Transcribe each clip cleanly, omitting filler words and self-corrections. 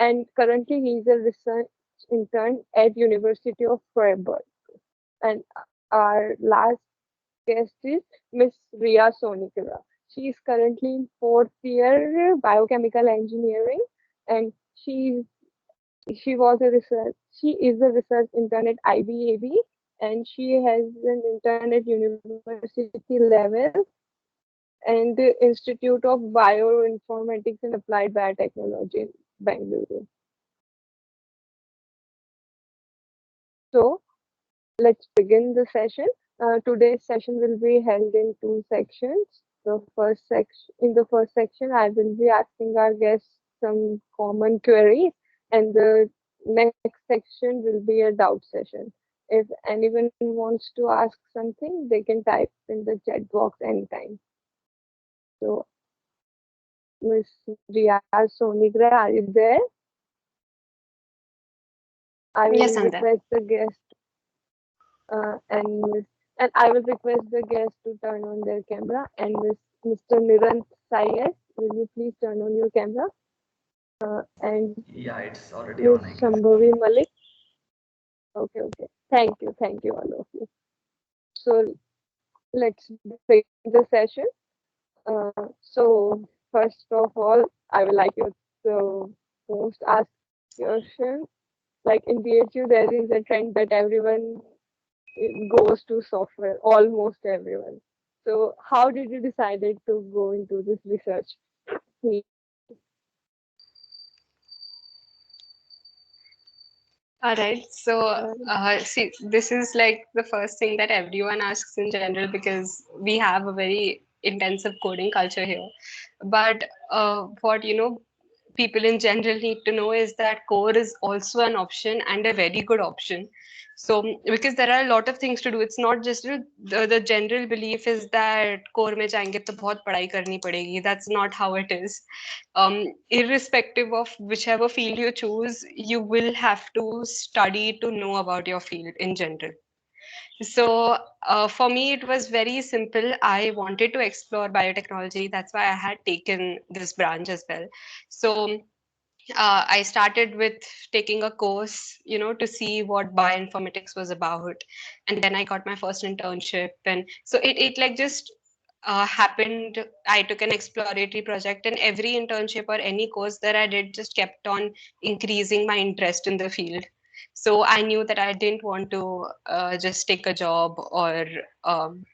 and currently he is a research intern at University of Freiburg. And our last guest is Miss Ria Sonikara. She is currently in fourth year biochemical engineering, and she she was a research she is a research intern at IBAB, and she has an intern at university level and the Institute of Bioinformatics and Applied Biotechnology in Bangalore. So let's begin the session. Today's session will be held in two sections. In the first section, I will be asking our guests some common queries, and the next section will be a doubt session. If anyone wants to ask something, they can type in the chat box anytime. So, Ms. Riya Sonigra, are you there? I Yes, will I'm there. request the guest uh, and Miss, and I will request the guests to turn on their camera. And Mr. Nirant Sayed, will you please turn on your camera? And Yeah, it's already Miss on, I guess. Shambhavi Malik. Okay. Thank you, all of you. So let's begin the session. So first of all, I would like you to most ask question. Like in DHU, there is a trend that everyone goes to software, almost everyone. So how did you decided to go into this research field? All right. So, Uh, see, this is like the first thing that everyone asks in general because we have a very intensive coding culture here. But what people in general need to know is that core is also an option and a very good option. So, because there are a lot of things to do, it's not just the general belief is that core में जाएंगे तो बहुत पढ़ाई करनी पड़ेगी. That's not how it is. Irrespective of whichever field you choose, you will have to study to know about your field in general. So for me, it was very simple. I wanted to explore biotechnology. That's why I had taken this branch as well. So I started with taking a course, to see what bioinformatics was about, and then I got my first internship, and so it like just happened. I took an exploratory project, and every internship or any course that I did just kept on increasing my interest in the field. So I knew that I didn't want to just take a job or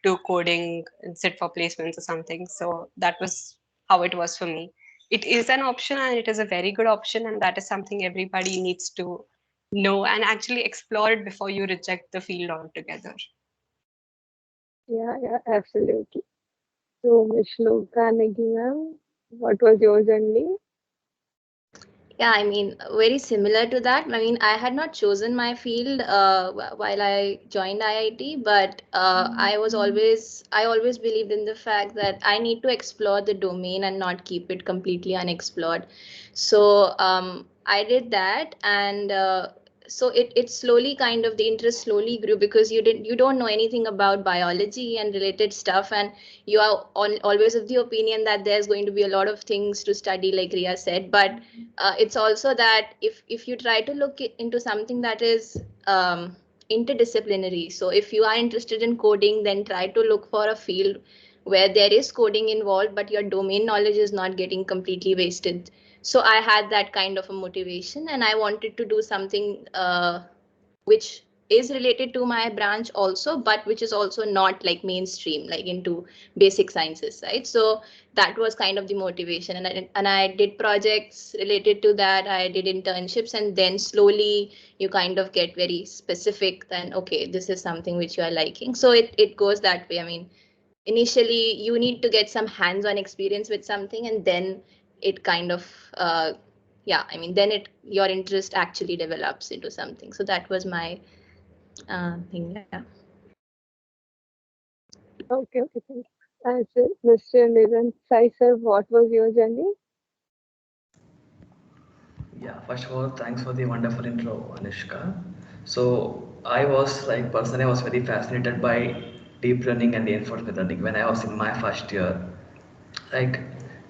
do coding and sit for placements or something. So that was how it was for me. It is an option and it is a very good option, and that is something everybody needs to know and actually explore it before you reject the field altogether. yeah, absolutely. So Ms. Shloka Negi ma'am, what was your journey? Yeah, I mean, very similar to that. I mean, I had not chosen my field while I joined IIT, but I always believed in the fact that I need to explore the domain and not keep it completely unexplored. So I did that, and so it slowly kind of the interest slowly grew because you don't know anything about biology and related stuff, and you are always of the opinion that there's going to be a lot of things to study, like Ria said, but it's also that if you try to look into something that is interdisciplinary, so if you are interested in coding, then try to look for a field where there is coding involved but your domain knowledge is not getting completely wasted. So I had that kind of a motivation, and I wanted to do something which is related to my branch also, but which is also not like mainstream, like into basic sciences, right? So that was kind of the motivation, and I did projects related to that. I did internships, and then slowly you kind of get very specific. Then okay, this is something which you are liking. So it goes that way. I mean, initially you need to get some hands-on experience with something, and then it kind of yeah, I mean, then it your interest actually develops into something. So that was my thing. Yeah. Okay, thank you. So Mr. Nirant Sai sir, what was your journey? Yeah, first of all, thanks for the wonderful intro, Anushka. So I was like personally, I was very fascinated by deep learning and reinforcement learning when I was in my first year. Like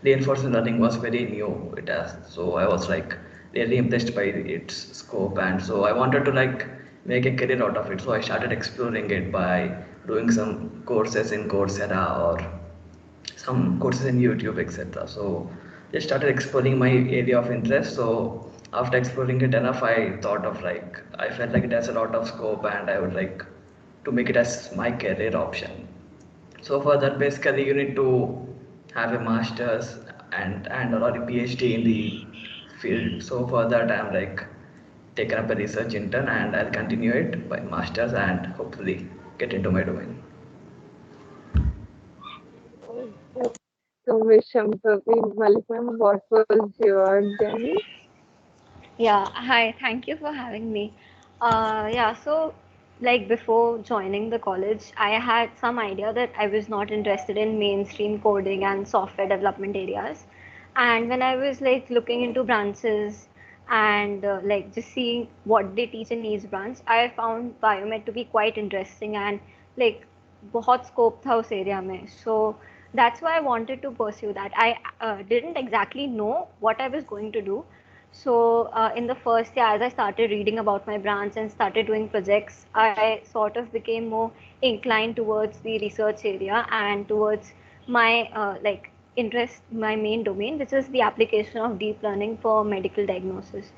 reinforcement learning was very new. It has, so I was like really impressed by its scope, and so I wanted to like make a career out of it. So I started exploring it by doing some courses in Coursera or some courses in YouTube, etc. So just started exploring my area of interest. So after exploring it enough, I thought of like I felt like it has a lot of scope, and I would like to make it as my career option. So for that, basically, you need to have a master's and or a PhD in the field. So for that, I'm like taken up a research intern, and I'll continue it by master's and hopefully get into my domain. So, Miss Shambhavi Malik ma'am, what was your journey? Yeah, hi, thank you for having me. Yeah, so like before joining the college, I had some idea that I was not interested in mainstream coding and software development areas. And when I was like looking into branches and like just seeing what they teach in each branch, I found biomed to be quite interesting and like बहुत scope था उस area में. So that's why I wanted to pursue that. I didn't exactly know what I was going to do, so in the first year, as I started reading about my branch and started doing projects, I sort of became more inclined towards the research area and towards my like interest, my main domain, which is the application of deep learning for medical diagnosis.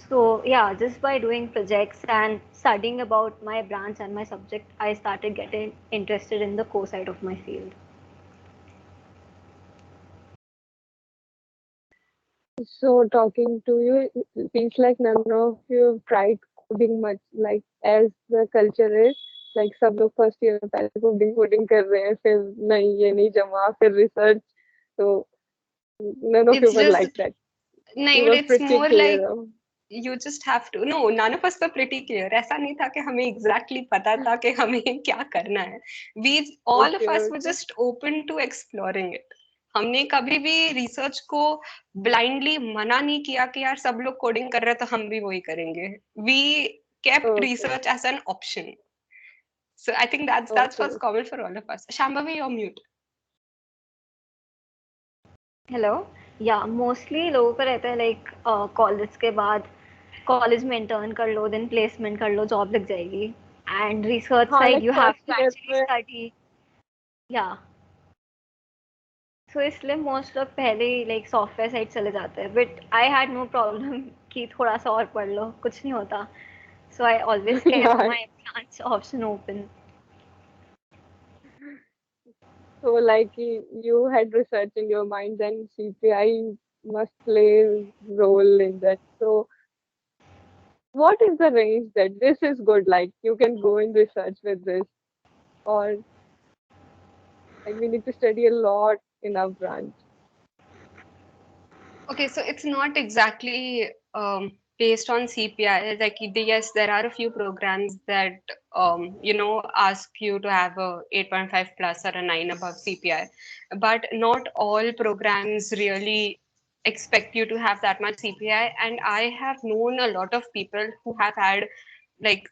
So yeah, just by doing projects and studying about my branch and my subject, I started getting interested in the core side of my field. So, talking to you, it feels like none of you have tried coding much, like as the culture is, like सब लोग first year में पहले coding coding कर रहे हैं, फिर नहीं ये नहीं जमा, फिर research. So, none of you It's were just like that. no, You but were it's pretty more like clear. you just have to. No, none of us were pretty clear. ऐसा नहीं था कि हमें exactly पता था कि हमें क्या करना है. We all of Okay, us were okay. just open to exploring it. हमने कभी भी रिसर्च को blindly मना नहीं किया कि यार सब लोग कोडिंग कर रहे हैं तो हम भी वही करेंगे. We kept Okay, research as an option. So I think that's okay. what's common for all of us. Shambhavi, you're mute. Hello या मोस्टली लोगों का रहता है लाइक कॉलेज के बाद कॉलेज में इंटर्न कर लो देन प्लेसमेंट कर लो जॉब लग जाएगी एंड रिसर्च हाँ, side like you have first two year actually में. स्टडी या सो इसलिए मोस्ट लोग पहले ही लाइक सॉफ्टवेयर साइड चले जाते हैं but I had no problem कि थोड़ा सा और पढ़ लो कुछ नहीं होता so I always kept Yeah. My branch option open So, like you had research in your mind, then CPI must play a role in that. So, what is the range that this is good? Like you can go in research with this, or like we need to study a lot in our branch. Okay, so it's not exactly based on CPI. Like, yes, there are a few programs that ask you to have a 8.5 plus or a 9 above CPI, but not all programs really expect you to have that much CPI. And I have known a lot of people who have had like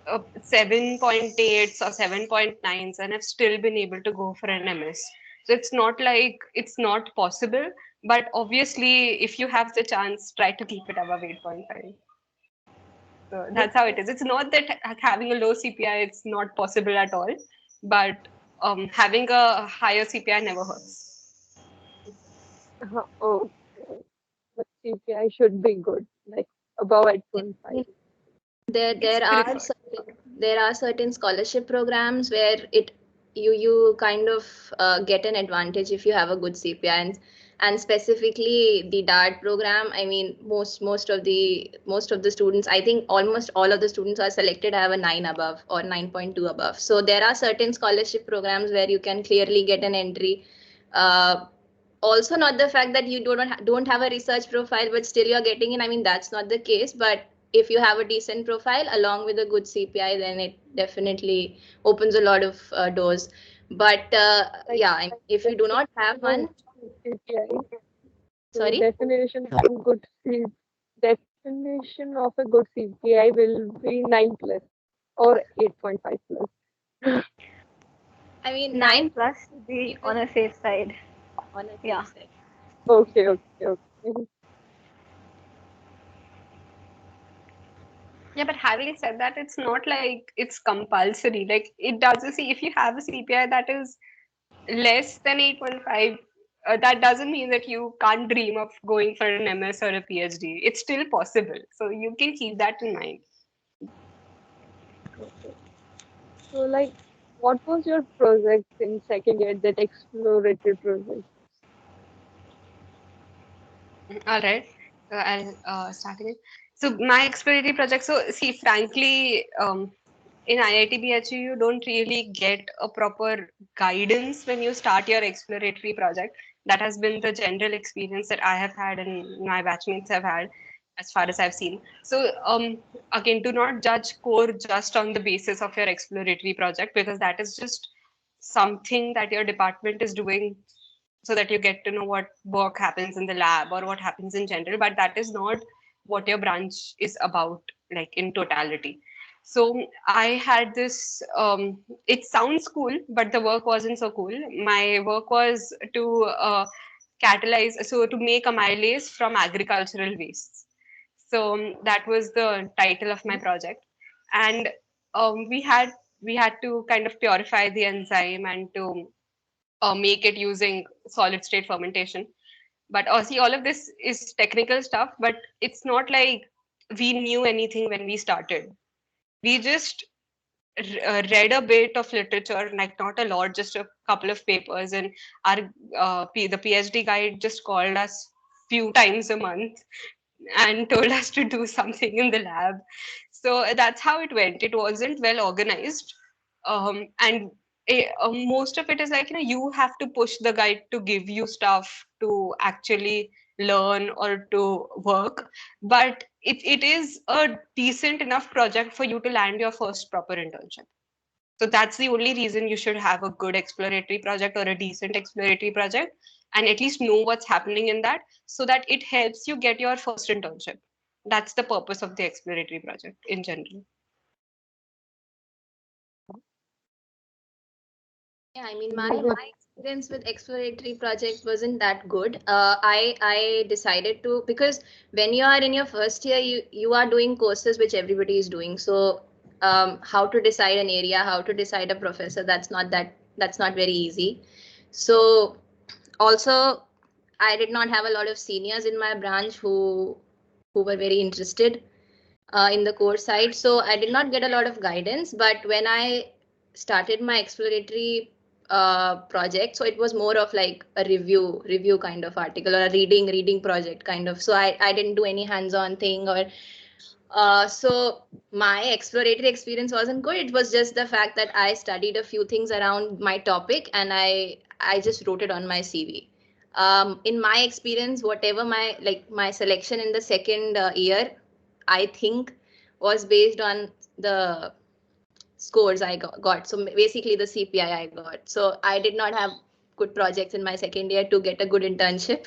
7.8s or 7.9s and have still been able to go for an MS. So it's not like it's not possible, but obviously, if you have the chance, try to keep it above 8.5. So that's how it is. It's not that having a low CPI it's not possible at all, but having a higher CPI never hurts. Oh, but CPI should be good, like above 8.5. There It's there are preferred. certain scholarship programs where you kind of get an advantage if you have a good CPI, and specifically the DART program. I mean, most of the students, I think almost all of the students are selected have a 9 above or 9.2 above. So there are certain scholarship programs where you can clearly get an entry. Also, not the fact that you don't have a research profile but still you're getting in. I mean, that's not the case, but if you have a decent profile along with a good CPI, then it definitely opens a lot of doors. But Like yeah, if you do not have definition one, of CPI. So sorry. definition of a good CPI will be 9 plus or 8.5 plus. I mean, 9 nine plus to be even on a safe side. on a Yeah. set. Okay, okay. Yeah, but having said that, it's not like it's compulsory. Like it doesn't see if you have a CPI that is less than 8.5, that doesn't mean that you can't dream of going for an MS or a PhD. It's still possible. So you can keep that in mind. Okay. So, like, what was your project in second year, that exploratory project? All right. I'll start again. So my exploratory project. So see, frankly, in IIT BHU, you don't really get a proper guidance when you start your exploratory project. That has been the general experience that I have had and my batchmates have had, as far as I've seen. So again, do not judge core just on the basis of your exploratory project, because that is just something that your department is doing so that you get to know what work happens in the lab or what happens in general, but that is not what your branch is about, like in totality. So I had this it sounds cool, but the work wasn't so cool. My work was to catalyze, so to make amylase from agricultural wastes. So that was the title of my project. And we had to kind of purify the enzyme and to make it using solid state fermentation. But see, all of this is technical stuff, but it's not like we knew anything when we started. We just read a bit of literature, like not a lot, just a couple of papers, and our the PhD guide just called us few times a month and told us to do something in the lab. So that's how it went. It wasn't well organized. And most of it is like, you have to push the guide to give you stuff to actually learn or to work. But it is a decent enough project for you to land your first proper internship. So that's the only reason you should have a good exploratory project or a decent exploratory project, and at least know what's happening in that, so that it helps you get your first internship. That's the purpose of the exploratory project in general. Yeah, I mean, my Is it? my experience with exploratory project wasn't that good. I decided to, because when you are in your first year, you are doing courses which everybody is doing. So how to decide an area, how to decide a professor, that's not very easy. So also, I did not have a lot of seniors in my branch who were very interested in the core side. So I did not get a lot of guidance. But when I started my exploratory project, so it was more of like a review kind of article, or a reading project kind of. So I didn't do any hands-on thing, or so my exploratory experience wasn't good. It was just the fact that I studied a few things around my topic, and I just wrote it on my CV. In my experience, whatever my selection in the second year, I think, was based on the scores I got. So basically the CPI I got. So I did not have good projects in my second year to get a good internship.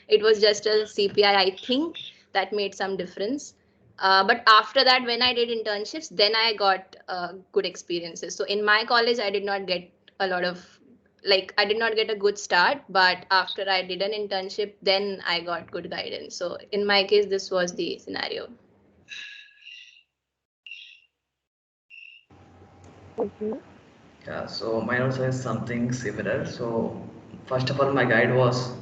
It was just a CPI, I think, that made some difference. But after that, when I did internships, then I got good experiences. So in my college, I did not get a lot of, like, I did not get a good start, but after I did an internship, then I got good guidance. So in my case, this was the scenario. Okay. Yeah, so mine also is something similar. So first of all, my guide was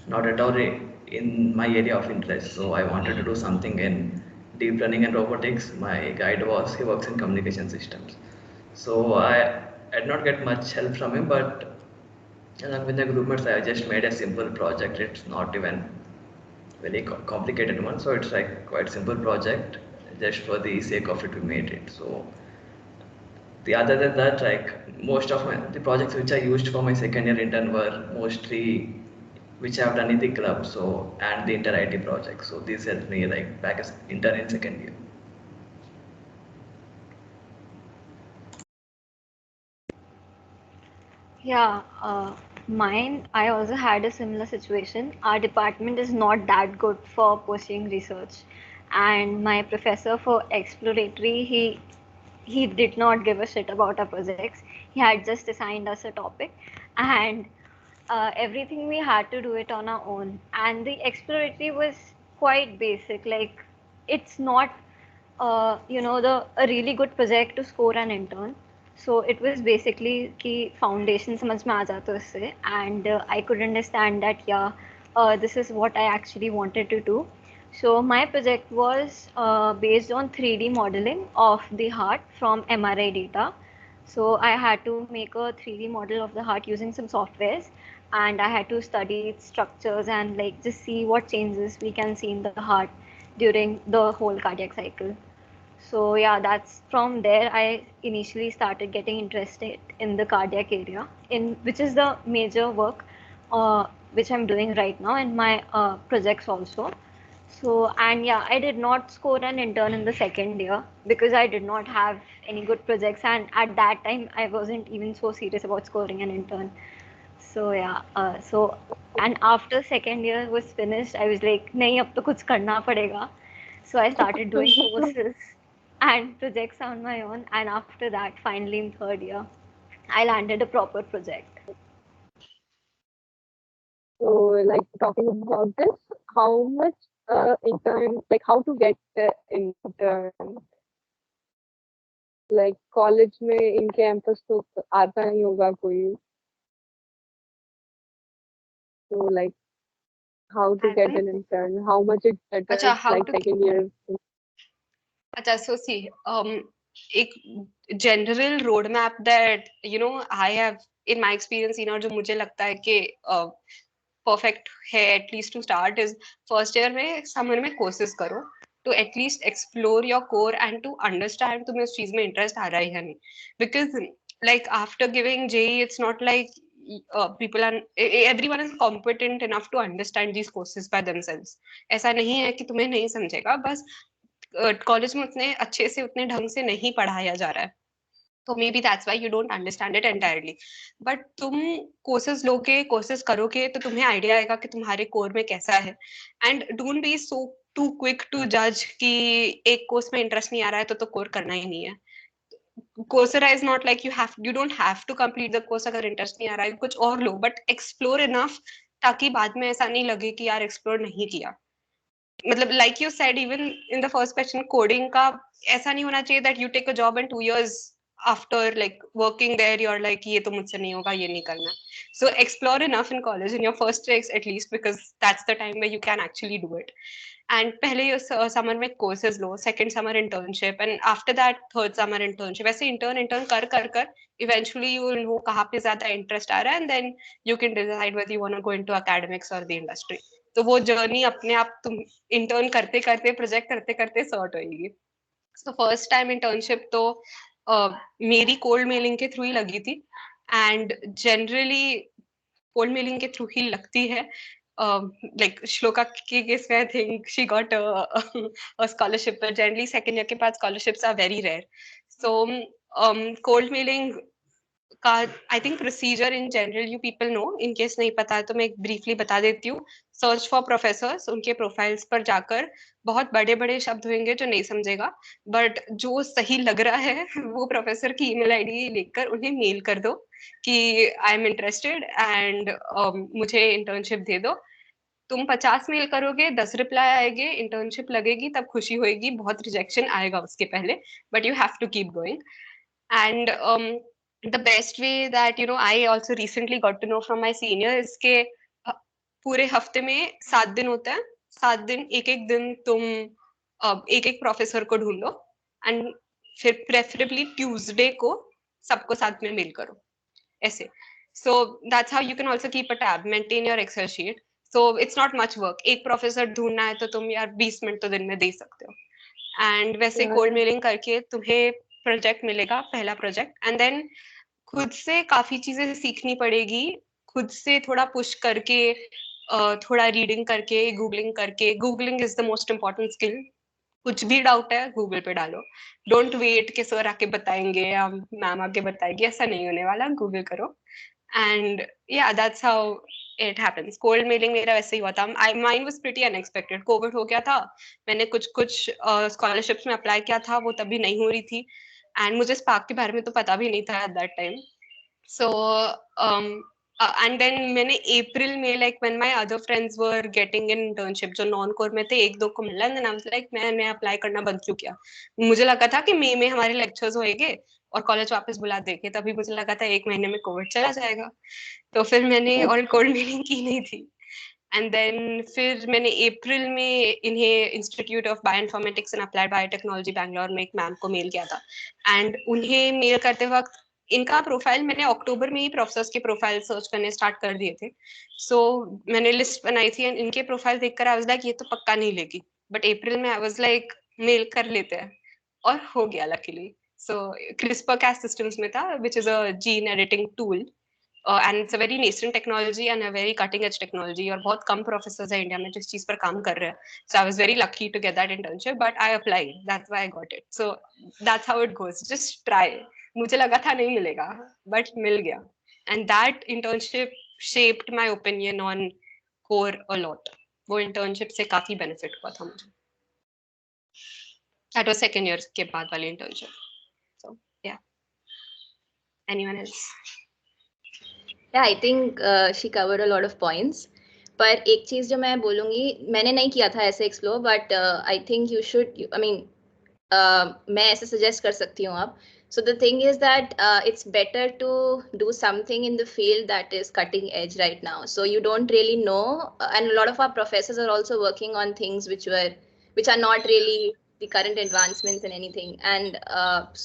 not at all in my area of interest. So I wanted to do something in deep learning and robotics. My guide was, he works in communication systems. So I did not get much help from him, but along with the group mates, I just made a simple project. It's not even very complicated one. So it's like quite simple project. Just for the sake of it, we made it. So the other than that, like most of the projects which I used for my second year intern were mostly which I have done in the club, so and the inter IT project. So this helped me like back as intern in second year. Yeah, mine, I also had a similar situation. Our department is not that good for pursuing research. And my professor for exploratory, he did not give a shit about our projects. He had just assigned us a topic, and everything we had to do it on our own, and the exploratory was quite basic. Like, it's not, the a really good project to score an intern. So it was basically कि foundation समझ में आ जाता उससे, and I could understand that this is what I actually wanted to do. So my project was based on 3D modeling of the heart from MRI data. So I had to make a 3D model of the heart using some softwares, and I had to study its structures and like just see what changes we can see in the heart during the whole cardiac cycle. So yeah, that's from there I initially started getting interested in the cardiac area, in which is the major work which I'm doing right now in my projects also. So, and yeah, I did not score an intern in the second year because I did not have any good projects, and at that time I wasn't even so serious about scoring an intern. So yeah, and after second year was finished, I was like, नहीं अब तो कुछ करना पड़ेगा. So I started doing courses and projects on my own, and after that, finally in third year, I landed a proper project. So, like talking about this, how much intern, like how to get the intern, like college में in campus तो आता नहीं होगा कोई, so like how to get an intern, how much it अच्छा, matters, how like to second year. अच्छा, so see, एक general roadmap that I have in my experience seen, और जो मुझे लगता है कि perfect है at least to start is first year में summer में courses करो to at least explore your core and to understand तुम्हें उस चीज में interest आ रहा है या नहीं, because like after giving JEE it's not like people are everyone is competent enough to understand these courses by themselves. ऐसा नहीं है कि तुम्हें नहीं समझेगा, बस कॉलेज में उतने अच्छे से उतने ढंग से नहीं पढ़ाया जा रहा है, तो may be that's why you don't understand it entirely. But तुम कोर्सेज लोगे, कोर्सेज करोगे तो तुम्हें आइडिया आएगा कि तुम्हारे कोर में कैसा है. And don't be so too quick to जज कि एक कोर्स में इंटरेस्ट नहीं आ रहा है तो कोर करना ही नहीं है. Coursera is not like you don't have to complete the course अगर इंटरेस्ट नहीं आ रहा है कुछ और लो, बट एक्सप्लोर इनफ ताकि बाद में ऐसा नहीं लगे कि यार एक्सप्लोर नहीं किया. मतलब like you said even in the first question coding का ऐसा नहीं होना चाहिए that you take a job in 2 years after like working there you're like ये तो मुझसे नहीं होगा, ये नहीं करना. So explore enough in college in your first years at least, because that's the time where you can actually do it. And पहले summer में courses low, second summer internship, and after that third summer internship. ऐसे intern कर कर कर eventually you will know कहाँ पे ज्यादा interest आ रहा है, and then you can decide whether you want to go into academics और द इंडस्ट्री. तो वो जर्नी अपने आप तुम इंटर्न करते करते प्रोजेक्ट करते करते सॉर्ट होगी. सो फर्स्ट टाइम इंटर्नशिप तो मेरी कोल्ड मेलिंग के थ्रू ही लगी थी, एंड जनरली कोल्ड मेलिंग के थ्रू ही लगती है. Like Shloka के case में I think she got a scholarship, but generally second year के बाद scholarships are very rare. So cold mailing का I think procedure in general you people know, in case नहीं पता है तो मैं ब्रीफली बता देती हूँ. सर्च फॉर प्रोफेसर्स, उनके प्रोफाइल्स पर जाकर, बहुत बड़े बड़े शब्द होंगे जो नहीं समझेगा, बट जो सही लग रहा है वो प्रोफेसर की ईमेल आईडी लेकर उन्हें मेल कर दो कि आई एम इंटरेस्टेड एंड मुझे इंटर्नशिप दे दो. तुम 50 मेल करोगे, 10 रिप्लाई आएंगे, इंटर्नशिप लगेगी तब खुशी होएगी, बहुत रिजेक्शन आएगा उसके पहले, but you have to keep going. And the best way that I also recently got to know from my senior is के पूरे हफ्ते में 7 दिन होता है, 7 दिन एक एक दिन तुम एक एक प्रोफेसर को ढूंढ लो, एंड फिर प्रेफरेबली ट्यूसडे को सबको साथ में मेल करो, ऐसे. So that's how you can also keep a tab, maintain your Excel sheet. So it's not much work. एक प्रोफेसर ढूंढना है तो तुम यार 20 मिनट तो दिन में दे सकते हो. एंड वैसे कोल्ड मेलिंग करके तुम्हें प्रोजेक्ट मिलेगा, पहला प्रोजेक्ट, एंड देन खुद से काफी चीजें सीखनी पड़ेगी, खुद से थोड़ा पुश करके, थोड़ा रीडिंग करके, गूगलिंग करके. Googling is the most important skill. कुछ भी डाउट है गूगल पे डालो, डोंट वेट के सर आके बताएंगे या मैम आके बताएगी, ऐसा नहीं होने वाला, गूगल करो. एंड या that's how it happens. Cold mailing मेरा वैसे ही हुआ था. Mine was pretty unexpected. Covid हो गया था, मैंने कुछ स्कॉलरशिप्स में अप्लाई किया था, वो तभी नहीं हो रही थी, एंड मुझे स्पार्क के बारे में तो पता भी नहीं था at that time. So and then मैंने अप्रैल में like when my other friends were getting in internship जो नॉन कोर में थे, एक दो को मिला, एंड आई वाज लाइक मैंने अप्लाई करना बंद क्यों किया। मुझे लगा था कि मई में हमारे लेक्चर्स होएंगे और कॉलेज वापस बुला देंगे, तभी मुझे लगा था एक महीने में कोविड चला जाएगा, तो फिर मैंने और कोल्ड मीटिंग की नहीं थी। एंड देन फिर मैंने अप्रैल में इन्हें institute of bioinformatics and applied biotechnology Bangalore में एक मैम को मेल किया था, एंड उन्हें मेल करते वक्त इनका प्रोफाइल मैंने अक्टूबर में ही प्रोफेसर्स के प्रोफाइल सर्च करने स्टार्ट कर दिए थे। सो मैंने लिस्ट बनाई थी एंड इनके प्रोफाइल देखकर आई वाज लाइक ये तो पक्का नहीं लेगी, बट अप्रैल में आई वाज लाइक मेल कर लेते हैं, और हो गया लकीली। सो क्रिस्पर कैस सिस्टम्स में था, which is a gene editing tool, and it's a very nascent technology and a very cutting edge technology, और बहुत कम प्रोफेसर्स है इंडिया में जिस चीज पर काम कर रहे हैं। So I was very lucky to get that internship, but I applied, that's why I got it. So that's how it goes, just try. मुझे लगा था नहीं मिलेगा, बट मिल गया, and that internship shaped my opinion on core a lot. वो internship से काफी बेनिफिट हुआ था मुझे। दैट वाज सेकंड ईयर के बाद वाली इंटर्नशिप। सो या, anyone else? Yeah, I think she covered a lot of points. पर एक चीज जो मैं बोलूंगी, मैंने नहीं किया था ऐसे explore, but I think you should, I mean मैं ऐसे सजेस्ट कर सकती हूँ आप. So the thing is that it's better to do something in the field that is cutting edge right now. So you don't really know, and a lot of our professors are also working on things which are not really the current advancements in anything. And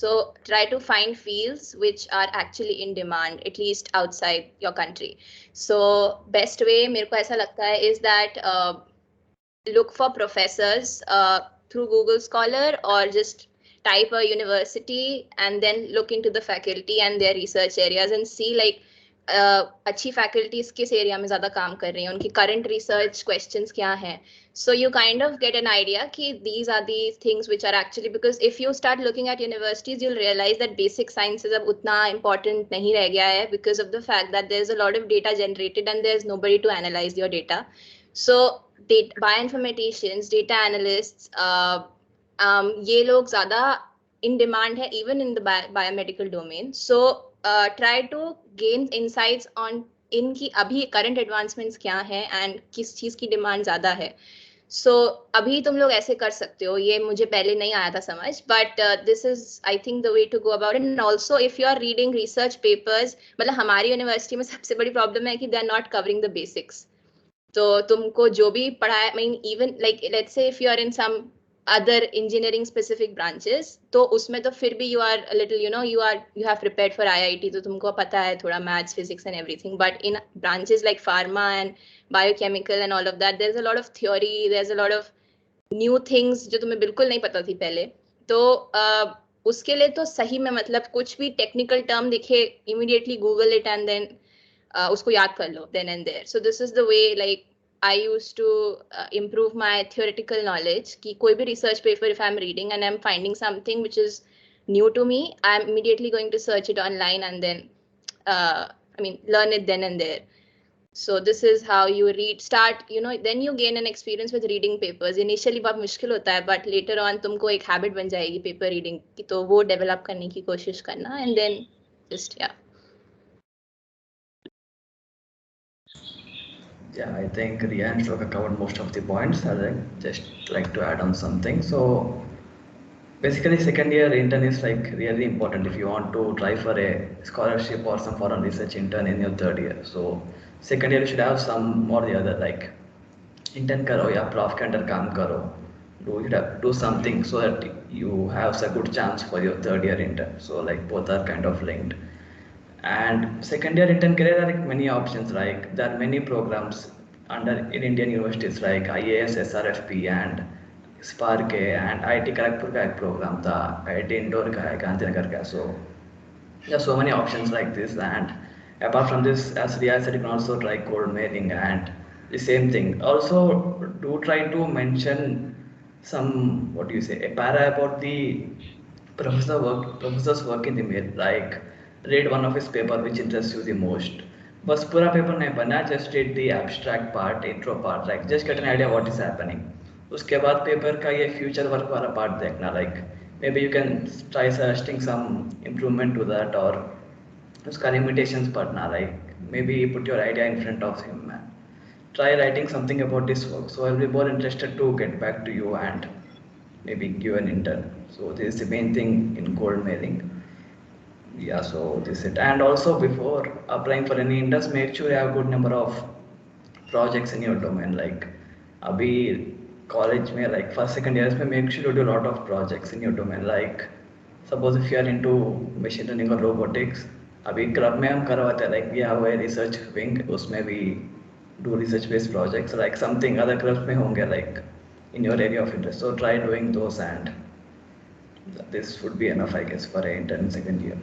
so try to find fields which are actually in demand, at least outside your country. So best way मेरे को ऐसा लगता है is that look for professors through Google Scholar, or just type a university and then look into the faculty and their research areas and see like अच्छी faculties किस area में ज़्यादा काम कर रही हैं, उनकी current research questions क्या हैं. So you kind of get an idea कि these are the things which are actually, because if you start looking at universities, you'll realize that basic sciences अब उतना important नहीं रह गया है, because of the fact that there's a lot of data generated and there's nobody to analyze your data. So bioinformaticians, data analysts, ये लोग ज़्यादा in demand है even in the biomedical domain. So try to gain insights on इनकी अभी current advancements क्या हैं and किस चीज़ की demand ज़्यादा है. So अभी तुम लोग ऐसे कर सकते हो, ये मुझे पहले नहीं आया था समझ, but this is I think the way to go about it. And also if you are reading research papers, मतलब हमारी यूनिवर्सिटी में सबसे बड़ी प्रॉब्लम है कि they are not covering the basics. तो तुमको जो भी पढ़ाया, I mean even like let's say if you are in some other engineering specific branches, तो उसमें तो फिर भी you are a little, you have prepared for IIT, तो तुमको पता है थोड़ा maths, physics and everything. But in branches like pharma and biochemical and all of that, there's a lot of theory, there's a lot of new things जो तुम्हें बिल्कुल नहीं पता थी पहले. तो उसके लिए तो सही में मतलब कुछ भी technical term दिखे, immediately Google it and then उसको याद कर लो then and there. So this is the way like I used to improve my theoretical knowledge. कि कोई भी research paper if I'm reading and I'm finding something which is new to me, I'm immediately going to search it online and then learn it then and there. So this is how you then you gain an experience with reading papers. Initially बहुत मुश्किल होता है, but later on तुमको एक habit बन जाएगी paper reading की, तो वो develop करने की कोशिश करना, and then just yeah. Yeah, I think Riya and Shloka covered most of the points. I'd just like to add on something. So basically, second year intern is like really important if you want to try for a scholarship or some foreign research intern in your third year. So second year you should have some or the other, like intern karo ya prof ke under kaam karo. Do something so that you have a good chance for your third year intern. So like both are kind of linked. And second year intern career are like many options, like there are many programs under in Indian universities like IAS, SRFP and Spark and IIT Kharagpur का एक program था, IIT Indore का है, गांधीनगर का. So there are so many options like this, and apart from this, as Riya said, you can also try cold mailing and the same thing. Also do try to mention some, what do you say, a para about the professor's work in the mail, like read one of his paper which interests you the most. बस पूरा paper नहीं पढ़ना, just read the abstract part, intro part, like just get an idea what is happening. उसके बाद paper का ये future work वाला part देखना, like maybe you can try suggesting some improvement to that, or उसका limitations पढ़ना, like maybe put your idea in front of him and try writing something about this work. So I'll be more interested to get back to you and maybe give an intern. So this is the main thing in cold mailing. Yeah, so this is it. And also before applying for any interns, make sure you have good number of projects in your domain. Like अभी college में like first second years में make sure you do a lot of projects in your domain. Like suppose if you are into machine learning or robotics, अभी club में हम करवाते हैं like we have a research wing, उसमें भी do research based projects like something other clubs में होंगे like in your area of interest. So try doing those and this would be enough I guess for an intern second year.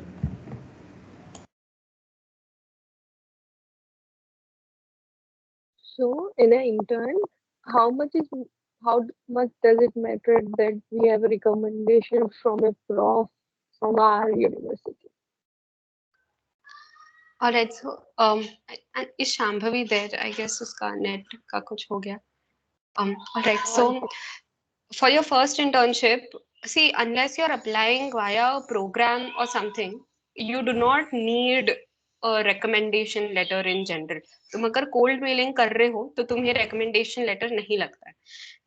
So in an intern, how much is how much does it matter that we have a recommendation from a prof from our university? All right, so and is Shambhavi there? I guess उसका net का कुछ हो गया. All right, so for your first internship, see, unless you're applying via a program or something, you do not need a recommendation letter in general. तुम अगर cold mailing कर रहे हो तो तुम्हें recommendation letter नहीं लगता है.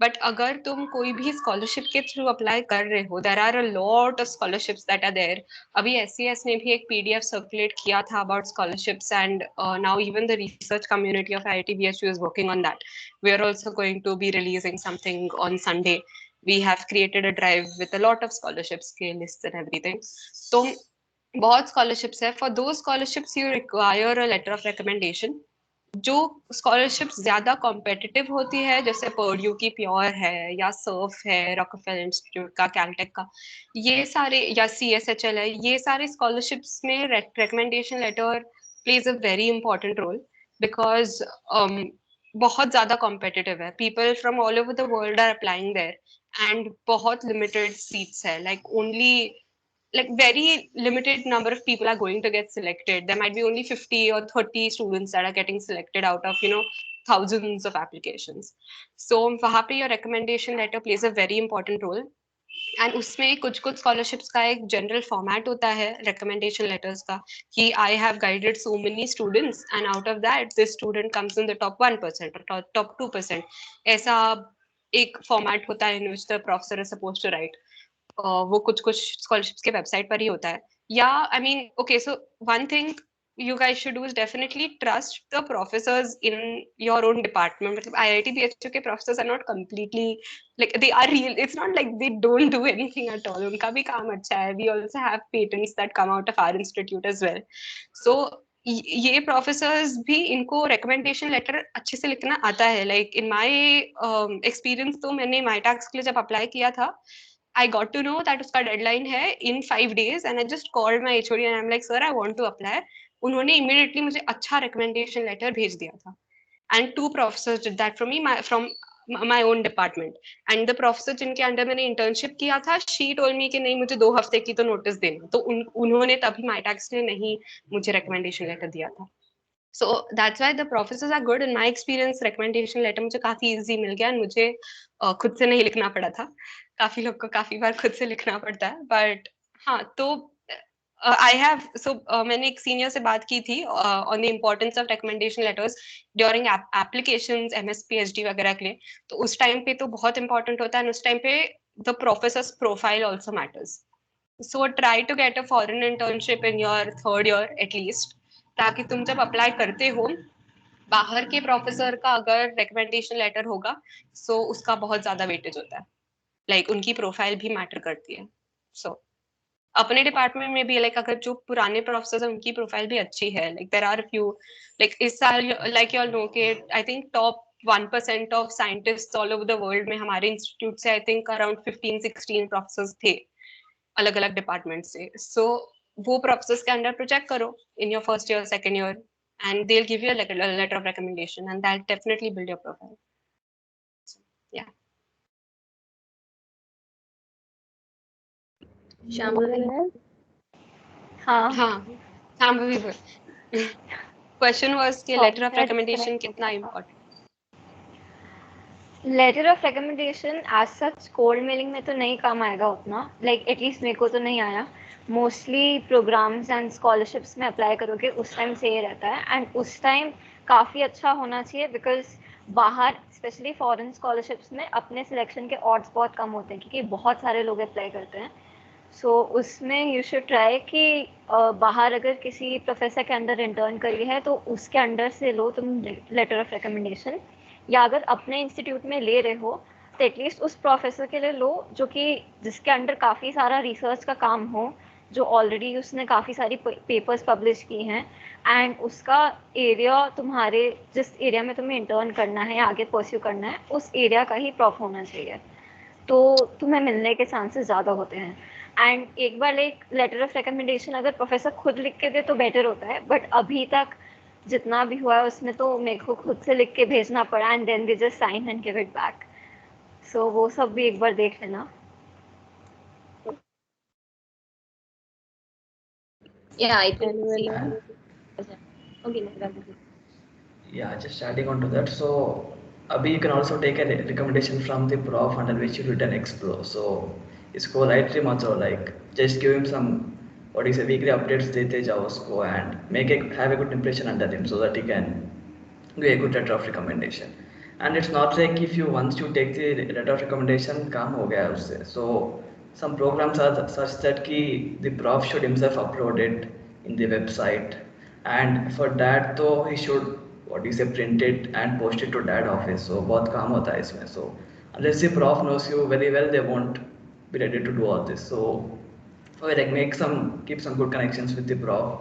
But अगर तुम कोई भी scholarship के through apply कर रहे हो, there are a lot of scholarships that are there. अभी SCS ने भी एक PDF circulate किया था about scholarships and now even the research community of IIT BSU is working on that. We are also going to be releasing something on Sunday. We have created a drive with a lot of scholarships के lists and everything. तो बहुत scholarships है. For those scholarships you require a letter of recommendation. जो scholarships ज्यादा competitive होती है जैसे Purdue की प्योर है या सर्फ है रॉकफेलर इंस्टीट्यूट का कैलटेक का ये सारे या CSHL है ये सारे scholarships में recommendation letter plays a very important role because बहुत ज्यादा competitive है people from all over the world are applying there and बहुत limited seats है like only like very limited number of people are going to get selected. There might be only 50 or 30 students that are getting selected out of, thousands of applications. So वहाँ पे your recommendation letter plays a very important role. And उसमें कुछ scholarships का एक general format होता है recommendation letters का कि I have guided so many students and out of that this student comes in the top 1% or top 2%. ऐसा एक format होता है in which the professor is supposed to write. वो कुछ scholarships के website पर ही होता है. Yeah, I mean, okay, so one thing you guys should do is definitely trust the professors in your own department. मतलब IIT BHU के professors are not completely like they are real. It's not like they don't do anything at all. उनका भी काम अच्छा है. We also have patents that come out of our institute as well. So ये professors भी इनको recommendation letter अच्छे से लिखना आता है. Like in my experience तो मैंने MyTax के लिए जब apply किया था I got to know that उसका deadline है in 5 days and I just called my HOD and I'm like, sir, I want to apply. उन्होंने immediately मुझे अच्छा recommendation letter भेज दिया था. And 2 professors did that for me from my own department. And the professor जिनके under मैंने internship किया था, she told me कि नहीं मुझे 2 हफ्ते की तो notice देना. तो उन्होंने तभी MyTax ने नहीं मुझे recommendation letter दिया था. So that's why the professors are good. In my experience, recommendation letter मुझे काफी easy मिल गया and मुझे खुद से नहीं लिखना पड़ा था. काफी लोग को काफी बार खुद से लिखना पड़ता है. But हाँ तो I have मैंने एक senior से बात की थी on the importance of recommendation letters during applications MS PhD वगैरह के लिए. तो उस time पे तो बहुत important होता है. उस time पे the professor's profile also matters. So try to get a foreign internship in your 3rd year at least. ताकि तुम जब अप्लाई करते हो बाहर के प्रोफेसर का अगर रिकमेंडेशन लेटर होगा सो उसका बहुत ज्यादा वेटेज होता है लाइक उनकी प्रोफाइल भी मैटर करती है सो अपने डिपार्टमेंट में भी लाइक अगर जो पुराने प्रोफेसर हैं उनकी प्रोफाइल भी अच्छी है like there are few like इस साल लाइक यू ऑल नो के I think top 1% of scientists all over the world में हमारे इंस्टीट्यूट से आई थिंक अराउंड 15-16 प्रोफेसर्स थे अलग अलग डिपार्टमेंट से सो वो प्रोफेसर्स के अंडर प्रोजेक्ट करो in your first year, second year, and they'll give you a letter of recommendation, and that'll definitely build your profile. So, yeah. Shambhavi. हाँ. Shambhavi. Question was कि letter of recommendation कितना important? Letter of recommendation as such cold mailing में तो नहीं काम आएगा उतना, like at least मेरे को तो नहीं आया। मोस्टली प्रोग्राम्स एंड स्कॉलरशिप्स में अप्लाई करोगे उस टाइम से ये रहता है, एंड उस टाइम काफ़ी अच्छा होना चाहिए, बिकॉज बाहर स्पेशली फॉरेन स्कॉलरशिप्स में अपने सिलेक्शन के ऑड्स बहुत कम होते हैं क्योंकि बहुत सारे लोग अप्लाई करते हैं। सो उसमें यू शुड ट्राई कि बाहर अगर किसी प्रोफेसर के अंडर इंटर्न करी है तो उसके अंडर से लो तुम लेटर ऑफ रिकमेंडेशन, या अगर अपने इंस्टीट्यूट में ले रहे हो तो एटलीस्ट उस प्रोफेसर के लिए लो जो कि जिसके अंडर काफ़ी सारा रिसर्च का काम हो, जो ऑलरेडी उसने काफ़ी सारी पेपर्स पब्लिश की हैं, एंड उसका एरिया तुम्हारे जिस एरिया में तुम्हें इंटर्न करना है या आगे परस्यू करना है उस एरिया का ही प्रॉफ होना चाहिए, तो तुम्हें मिलने के चांसेस ज़्यादा होते हैं। एंड एक बार एक लेटर ऑफ रिकमेंडेशन अगर प्रोफेसर खुद लिख के दे तो बेटर होता है, बट अभी तक जितना भी हुआ है उसमें तो मेरे को खुद से लिख के भेजना पड़ा, and then they just sign and give it back. So वो सब भी एक बार देख लेना। Yeah, I think Anyone see. else? Okay, Nagaraja. Yeah, just adding on to that. So, Abhi, you can also take a recommendation from the prof under which you written explore. So, इसको lightly मत लो, like just give him some what is a weekly updates देते जाओ उसको and have a good impression under him so that he can give a good letter of recommendation. And it's not like if you once you take the letter of recommendation काम हो गया उससे. So some programs are such that कि the prof should himself upload it in the website, and for that though he should what you say print it and post it to that office. So बहुत काम होता है इसमें. So unless the prof knows you very well, they won't be ready to do all this. So like keep some good connections with the prof,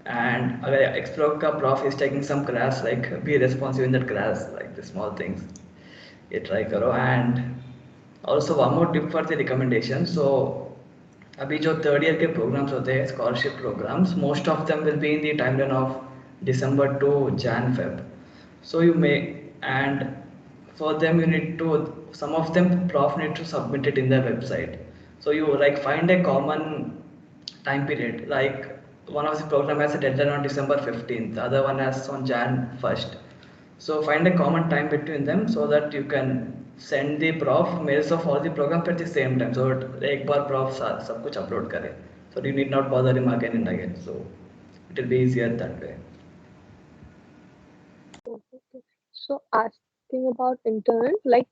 and अगर explore का prof is taking some class, like be responsive in that class, like the small things ये try करो. And also one more tip for the recommendation. So अभी जो third year के programmes होते हैं scholarship programmes, most of them will be in the timeline of December to Jan Feb. So you may, and for them you need to, some of them prof need to submit it in their website. So you like find a common time period, like one of the program has a deadline on December 15th, the other one has on Jan 1st. So find a common time between them so that you can send the prof mails of all the programs at the same time. So एक बार prof सब कुछ upload करे. So you need not bother him again and again. So it will be easier that way. Okay. So asking about intern, like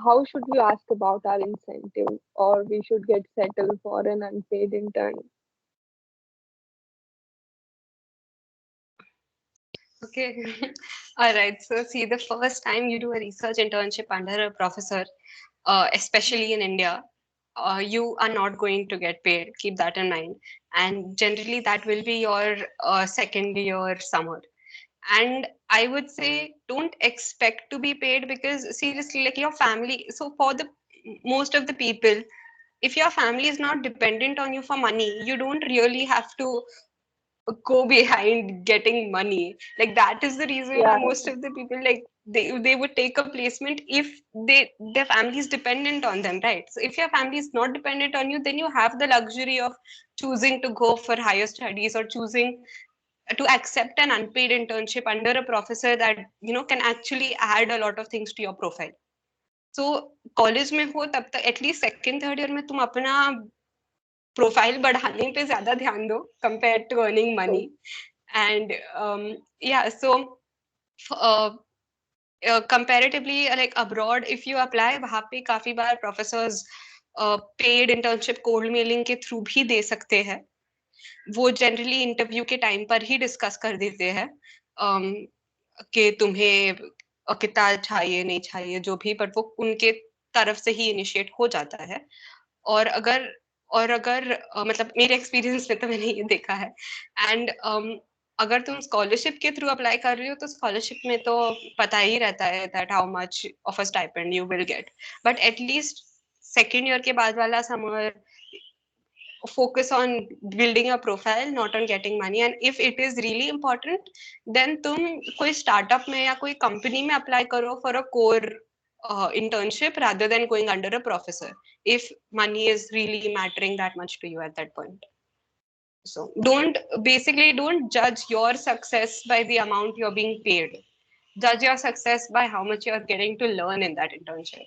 how should we ask about our incentive, or we should get settled for an unpaid intern? Okay. All right. So, see, the first time you do a research internship under a professor, especially in India, you are not going to get paid. Keep that in mind. And generally, that will be your second year summer. And I would say don't expect to be paid, because seriously, like your family. So, for the most of the people, if your family is not dependent on you for money, you don't really have to go behind getting money. Like that is the reason why Yeah, most of the people, like they would take a placement if their family is dependent on them, right? So if your family is not dependent on you, then you have the luxury of choosing to go for higher studies, or choosing to accept an unpaid internship under a professor that can actually add a lot of things to your profile. So college में हो तब तक at least second third year में तुम अपना profile बढ़ाने पे ज्यादा ध्यान दो compare to earning money. And yeah, so comparatively, like abroad, if you apply, वहाँ पे काफी बार professors paid internship cold mailing के थ्रू भी दे सकते हैं. वो जनरली इंटरव्यू के टाइम पर ही डिस्कस कर देते हैं कि तुम्हें कितना चाहिए नहीं चाहिए जो भी, बट वो उनके तरफ से ही इनिशिएट हो जाता है. और अगर मतलब मेरे एक्सपीरियंस में तो मैंने ये देखा है. एंड अगर तुम स्कॉलरशिप के थ्रू अप्लाई कर रही हो तो स्कॉलरशिप में तो पता ही रहता है that how much of a stipend you will gate. But at least second year के बाद वाला summer, focus on building a profile, not on getting money. And if it is really important, then तुम कोई startup में या कोई company में apply करो for a core internship rather than going under a professor, if money is really mattering that much to you at that point. So don't judge your success by the amount you're being paid. judge your success by how much you're getting to learn in that internship.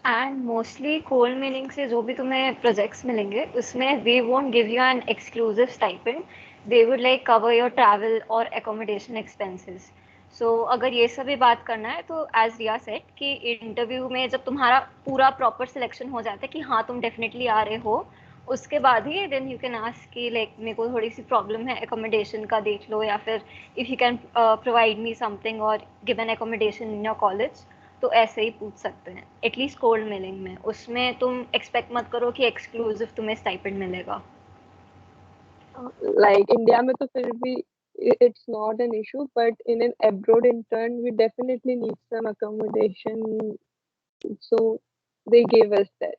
And mostly cold milling से जो भी तुम्हें projects मिलेंगे उसमें they won't give you an exclusive stipend, they would like cover your travel और accommodation expenses. सो अगर ये सभी बात करना है तो एज रिया सेट कि इंटरव्यू में जब तुम्हारा पूरा प्रॉपर सिलेक्शन हो जाता है कि हाँ तुम डेफिनेटली आ रहे हो, उसके बाद ही देन यू कैन आस्क कि लाइक मेरे को थोड़ी सी प्रॉब्लम है एकोमोडेशन का, देख लो, या फिर if you can provide me something और give an accommodation in your college. तो ऐसे ही पूछ सकते हैं एटलीस्ट कोल्ड मेलिंग में. उसमें तुम एक्सपेक्ट मत करो कि एक्सक्लूसिव तुम्हें स्टाइपेंड मिलेगा. Like India में तो फिर भी it's not an issue, but in an abroad intern we definitely need some accommodation, so they gave us that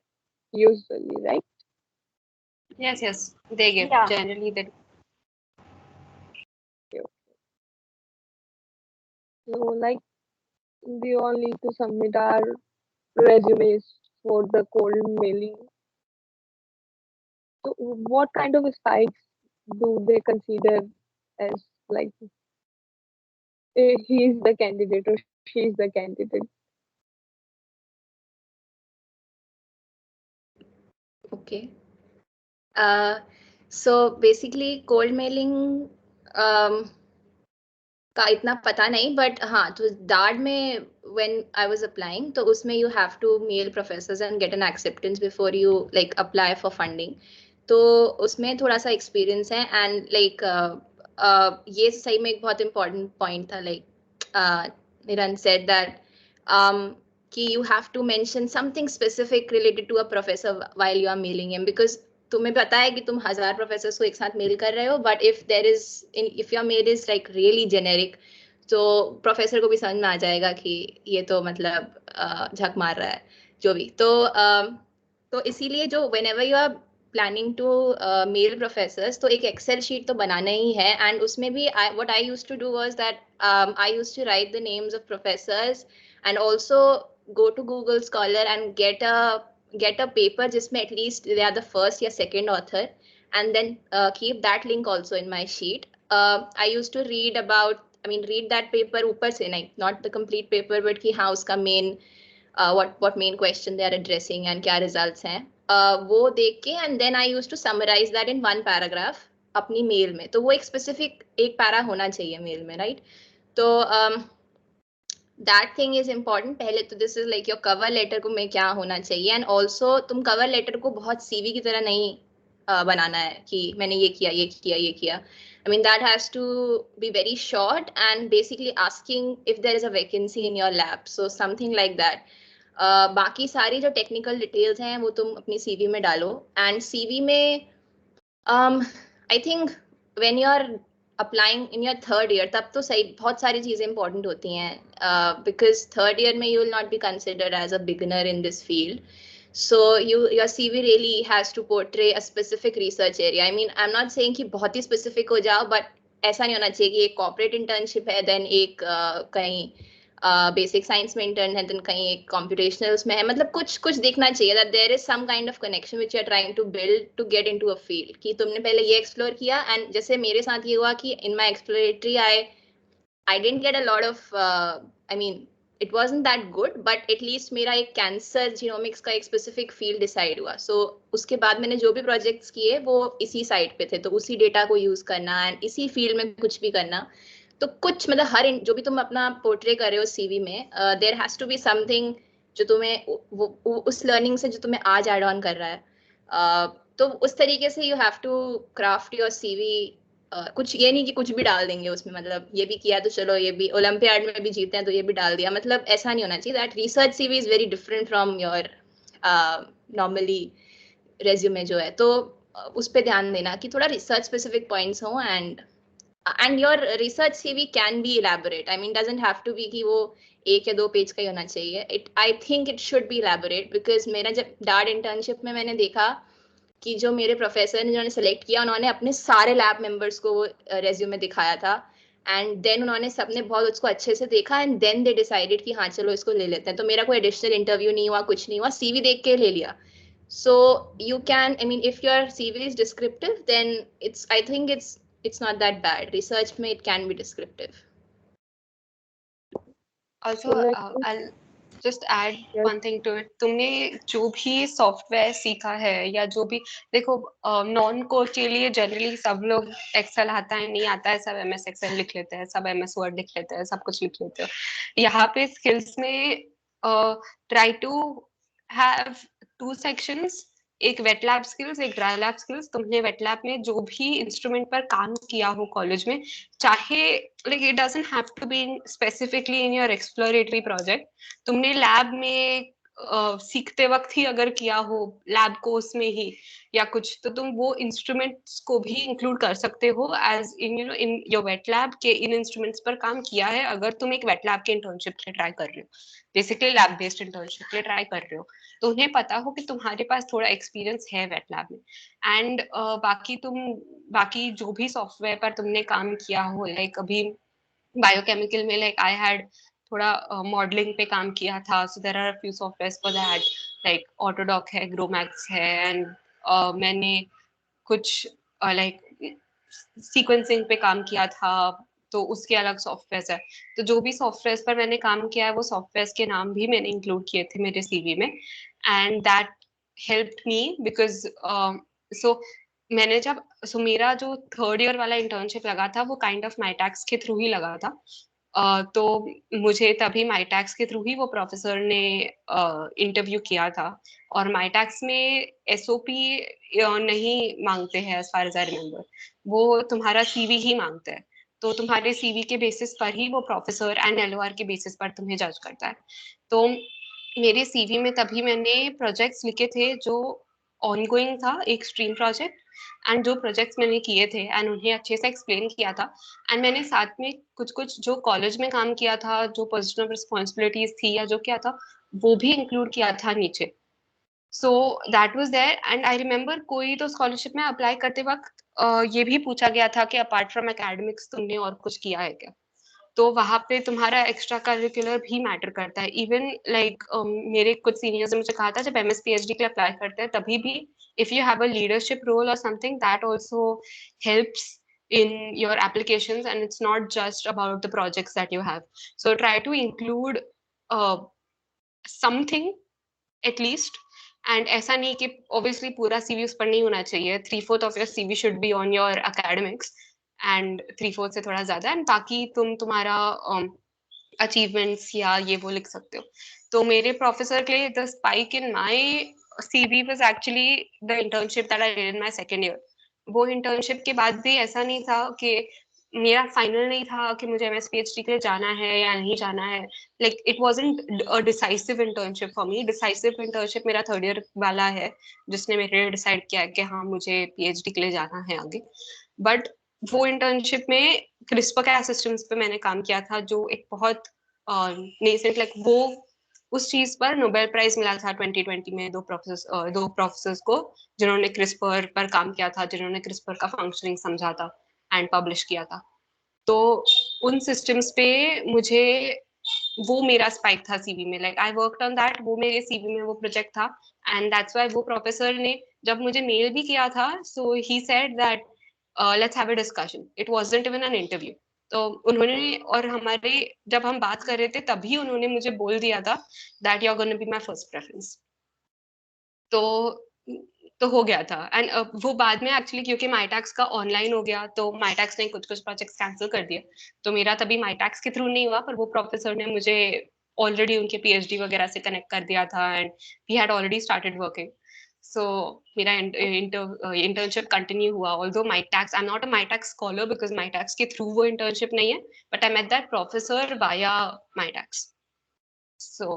usually, right? Yes, they give. Yeah. Generally, they. So like we all need to submit our resumes for the cold mailing. So what kind of spikes do they consider as like he's the candidate or she's the candidate? Okay. So basically cold mailing का इतना पता नहीं, but हाँ तो डार्ड में when I was applying तो उसमें you have to mail professors and get an acceptance before you like apply for funding. तो उसमें थोड़ा सा एक्सपीरियंस है एंड लाइक ये सही में एक बहुत इम्पोर्टेंट पॉइंट था. लाइक निरन सेड दैट कि you have to mention something specific related to a professor while you are mailing him, because तुम्हें पता है कि तुम 1000 प्रोफेसर्स को एक साथ मेल कर रहे हो, but if your mail is like really generic तो प्रोफेसर को भी समझ में आ जाएगा कि ये तो मतलब झक मार रहा है जो भी. तो इसीलिए जो whenever you are planning to mail professors तो एक एक्सेल शीट तो बनाना ही है. एंड उसमें भी what I used to do was that I used to write the names of professors and also go to Google Scholar and get a paper जिसमें at least they are the first या second author, and then keep that link also in my sheet. I used to read that paper ऊपर से नहीं, not the complete paper, but कि हाँ उसका main what main question they are addressing and क्या results हैं वो देख के, and then I used to summarize that in one paragraph अपनी मेल में. तो वो एक specific एक पैरा होना चाहिए मेल में, right? तो that thing is important. पहले तो this is like your cover letter को में क्या होना चाहिए, and also तुम cover letter को बहुत CV की तरह नहीं बनाना है कि मैंने ये किया ये किया ये किया. I mean that has to be very short and basically asking if there is a vacancy in your lab, so something like that. बाकी सारी जो technical details हैं वो तुम अपनी CV में डालो. and CV में I think when you are applying in your third year तब तो सही बहुत सारी चीजें important होती हैं because third year में you will not be considered as a beginner in this field. So your CV really has to portray a specific research area. I mean I'm not saying कि बहुत ही specific हो जाओ, but ऐसा नहीं होना चाहिए कि एक corporate internship है then एक कहीं बेसिक साइंस में इंटर्न है, देन कहीं एक कॉम्प्यूटेशनल्स में है. मतलब कुछ देखना चाहिए that there is some kind of connection which you are trying to build to get into a field, कि तुमने पहले ये एक्सप्लोर किया. एंड जैसे मेरे साथ ये हुआ कि in my exploratory I didn't get a lot of I mean it wasn't that good, but at least मेरा एक कैंसर जीनोमिक्स का एक स्पेसिफिक फील्ड डिसाइड हुआ. सो उसके बाद मैंने जो भी प्रोजेक्ट्स किए वो इसी साइड पे थे, तो उसी डेटा को यूज करना एंड इसी फील्ड में कुछ भी करना. तो कुछ मतलब हर जो भी तुम अपना पोर्ट्रे कर रहे हो सीवी में there has to be something जो तुम्हें उस लर्निंग से जो तुम्हें आज ऐड ऑन कर रहा है. तो उस तरीके से you have to craft your CV. कुछ ये नहीं कि कुछ भी डाल देंगे उसमें, मतलब ये भी किया तो चलो ये भी ओलंपियाड में भी जीते हैं तो ये भी डाल दिया, मतलब ऐसा नहीं होना चाहिए. That research CV is very different from your normally resume जो है. तो उस पर ध्यान देना कि थोड़ा रिसर्च स्पेसिफिक पॉइंट्स हो. and your research CV can be elaborate. I mean doesn't have to be कि वो 1 या 2 पेज का ही होना चाहिए. I think it should be elaborate because मेरा जब डार्ट इंटर्नशिप में मैंने देखा कि जो मेरे प्रोफेसर ने जिन्होंने सेलेक्ट किया उन्होंने अपने सारे लैब मेंबर्स को वो रेज्यूमे दिखाया था, एंड देन उन्होंने सबने बहुत उसको अच्छे से देखा एंड देन दे डिसाइडेड कि हाँ चलो इसको ले लेते हैं. तो मेरा कोई एडिशनल इंटरव्यू नहीं हुआ, कुछ नहीं हुआ, CV देख के ले लिया. So you can, I mean if your CV is descriptive then I think it's it's not that bad. Research में it can be descriptive. Also, So let's I'll just add yes, one thing to it. तुमने जो भी software सीखा है या जो भी देखो नॉन कोड के लिए जनरली सब लोग एक्सेल आता है नहीं आता है सब एमएस एक्सेल लिख लेते हैं सब एमएस वर्ड लिख लेते हैं सब कुछ लिख लेते हैं यहाँ पे स्किल्स में ट्राई टू हैव 2 सेक्शंस एक वेट लैब स्किल्स एक ड्राई लैब स्किल्स तुमने वेट लैब में जो भी इंस्ट्रूमेंट पर काम किया हो कॉलेज में चाहे like it doesn't have to be specifically in your exploratory project तुमने लैब में सीखते वक्त ही अगर किया हो लैब कोर्स में ही या कुछ तो तुम वो इंस्ट्रूमेंट्स को भी इंक्लूड कर सकते हो as in you know in your wet lab के इन इंस्ट्रूमेंट्स पर काम किया है अगर तुम एक वेट लैब के इंटर्नशिप के लिए ट्राई कर रहे हो बेसिकली लैब बेस्ड इंटर्नशिप के लिए ट्राई कर रहे हो तो उन्हें पता हो कि तुम्हारे पास थोड़ा एक्सपीरियंस है वेट लैब में एंड बाकी जो भी सॉफ्टवेयर पर तुमने काम किया हो लाइक अभी बायोकेमिकल में लाइक आई हैड थोड़ा मॉडलिंग पे काम किया था so there are few softwares for that like AutoDock है ग्रोमैक्स है एंड मैंने कुछ लाइक सीक्वेंसिंग पे काम किया था तो उसके अलग सॉफ्टवेयर है तो जो भी सॉफ्टवेयर पर मैंने काम किया है वो सॉफ्टवेयर के नाम भी मैंने इंक्लूड किए थे मेरे सीवी में and that helped me because so मैंने जब सो मेरा जो 3rd ईयर वाला इंटर्नशिप लगा था वो काइंड ऑफ माईटैक्स के थ्रू ही लगा था तो मुझे तभी माईटैक्स के थ्रू ही वो प्रोफेसर ने इंटरव्यू किया था और माईटैक्स में एसओपी नहीं मांगते हैं as far as I remember वो तुम्हारा सीवी ही मांगते हैं तो तुम्हारे सीवी के बेसिस पर ही वो प्रोफेसर एंड एलओआर के बेसिस पर तुम्हें जज करता है तो मेरे सीवी में तभी मैंने प्रोजेक्ट्स लिखे थे जो ऑनगोइंग था एक स्ट्रीम प्रोजेक्ट एंड जो प्रोजेक्ट्स मैंने किए थे एंड उन्हें अच्छे से एक्सप्लेन किया था एंड मैंने साथ में कुछ कुछ जो कॉलेज में काम किया था जो पर्सनल रिस्पॉन्सिबिलिटीज थी या जो क्या था वो भी इंक्लूड किया था नीचे so that was there and I remember कोई तो स्कॉलरशिप में अप्लाई करते वक्त ये भी पूछा गया था कि अपार्ट फ्रॉम एकेडमिक्स तुमने और कुछ किया है क्या तो वहां पे तुम्हारा एक्स्ट्रा करिकुलर भी मैटर करता है इवन लाइक मेरे कुछ सीनियर्स ने मुझे कहा था जब एमएस पीएचडी के लिए अप्लाई करते हैं तभी भी if you have a leadership role और something that also helps in your applications and it's not just about the projects that you have so try to include uh, something at least and ऐसा नहीं कि obviously पूरा CV उस पर नहीं होना चाहिए 3/4 of your CV should be on your academics and 3/4 से थोड़ा ज्यादा एंड बाकी तुम्हारा अचीवमेंट्स या ये वो लिख सकते हो तो मेरे प्रोफेसर के लिए the spike in my CV was actually the internship that I did in my 2nd year वो इंटर्नशिप के बाद भी ऐसा नहीं था कि मेरा फाइनल नहीं था कि मुझे एमएस पीएचडी के लिए जाना है या नहीं जाना है like it wasn't a decisive internship for me decisive internship मेरा 3rd ईयर वाला है जिसने मेरे लिए डिसाइड किया कि हाँ मुझे पीएचडी के लिए जाना है आगे बट वो इंटर्नशिप में क्रिस्पर का सिस्टम्स पे मैंने काम किया था जो एक बहुत नेसेंट लाइक वो उस चीज पर नोबेल प्राइज मिला था 2020 में दो प्रोफेसर्स को जिन्होंने क्रिस्पर पर काम किया था जिन्होंने क्रिस्पर का फंक्शनिंग समझा था एंड पब्लिश किया था तो उन सिस्टम्स पे मुझे वो मेरा स्पाइक था सीवी में like I worked on that वो मेरे सीवी में वो प्रोजेक्ट था एंड दैट्स व्हाई वो प्रोफेसर ने जब मुझे मेल भी किया था so he said that let's have a discussion it wasn't even an interview तो उन्होंने और हमारे जब हम बात कर रहे थे तभी उन्होंने मुझे बोल दिया था that you are gonna be my first preference तो हो गया था एंड वो बाद में एक्चुअली क्योंकि माईटैक्स का ऑनलाइन हो गया तो माईटैक्स ने कुछ कुछ प्रोजेक्ट्स कैंसिल कर दिए तो मेरा तभी माईटैक्स के थ्रू नहीं हुआ पर वो प्रोफेसर ने मुझे ऑलरेडी उनके पीएचडी वगैरह से कनेक्ट कर दिया था and we had already started working so मेरा इंटर्नशिप कंटिन्यू हुआ although Mitacs I am not a Mitacs scholar because Mitacs के थ्रू वो इंटर्नशिप नहीं है but I met that professor via Mitacs so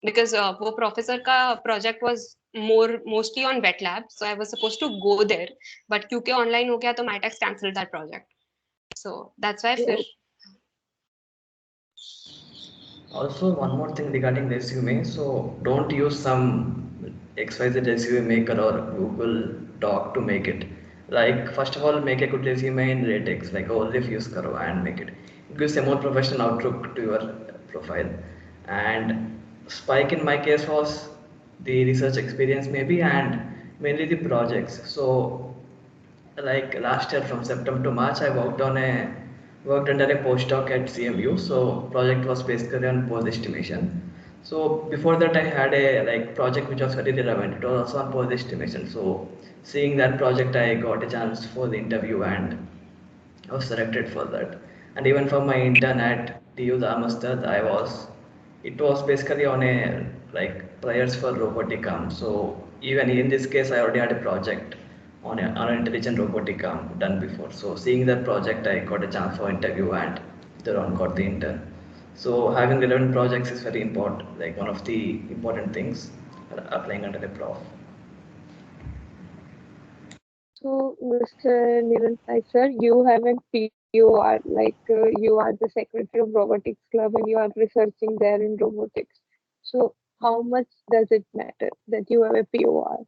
because वो प्रोफेसर का project was mostly on wet lab so I was supposed to go there but क्योंकि online हो गया तो Mitacs cancelled that project so that's why फिर Also, one more thing regarding resume. So, don't use some XYZ resume maker or Google Doc to make it. Like, first of all, make a good resume in LaTeX, like OLIF use karo and make it. It gives a more professional outlook to your profile. And spike in my case was the research experience maybe and mainly the projects. So Like last year from September to March, I worked under a postdoc at CMU. So project was basically on pose estimation. So before that, I had a like project which was very relevant. It was also on pose estimation. So seeing that project, I got a chance for the interview and I was selected for that. And even for my intern at TU Dharmastad, it was basically on a like prayers for robotic arm. So even in this case, I already had a project on an intelligent robotic arm done before. So seeing that project, I got a chance for interview and thereon got the intern. So having relevant projects is very important, like one of the important things applying under the prof. So, Mr. Nirantai sir, you have a POR, you are the secretary of Robotics Club and you are researching there in robotics. So, how much does it matter that you have a POR?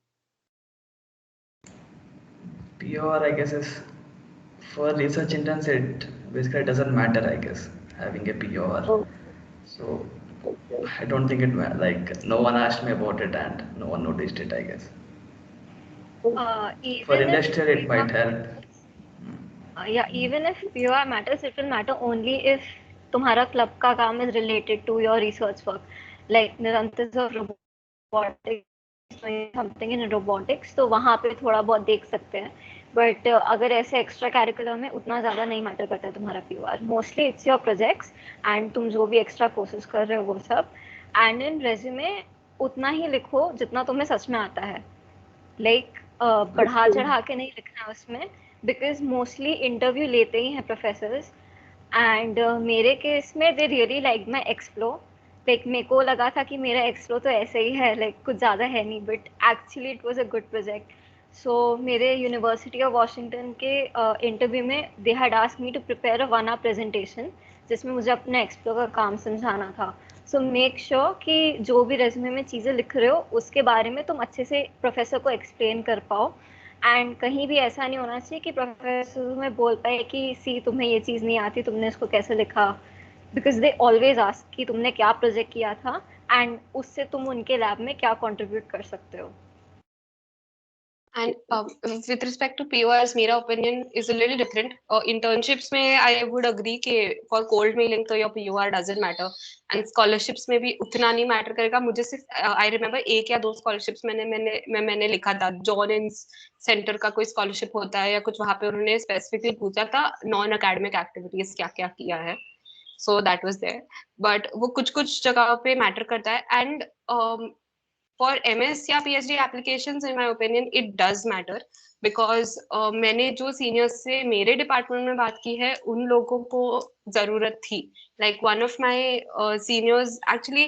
POR, I guess, is for research interns, it basically doesn't matter, I guess, having a POR. Oh, So okay. I don't think like no one asked me about it and no one noticed it, I guess. For Even if industrial, it might help. yeah, even if POR matters, it will matter only if तुम्हारा club का काम is related to your research work. Like Nirantar's of robotics, doing something in robotics, तो वहाँ पे थोड़ा बहुत देख सकते हैं. But अगर ऐसे एक्स्ट्रा कैरिकुलम में उतना ज़्यादा नहीं मैटर करता है तुम्हारा POR. Mostly it's your projects and तुम जो भी एक्स्ट्रा कोर्सेज कर रहे हो वो सब. And in resume उतना ही लिखो जितना तुम्हें सच में आता है. लाइक बढ़ा Okay. चढ़ा के नहीं लिखना है उसमें, बिकॉज मोस्टली इंटरव्यू लेते ही हैं प्रोफेसर्स. एंड मेरे केस में they really like my explore. Like मेरे को लगा था कि मेरा एक्सप्लो तो ऐसे ही है, लाइक कुछ ज़्यादा है नहीं, but actually it was a good project. So मेरे यूनिवर्सिटी ऑफ वॉशिंगटन के इंटरव्यू में they had asked me to prepare a 1 hour presentation जिसमें मुझे अपना एक्सप्लो का काम समझाना था. सो मेक श्योर कि जो भी रेज्यूमे में चीज़ें लिख रहे हो उसके बारे में तुम अच्छे से प्रोफेसर को एक्सप्लेन कर पाओ. एंड कहीं भी ऐसा नहीं होना चाहिए कि प्रोफेसर तुम्हें बोल पाए कि सी तुम्हें ये चीज़ नहीं आती, तुमने इसको कैसे लिखा. बिकॉज दे ऑलवेज आस्क कि तुमने क्या प्रोजेक्ट किया था एंड उससे तुम उनके लैब में क्या कंट्रीब्यूट कर सकते हो. And with respect to PORs, मेरा opinion is a little different. Internships में I would agree कि for cold mailing तो your POR doesn't matter. And scholarships में भी उतना नहीं matter करेगा. मुझे सिर्फ I remember एक या दो scholarships मैंने लिखा था. जॉन इन्स सेंटर का कोई scholarship होता है या कुछ वहाँ पे उन्होंने specifically पूछा था non academic activities क्या क्या किया है. So that was there. But वो कुछ कुछ जगह पे matter करता है. And for MS या PhD applications, in my opinion, it does matter because मैंने जो seniors से मेरे department में बात की है, उन लोगों को जरूरत थी. Like one of my seniors, actually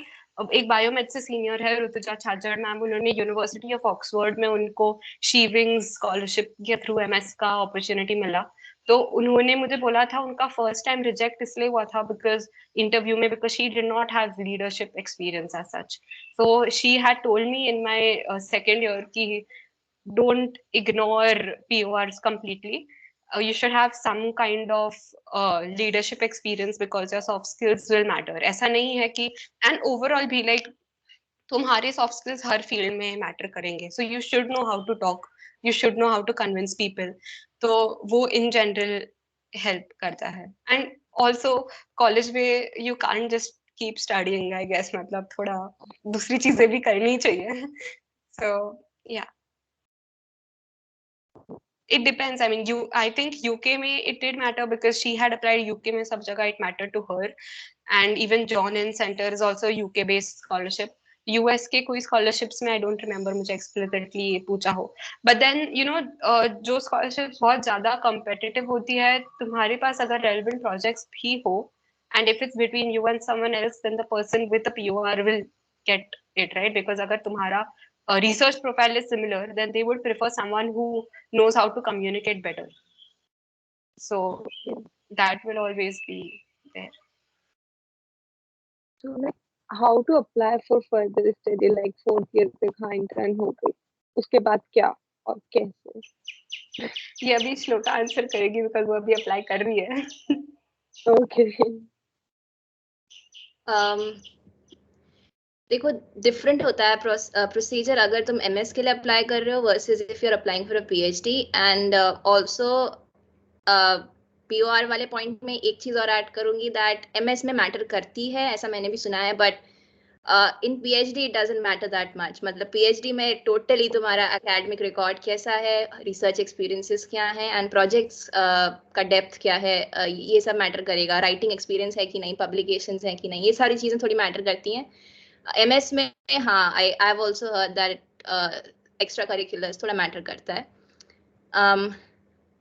एक बायोमेड से सीनियर है ऋतुजा छाजड़ मैम, उन्होंने यूनिवर्सिटी ऑफ ऑक्सफोर्ड में उनको शीविंग स्कॉलरशिप के थ्रू एमएस का अपॉर्चुनिटी मिला. तो उन्होंने मुझे बोला था उनका फर्स्ट टाइम रिजेक्ट इसलिए हुआ था बिकॉज इंटरव्यू में, because she did not have leadership experience as such. So she had told me in my second year ki don't ignore PORs completely. You should have some kind of leadership experience because your soft skills will matter. ऐसा नहीं है कि and overall भी like तुम्हारे soft skills हर field में matter करेंगे. So you should know how to talk. You should know how to convince people. तो वो in general help करता है. And also college में you can't just keep studying, I guess. मतलब थोड़ा दूसरी चीजें भी करनी चाहिए. So yeah, it depends. I mean, I think UK में it did matter because she had applied UK में सब जगह it mattered to her. And even John Innes Center is also UK based scholarship. US के कोई scholarships में I don't remember मुझे explicitly पूछा हो. But then you know जो scholarships बहुत ज़्यादा competitive होती है, तुम्हारे पास अगर relevant projects भी हो, and if it's between you and someone else, then the person with the POR will get it, right? Because अगर तुम्हारा research profile is similar, then they would prefer someone who knows how to communicate better. So that will always be there. So, like, how to apply for further study, like fourth year तक हाँ intern हो गई, उसके बाद क्या और कैसे? ये अभी श्लोका आंसर करेगी बिकॉज वो अभी अप्लाई कर रही है. Okay. देखो डिफरेंट होता है प्रोसीजर अगर तुम एमएस के लिए अप्लाई कर रहे हो versus if you are applying for a PhD and also POR वाले पॉइंट में एक चीज और ऐड करूंगी दैट एमएस में मैटर करती है, ऐसा मैंने भी सुना है, but in PhD it doesn't matter that much. मतलब पीएचडी में टोटली तुम्हारा एकेडमिक रिकॉर्ड कैसा है, रिसर्च एक्सपीरियंसेस क्या है एंड प्रोजेक्ट्स का डेप्थ क्या है, ये सब मैटर करेगा। राइटिंग एक्सपीरियंस है कि नहीं, पब्लिकेशंस है कि नहीं, ये सारी चीजें थोड़ी मैटर करती हैं। एमएस में हाँ, I have also heard that extra curriculars थोड़ा मैटर करता है।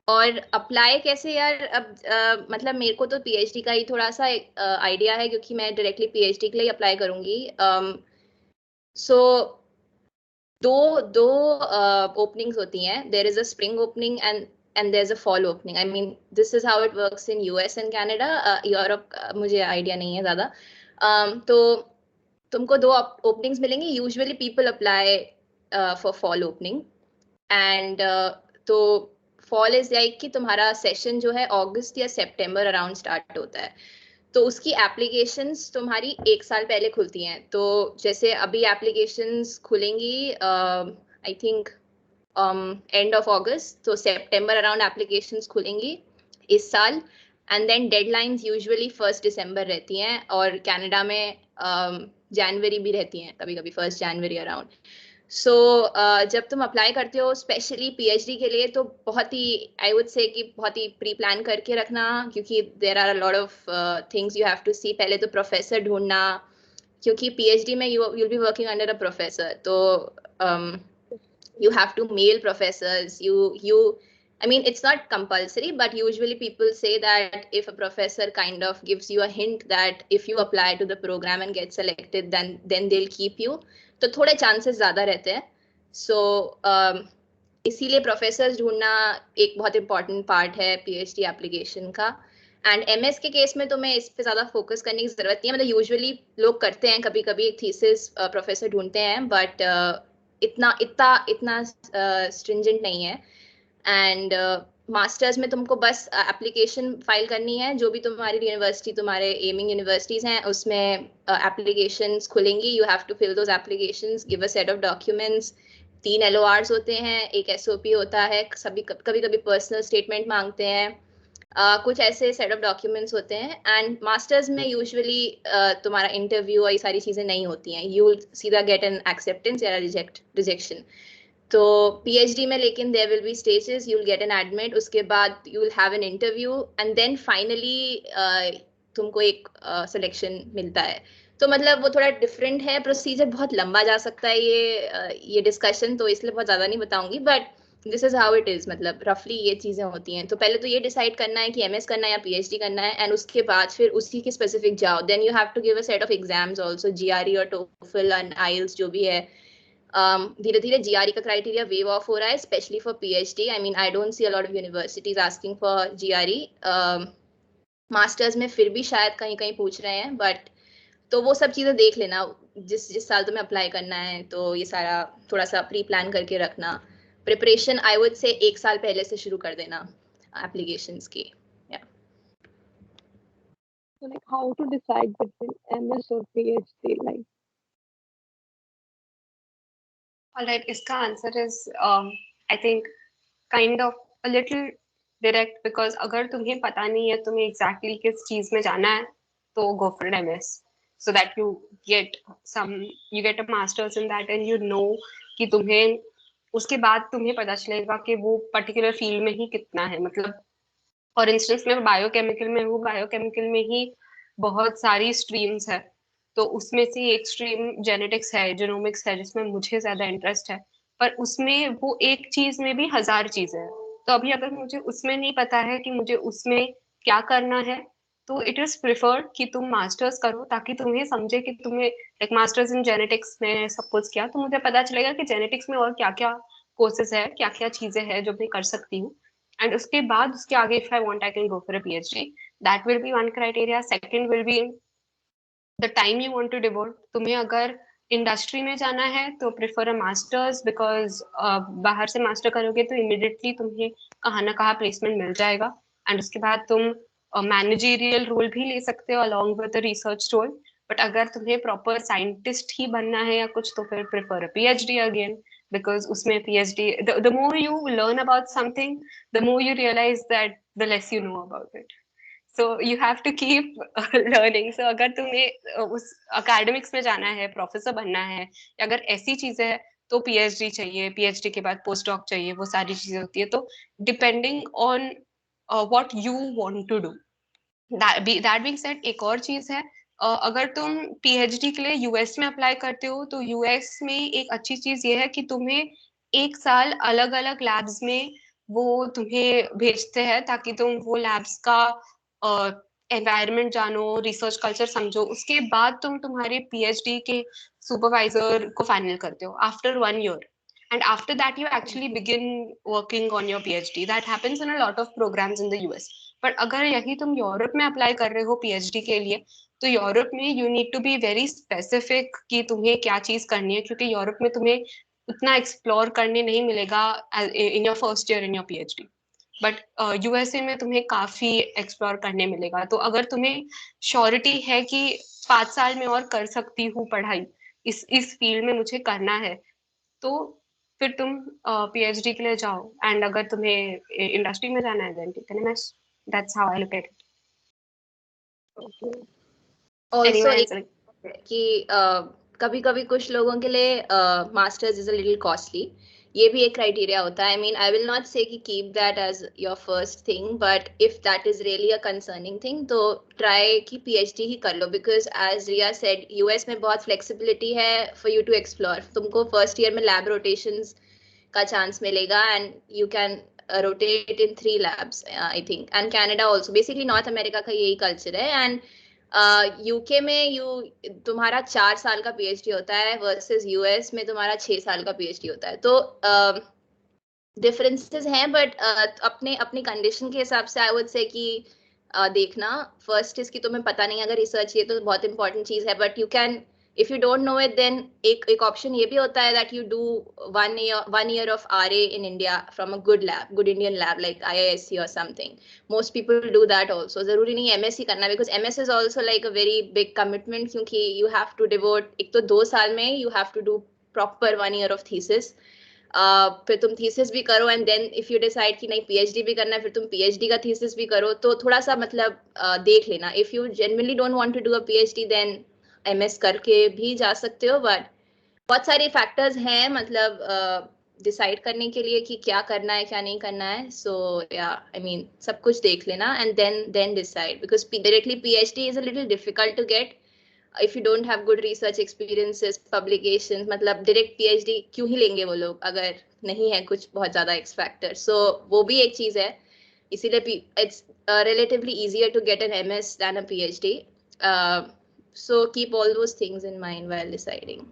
और अप्लाई कैसे यार, अब मतलब मेरे को तो पीएचडी का ही थोड़ा सा आइडिया है क्योंकि मैं डायरेक्टली पीएचडी के लिए अप्लाई करूंगी। सो दो ओपनिंग्स होती हैं, there is a spring opening and there is a fall opening. I mean this is how it works in US and Canada. Europe मुझे आइडिया नहीं है ज़्यादा। तो तुमको दो ओपनिंग्स मिलेंगी। Usually people apply for fall opening and तो fall is like कि तुम्हारा सेशन जो है अगस्त या सितंबर अराउंड स्टार्ट होता है, तो उसकी एप्लीकेशंस तुम्हारी एक साल पहले खुलती हैं। तो जैसे अभी एप्लीकेशंस खुलेंगी आई थिंक एंड ऑफ अगस्त, तो सितंबर अराउंड एप्लीकेशंस खुलेंगी इस साल एंड देन डेडलाइंस यूजुअली 1 दिसंबर रहती हैं और कनाडा में जनवरी भी रहती हैं, कभी कभी 1 जनवरी अराउंड। सो जब तुम अप्लाई करते हो स्पेशली पीएचडी के लिए, तो बहुत ही आई वुड से कि बहुत ही प्री प्लान करके रखना, क्योंकि there are a lot of things you have to see. पहले तो प्रोफेसर ढूंढना, क्योंकि पीएचडी में you will be working under a professor, तो you have to mail professors. I mean, it's not compulsory, but usually people say that if a professor kind of gives you a hint that if you apply to the program and get selected, then they'll keep you, तो थोड़े chances ज़्यादा रहते हैं। So इसीलिए professors ढूंढना एक बहुत important part है पीएचडी एप्लीकेशन का। एंड एमएस के केस में तो मैं इस पे ज़्यादा फोकस करने की ज़रूरत नहीं है। मतलब यूजुअली लोग करते हैं, कभी कभी थीसिस प्रोफेसर ढूंढते हैं, बट इतना स्ट्रिंजेंट नहीं है। एंड मास्टर्स में तुमको बस एप्लीकेशन फाइल करनी है, जो भी तुम्हारी यूनिवर्सिटी, तुम्हारे एमिंग यूनिवर्सिटीज हैं, उसमें एप्लीकेशंस खुलेंगी। You have to fill those applications, give a set of documents. 3 LORs होते हैं, एक SOP होता है, कभी कभी पर्सनल स्टेटमेंट मांगते हैं, कुछ ऐसे सेट ऑफ डॉक्यूमेंट्स होते हैं। एंड मास्टर्स में यूजुअली तुम्हारा इंटरव्यू और ये सारी चीज़ें नहीं होती हैं, यू विल सीधा गेट एन एक्सेप्टेंस या रिजेक्शन। तो पीएचडी में लेकिन there will be stages, you will get an admit, उसके बाद you will have an interview and then finally तुमको एक सिलेक्शन मिलता है। तो मतलब वो थोड़ा डिफरेंट है, प्रोसीजर बहुत लंबा जा सकता है ये डिस्कशन, तो इसलिए बहुत ज़्यादा नहीं बताऊंगी, but this is how it is. मतलब रफली ये चीज़ें होती हैं। तो पहले तो ये डिसाइड करना है कि एमएस करना है या पीएचडी करना है, एंड उसके बाद फिर उसी के स्पेसिफिक जाओ। Then you have to give a set of exams also, GRE और टोफल एंड आइल्स जो भी है। धीरे धीरे जीआरई का क्राइटेरिया वेव ऑफ हो रहा है, specially for PhD. I mean I don't see a lot of universities asking for GRE. Masters में फिर भी शायद कहीं कहीं पूछ रहे हैं, बट तो वो सब चीज़ें देख लेना जिस साल तुम्हें अप्लाई करना है। तो ये सारा थोड़ा सा प्री प्लान करके रखना। प्रिपरेशन आई वुड से 1 साल पहले से शुरू कर देना एप्लीकेशंस की। So like how to decide between MS or PhD? Like Alright, इसका answer is I think kind of a little direct, because अगर तुम्हें पता नहीं है तुम्हें एग्जैक्टली किस चीज में जाना है, तो go for MS, so that you get a masters in that and you know कि तुम्हें उसके बाद तुम्हें पता चलेगा कि वो पर्टिकुलर फील्ड में ही कितना है। मतलब फॉर इंस्टेंस मैं बायोकेमिकल में हूँ, बायोकेमिकल में ही बहुत सारी स्ट्रीम्स है, तो उसमें से एक स्ट्रीम जेनेटिक्स है, जीनोमिक्स है, जिसमें मुझे ज्यादा इंटरेस्ट है, पर उसमें वो एक चीज में भी 1000 चीजें हैं। तो अभी अगर मुझे उसमें नहीं पता है कि मुझे उसमें क्या करना है, तो इट इज प्रिफर्ड कि तुम मास्टर्स करो, ताकि तुम्हें समझे कि तुम्हें लाइक मास्टर्स इन जेनेटिक्स में सपोज किया, तो मुझे पता चलेगा कि जेनेटिक्स में और क्या क्या कोर्सेज है, क्या क्या चीजें हैं जो मैं कर सकती हूँ। एंड उसके बाद उसके आगे if I want I can go for a PhD, that will be one criteria. Second will be the time you want to devote. तुम्हें अगर इंडस्ट्री में जाना है तो प्रेफर अ मास्टर्स, बिकॉज बाहर से मास्टर करोगे तो इमिडिएटली तुम्हें कहाँ ना कहाँ प्लेसमेंट मिल जाएगा, एंड उसके बाद तुम मैनेजरियल रोल भी ले सकते हो along with the research role. But अगर तुम्हें प्रॉपर साइंटिस्ट ही बनना है या कुछ, तो फिर प्रेफर पीएचडी अगेन, बिकॉज उसमें PhD, the more you learn about something, the more you realise that the less you know about it. So you have to keep learning. So अगर तुम्हें उस अकेडमिक्स में जाना है, प्रोफेसर बनना है, या अगर ऐसी चीजें है, तो पीएचडी चाहिए, पीएचडी के बाद पोस्ट डॉक चाहिए, वो सारी चीजें होती है. तो depending on what you want to do. That being said, एक और चीज है, अगर तुम पीएचडी के लिए यूएस में अप्लाई करते हो, तो यूएस में एक अच्छी चीज ये है कि तुम्हें 1 साल अलग अलग लैब्स में वो तुम्हें भेजते हैं, ताकि तुम वो लैब्स का एनवायरनमेंट जानो, रिसर्च कल्चर समझो. उसके बाद तुम तुम्हारे पीएचडी के सुपरवाइजर को फाइनल करते हो after 1 year. And after that, you actually begin working on your PhD. That happens in a lot of programs in the US. पर अगर यही तुम यूरोप में अप्लाई कर रहे हो पीएचडी के लिए, तो यूरोप में you need to be very specific कि तुम्हें क्या चीज करनी है, क्योंकि यूरोप में तुम्हें उतना एक्सप्लोर करने नहीं मिलेगा in your first year in your PhD. But USA में तुम्हें काफी एक्सप्लोर करने मिलेगा. तो अगर तुम्हें श्योरिटी है कि 5 साल में और कर सकती हूँ पढ़ाई, इस फील्ड में मुझे करना है, तो फिर तुम पीएचडी के लिए जाओ. एंड अगर तुम्हें इंडस्ट्री में जाना है, then take an MS. That's how I look at it. Also Anyway, कि कभी कभी कुछ लोगों के लिए masters is a little costly. ये भी एक क्राइटेरिया होता है. I mean, I will not say कि keep that as your first thing, but if that is really a concerning thing, तो ट्राई कि पीएचडी ही कर लो. Because as Riya said, US में बहुत फ्लेक्सिबिलिटी है फॉर यू टू एक्सप्लोर. तुमको फर्स्ट ईयर में लैब रोटेशंस का चांस मिलेगा, and you can rotate in 3 labs, I think. And Canada also, basically North America का यही कल्चर है. एंड यूके में तुम्हारा 4 साल का पीएचडी होता है, वर्सेस यूएस में तुम्हारा 6 साल का पीएचडी होता है. तो डिफरेंसेस हैं, बट अपने अपनी कंडीशन के हिसाब से आई वुड से कि देखना. फर्स्ट इसकी तुम्हें पता नहीं, अगर रिसर्च ये तो बहुत इंपॉर्टेंट चीज है, but you can, if you don't know it, then एक option ये भी होता है that you do 1 year of RA in India from a good lab, good Indian lab like IISc or something. Most people do that also. जरूरी नहीं MSc करना, because MS is also like a very big commitment, क्योंकि you have to devote, एक तो 2 साल में you have to do proper 1 year of thesis. फिर तुम थीसिस भी करो, and then if you decide कि नहीं पीएचडी भी करना है, फिर तुम पीएचडी का थीसिस भी करो. तो थोड़ा सा मतलब देख लेना. If you genuinely don't want to do a PhD, then MS करके भी जा सकते हो. बट बहुत सारे फैक्टर्स हैं मतलब डिसाइड करने के लिए कि क्या करना है क्या नहीं करना है. सो या आई मीन, सब कुछ देख लेना and then decide, because directly PhD is a little difficult to get if you don't have good research experiences, publications. मतलब डायरेक्ट पीएचडी क्यों ही लेंगे वो लोग अगर नहीं है कुछ बहुत ज्यादा एक्स फैक्टर. सो वो भी एक चीज है. इसीलिए it's relatively easier to get an MS than a PhD. So keep all those things in mind while deciding.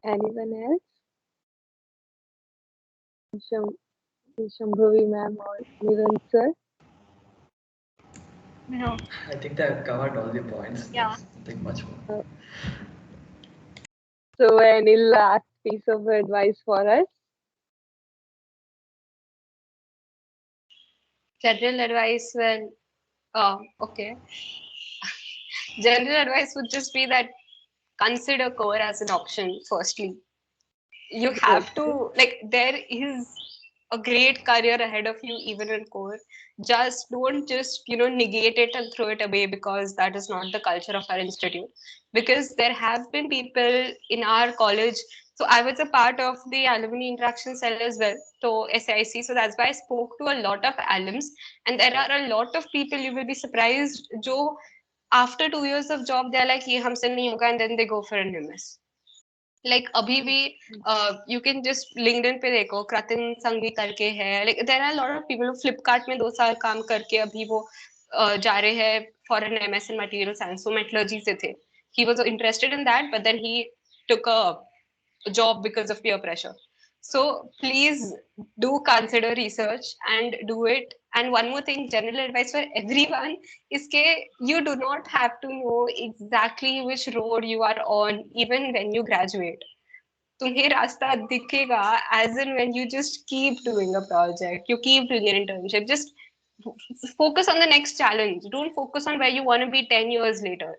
Anyone else? Shambhavi ma'am or Niran sir? No. I think they have covered all the points. Yeah. There's nothing much more. So any last piece of advice for us? general advice, okay. General advice would just be that consider core as an option firstly. You have to, like, there is a great career ahead of you even in core. Don't just negate it and throw it away, because that is not the culture of our institute. Because there have been people in our college, so I was a part of the alumni interaction cell as well, so SIC, so that's why I spoke to a lot of alums, and there are a lot of people, you will be surprised, jo after 2 years of job they're like ye humse nahi hoga, and then they go for an MS. Like अभी भी you can just LinkedIn पे देखो, कृतिन संघवी करके है, like there are a lot of people who Flipkart में 2 साल काम करके अभी वो जा रहे हैं for an MS in material science, so metallurgy से थे. He was interested in that, but then he took a job because of peer pressure. So please do consider research and do it. And one more thing, general advice for everyone is that you do not have to know exactly which road you are on even when you graduate. तुम्हें रास्ता दिखेगा as and when you just keep doing a project, you keep doing an internship. Just focus on the next challenge. Don't focus on where you want to be 10 years later.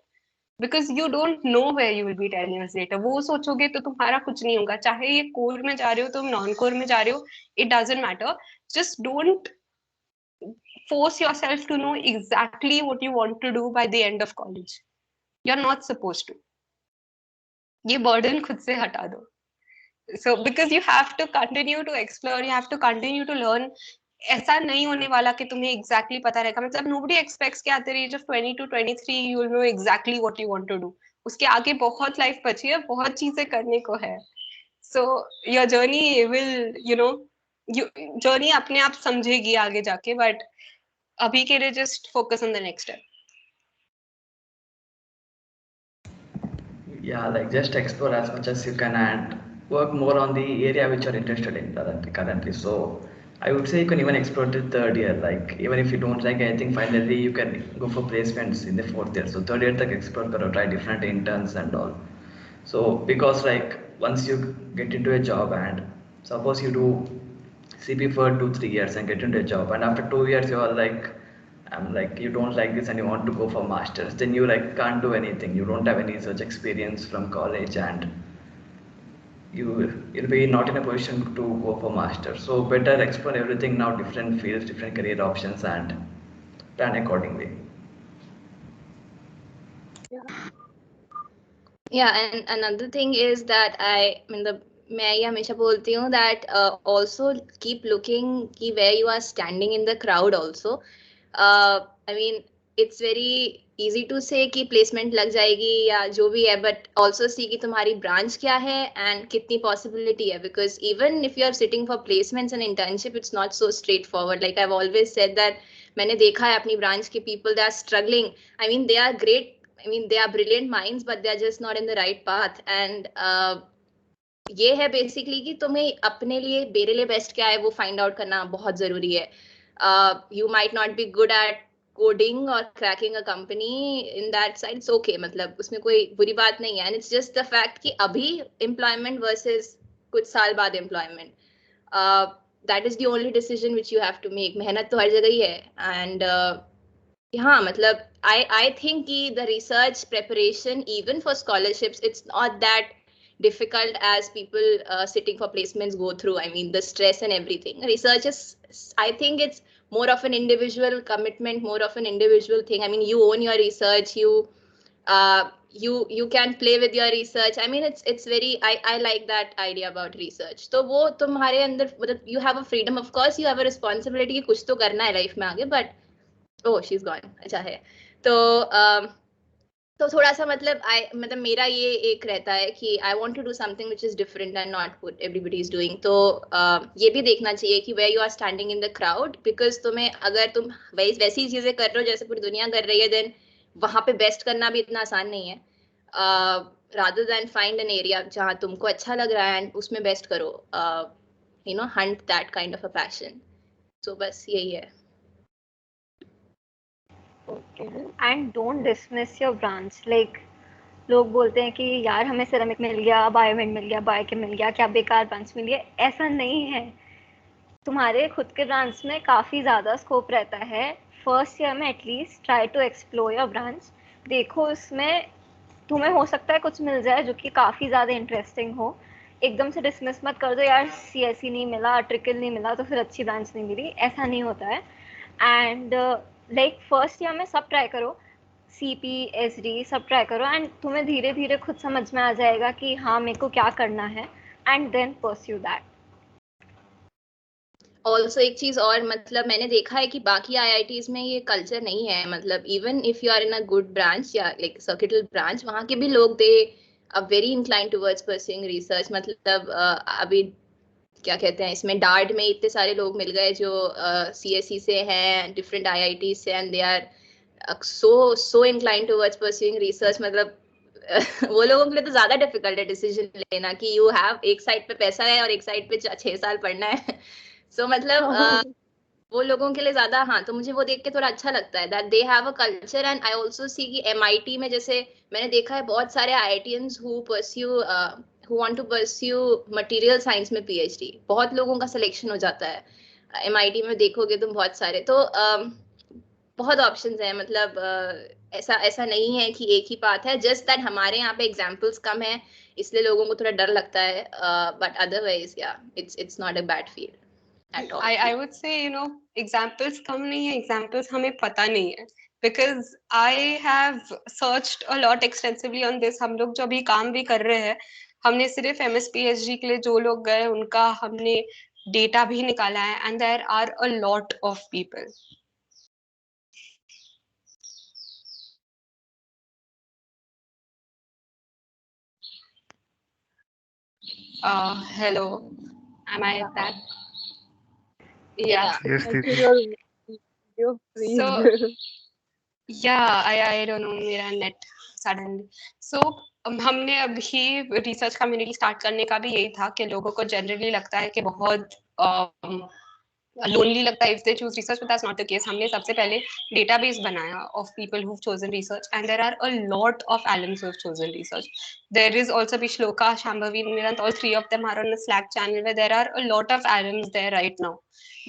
Because you don't know where you will be 10 years later. वो सोचोगे तो तुम्हारा कुछ नहीं होगा. चाहे ये core में जा रहे हो, तुम नॉन कोर में जा रहे हो, it doesn't matter. Just don't force yourself to know exactly what you want to do by the end of college. You're not supposed to. ये burden खुद से हटा दो. So because you have to continue to explore, you have to continue to learn. ऐसा नहीं होने वाला कि तुम्हें exactly पता रहेगा. मतलब nobody expects कि at the age of 20 to 23 you will know exactly what you want to do. उसके आगे बहुत life बची है, बहुत चीजें करने को है. So your journey will, journey अपने आप समझेगी आगे जाके, but अभी के लिए just focus on the next step. Yeah, like just explore as much as you can and work more on the area which you're interested in currently. So I would say you can even explore the third year. Like even if you don't like anything, finally you can go for placements in the fourth year. So third year tak explore karo, try different interns and all. So because like once you get into a job and suppose you do CP for 2-3 years and get into a job and after 2 years you are like I'm like you don't like this and you want to go for masters, then you like can't do anything. You don't have any such experience from college and you'll be not in a position to go for masters. So better explore everything now, different fields, different career options and plan accordingly. Yeah, and another thing is that मैं ये हमेशा बोलती हूँ that also keep looking कि where you are standing in the crowd also. I mean it's very easy to say कि placement लग जाएगी या जो भी है, but also see कि तुम्हारी branch क्या है and कितनी possibility है, because even if you are sitting for placements and internship it's not so straightforward. Like I've always said that मैंने देखा है अपनी branch के people, they are struggling. I mean they are great, I mean they are brilliant minds but they are just not in the right path. And ये है basically कि तुम्हें अपने लिए मेरे लिए बेस्ट क्या है वो फाइंड आउट करना बहुत जरूरी है. You might not be good at coding और cracking a company in that side, it's okay, मतलब उसमें कोई बुरी बात नहीं है. And it's just the fact कि अभी एम्प्लॉयमेंट वर्सेस कुछ साल बाद employment, that is the only decision which you have to make. मेहनत तो हर जगह ही है. एंड हाँ, मतलब I think कि the research preparation even for scholarships it's not that difficult as people sitting for placements go through. I mean the stress and everything. Research is, I think it's more of an individual commitment, more of an individual thing. I mean you own your research, you can play with your research. I mean it's very, I like that idea about research. तो वो तुम्हारे अंदर मतलब you have a freedom, of course you have a responsibility कि कुछ तो करना है लाइफ में आगे, but oh she's gone, अच्छा है. तो थोड़ा सा मतलब मेरा ये एक रहता है कि I want to do something which is different and not what everybody is doing. तो ये भी देखना चाहिए कि where you are standing in the crowd, because तुम्हें अगर तुम वैसी चीजें कर रहे हो जैसे पूरी दुनिया कर रही है, देन वहां पे बेस्ट करना भी इतना आसान नहीं है. Rather than find an area जहाँ तुमको अच्छा लग रहा है एंड उसमें बेस्ट करो. Hunt that kind of a passion. So बस यही है. And don't dismiss your branch. Like लोग बोलते हैं कि यार हमें सिरेमिक मिल गया, बायोमेड मिल गया, बायोकेम मिल गया, क्या बेकार ब्रांच मिल गया. ऐसा नहीं है. तुम्हारे खुद के ब्रांच में काफ़ी ज़्यादा स्कोप रहता है. फर्स्ट ईयर में at least try to explore your branch. देखो उसमें तुम्हें हो सकता है कुछ मिल जाए जो कि काफ़ी ज़्यादा इंटरेस्टिंग हो. एकदम से डिसमिस मत कर दो यार CSE नहीं मिला, ट्रिकल नहीं मिला तो फिर अच्छी ब्रांच नहीं मिली. ऐसा नहीं होता है. एंड लाइक फर्स्ट ईयर में सब ट्राई करो, CP SD सब ट्राई करो, एंड तुम्हें धीरे धीरे खुद समझ में आ जाएगा कि हाँ मेरे को क्या करना है, and then pursue that. Also एक चीज और, मतलब मैंने देखा है कि बाकी IITs में ये कल्चर नहीं है. मतलब even if you are in a good branch या लाइक सर्किटल ब्रांच, वहाँ के भी लोग they are very incline towards pursuing research. मतलब अभी क्या कहते हैं इसमें डार्ड में इतने सारे लोग मिल गए जो CSE से हैं, डिफरेंट IITs से, and they are so inclined towards pursuing research. मतलब वो लोगों के लिए तो ज्यादा डिफिकल्ट है डिसीजन लेना कि यू हैव एक साइड पे पैसा है और एक साइड पे 6 साल पढ़ना है. सो मतलब वो लोगों के लिए ज्यादा, हाँ, तो मुझे वो देख के थोड़ा अच्छा लगता है that they have a culture. And I also सी कि MIT में जैसे मैंने देखा है बहुत सारे IITians who want to pursue material science में PhD, बहुत लोगों का selection हो जाता है. MIT में देखोगे तुम बहुत सारे, तो बहुत ऑप्शंस हैं. मतलब ऐसा नहीं है कि एक ही पाथ है. जस्ट दैट हमारे यहाँ पे एग्जांपल्स कम है, इसलिए लोगों को थोड़ा डर लगता है. बट अदरवाइज या it's not a bad field at all. I would say, examples कम नहीं है, examples हमें पता नहीं है. Because I have searched a lot extensively on this. हम लोग जो अभी काम भी कर रहे हैं, हमने सिर्फ MS PhD के लिए जो लोग गए उनका हमने डेटा भी निकाला है, and there are a lot of people. Hello, am I back? Yeah. Yes, I think Didi. your video freeze. So yeah, I don't know मेरा net suddenly. So हमने अभी रिसर्च कम्युनिटी स्टार्ट करने का भी यही था कि लोगों को जनरली लगता है कि बहुत लोनली लगता है if they choose research, but that's not the case. हमने सबसे पहले database बनाया of people who've chosen research, and there are a lot of alums who've chosen research. There is also Shloka, Shambhavi, Nirant, all three of them are on a Slack channel where there are a lot of alums there right now.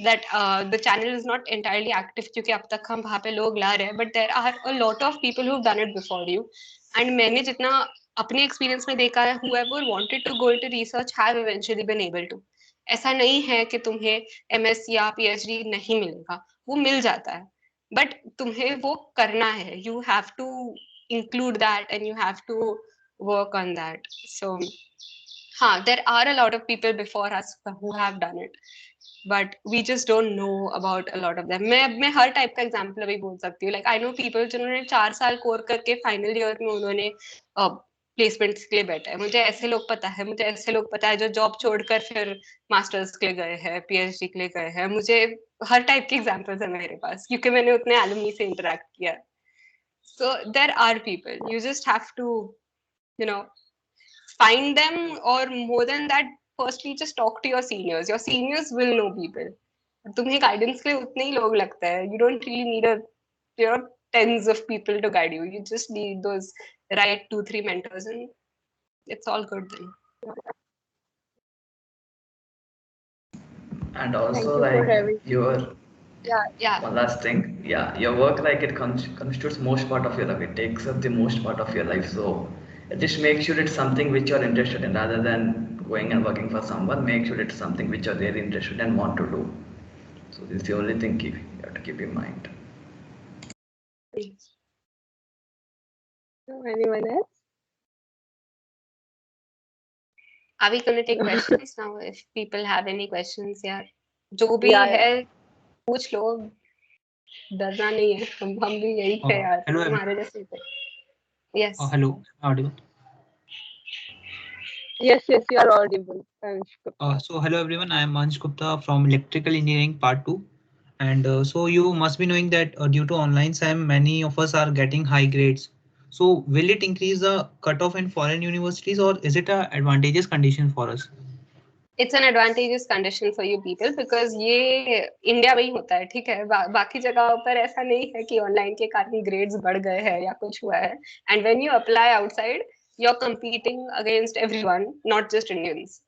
That the channel is not entirely active क्योंकि अब तक हम वहाँ पे लोग ला रहे हैं, but there are a lot of people who've done it before you. And मैंने जितना अपने experience में देखा है, whoever wanted to go into research have eventually been able to. ऐसा नहीं है कि तुम्हें MS या PhD नहीं मिलेगा, वो मिल जाता है, बट तुम्हें वो करना है. You have to include that and you have to work on that. So हाँ, there are a lot of people before us who have done it, but we just don't know about a lot of them. मैं हर type का example अभी बोल सकती हूँ. Like I know people जिन्होंने 4 साल कोर करके फाइनल ईयर में उन्होंने प्लेसमेंट्स के लिए बैठा है. मुझे ऐसे लोग पता है जो जॉब छोड़कर फिर मास्टर्स के लिए गए हैं, PhD के लिए गए हैं. मुझे हर टाइप के एग्जांपल्स है मेरे पास क्योंकि मैंने उतने एलुमनी से इंटरेक्ट किया. So there are people, you just have to find them, or more than that, firstly just talk to your seniors. Your seniors will know people. तुम्हें गाइडेंस के लिए उतने ही लोग लगता है. You don't really need tens of people to guide you. You just need those right 2-3 mentors, and it's all good then. And Thank also, you for like having. your Yeah. one last thing, yeah, your work, like it constitutes most part of your life. It takes up the most part of your life. So just make sure it's something which you're interested in, rather than going and working for someone. Make sure it's something which you're really interested and want to do. So this is the only thing you have to keep in mind. So anyone else? Are we going to take questions now? If people have any questions, yeah, जो भी Yeah, है पूछ लो, डरना नहीं है. हम भी यही थे यार, Hello, हमारे जैसे थे. Yes. hello, audible. yes, you are audible. So hello everyone, I am Manj Gupta from Electrical Engineering Part 2. And so you must be knowing that due to online SEM, many of us are getting high grades. So will it increase the cutoff in foreign universities, or is it a advantageous condition for us? It's an advantageous condition for you people because ये India में ही होता है, ठीक है. बाकी जगहों पर ऐसा नहीं है कि ऑनलाइन के कारण ग्रेड्स बढ़ गए हैं या कुछ हुआ है. And when you apply outside, you're competing against everyone, not just Indians.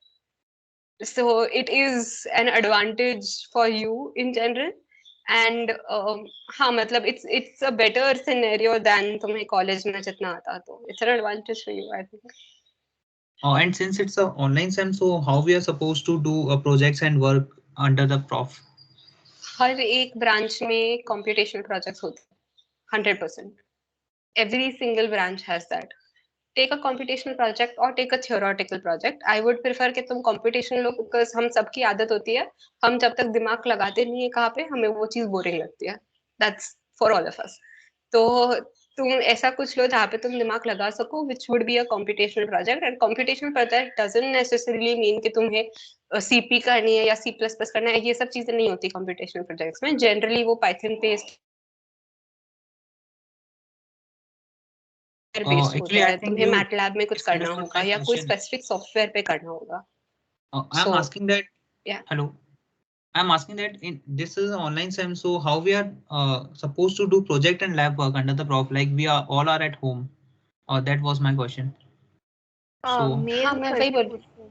So it is an advantage for you in general. And हाँ, मतलब it's a better scenario than तुम्हें कॉलेज में जितना आता. तो it's an advantage for you, I think. And since it's a online SEM, so how we are supposed to do projects and work under the prof? हर एक branch में computational projects होते हैं, 100%. Every single branch has that. Take a computational project or take a theoretical project. I would prefer कि तुम computational low, because हम सबकी आदत होती है, हम जब तक दिमाग लगाते नहीं है कहाँ पे, हमें वो चीज बोरिंग लगती है. That's for all of us. तो तुम ऐसा कुछ लो जहाँ पे तुम दिमाग लगा सको, which would be a computational project. And computational project doesn't necessarily mean कि तुम्हें CP करनी है या C++ करना है. ये सब चीजें नहीं होती computational projects में. Generally वो Python based बेस्ड होता है. तुम्हें MATLAB में कुछ करना होगा या कोई स्पेसिफिक सॉफ्टवेयर पे करना होगा. I'm asking that. Yeah. Hello. I'm asking that this is an online SEM, so how we are supposed to do project and lab work under the prof, like we are all at home? That was my question. So Mail हाँ मैं वही करके बोल पूछो.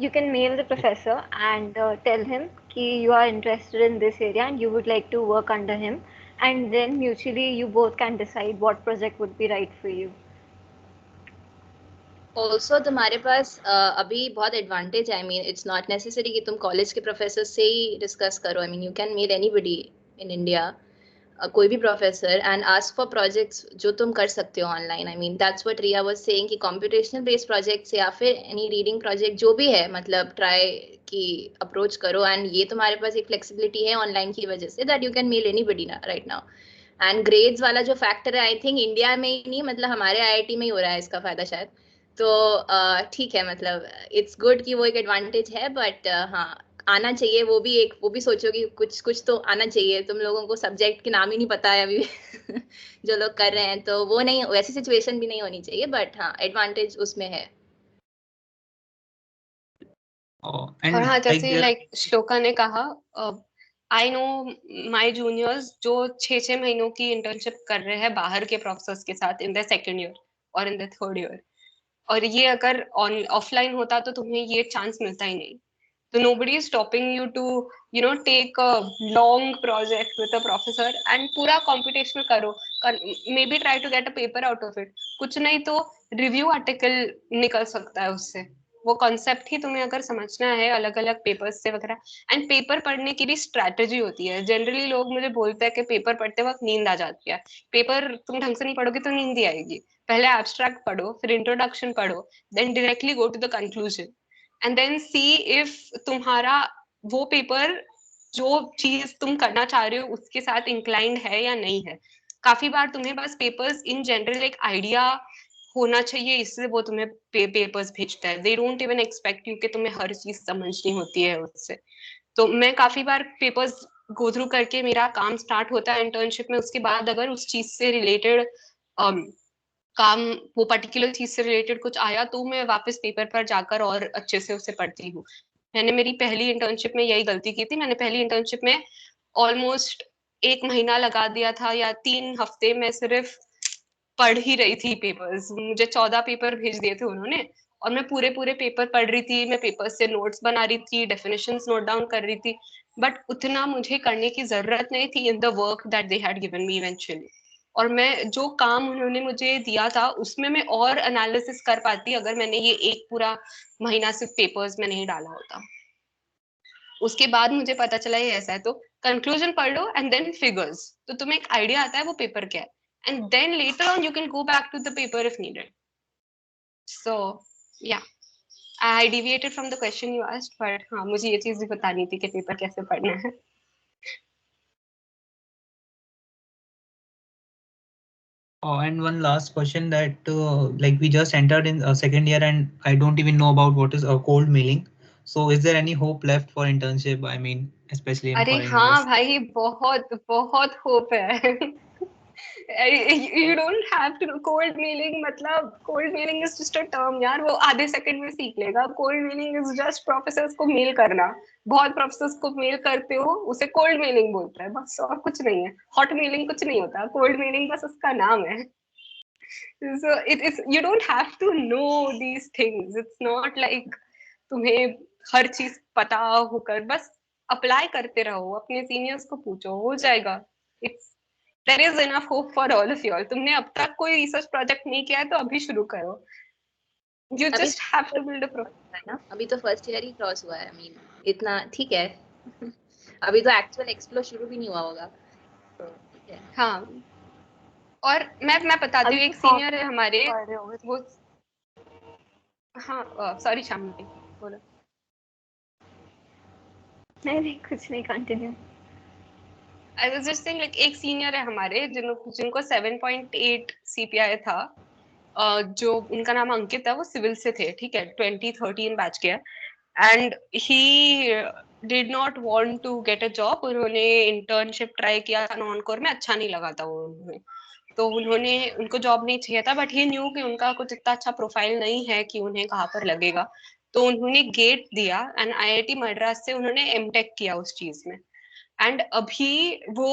You can mail the professor and tell him कि you are interested in this area and you would like to work under him, and then mutually you both can decide what project would be right for you. Also तुम्हारे पास अभी बहुत advantage है. I mean it's not necessary कि तुम college के professor से ही डिस्कस करो. I mean you can mail anybody in India, कोई भी professor, and ask for projects जो तुम कर सकते हो online. I mean that's what Riya was saying कि कंप्यूटेशनल बेस्ड प्रोजेक्ट्स या फिर एनी रीडिंग प्रोजेक्ट जो भी है, मतलब ट्राई की अप्रोच करो. एंड ये तुम्हारे पास एक फ्लेक्सिबिलिटी है ऑनलाइन की वजह से that you can mail anybody right now. And grades वाला जो फैक्टर है, आई थिंक इंडिया में ही नहीं, मतलब हमारे आईआईटी में ही हो रहा है इसका फायदा शायद. तो ठीक है, मतलब इट्स गुड कि वो एक एडवांटेज है. बट हाँ, आना चाहिए. वो भी सोचो कि कुछ कुछ तो आना चाहिए. तुम लोगों को सब्जेक्ट के नाम ही नहीं पता है अभी जो लोग कर रहे हैं, तो वो नहीं, वैसी सिचुएशन भी नहीं होनी चाहिए. बट हाँ, एडवांटेज उसमें है. और and हाँ like जैसे there लाइक श्लोका ने कहा, आई नो माई जूनियर्स जो 6 महीनों की इंटर्नशिप कर रहे हैं बाहर के प्रोफेसर्स के साथ इन द सेकेंड ईयर और इन द थर्ड ईयर. और ये अगर ऑफलाइन होता तो तुम्हें ये चांस मिलता ही नहीं. तो nobody is stopping you to take a long project with a professor and पूरा computational करो. maybe try to get a paper out of it. कुछ नहीं तो review article निकल सकता है उससे. वो कॉन्सेप्ट ही तुम्हें अगर समझना है अलग अलग पेपर्स से वगैरह. एंड पेपर पढ़ने की भी स्ट्रैटेजी होती है. जनरली लोग मुझे बोलते हैं कि पेपर पढ़ते वक्त नींद आ जाती है. पेपर तुम ढंग से नहीं पढ़ोगे तो नींद ही आएगी. पहले एब्स्ट्रैक्ट पढ़ो, फिर इंट्रोडक्शन पढ़ो, then directly go to the conclusion and then see if तुम्हारा वो पेपर जो चीज तुम करना चाह रहे हो उसके साथ इंक्लाइंड है या नहीं है. काफी बार तुम्हें बस पेपर्स इन जनरल एक आइडिया होना चाहिए, इसलिए वो तुम्हें पेपर्स भेजता है. They don't even expect you कि तुम्हें हर चीज समझनी होती है उससे. तो मैं काफी बार पेपर्स गो थ्रू करके मेरा काम स्टार्ट होता है इंटर्नशिप में. उसके बाद अगर उस चीज से रिलेटेड काम, वो पर्टिकुलर चीज से रिलेटेड कुछ आया तो मैं वापस पेपर पर जाकर और अच्छे से उसे पढ़ती हूँ. मैंने मेरी पहली इंटर्नशिप में यही गलती की थी. मैंने पहली इंटर्नशिप में ऑलमोस्ट 1 महीना लगा दिया था या 3 हफ्ते में सिर्फ पढ़ ही रही थी पेपर्स. मुझे 14 पेपर भेज दिए थे उन्होंने और मैं पूरे पूरे पेपर पढ़ रही थी. मैं पेपर से नोट्स बना रही थी, डेफिनेशंस नोट डाउन कर रही थी. बट उतना मुझे करने की जरूरत नहीं थी इन the work that they had given me eventually. और मैं जो काम उन्होंने मुझे दिया था उसमें मैं और एनालिसिस कर पाती अगर मैंने ये एक पूरा महीना सिर्फ पेपर्स में नहीं डाला होता. उसके बाद मुझे पता चला ये ऐसा है. तो कंक्लूजन पढ़ लो एंड देन फिगर्स, तो तुम्हें एक आइडिया आता है वो पेपर क्या है. And then later on you can go back to the paper if needed. So yeah I deviated from the question you asked, but हाँ मुझे ये चीज भी बतानी थी कि पेपर कैसे पढ़ना है. and one last question that like we just entered in second year and I don't even know about what is a cold mailing. So is there any hope left for internship? I mean, especially in अरे foreign हाँ US. भाई, बहुत बहुत hope है. You don't have to. Cold mailing मतलब, cold mailing is just a term यार, वो आधे सेकंड में सीख लेगा. Cold mailing is just professors को मेल करना. बहुत प्रोफेसर्स को मेल करते हो, उसे कोल्ड मेलिंग बोलता है बस, और कुछ नहीं है. हॉट मेलिंग कुछ नहीं होता, कोल्ड मेलिंग बस उसका नाम है. So it is, you don't have to know these things. It's not like तुम्हें हर चीज पता होकर, बस अप्लाई करते रहो, अपने सीनियर्स को पूछो, हो जाएगा. It's, there is enough hope for all of you all. तुमने अब तक कोई रिसर्च प्रोजेक्ट नहीं किया है तो अभी शुरू करो. यू अभी just have to build a है ना, अभी तो फर्स्ट ईयर ही क्रॉस हुआ है. आई मीन इतना ठीक है. अभी तो एक्चुअल एक्सप्लोर शुरू भी नहीं हुआ होगा, तो ठीक है. हाँ. और मैं बताती हूँ, अभी एक तो सीनियर है हमारे, पढ़ रहे होगे. वो, हाँ सॉरी शामिनी, बोलो. नहीं कुछ नहीं, continue. I was just saying, like, एक सीनियर है हमारे जिनको 7.8 CPI था. जो उनका नाम अंकित है, वो सिविल से थे, ठीक है, 2013 बैच के है. And he did not want to get a job. उन्होंने इंटर्नशिप ट्राई किया था नॉन कोर में, अच्छा नहीं लगा था वो उन्हें. तो उनको जॉब नहीं चाहिए था, बट ही न्यू कि उनका कुछ इतना अच्छा प्रोफाइल नहीं है कि उन्हें कहाँ पर लगेगा. तो उन्होंने गेट दिया एंड IIT मद्रास से उन्होंने एमटेक किया उस चीज में. एंड अभी वो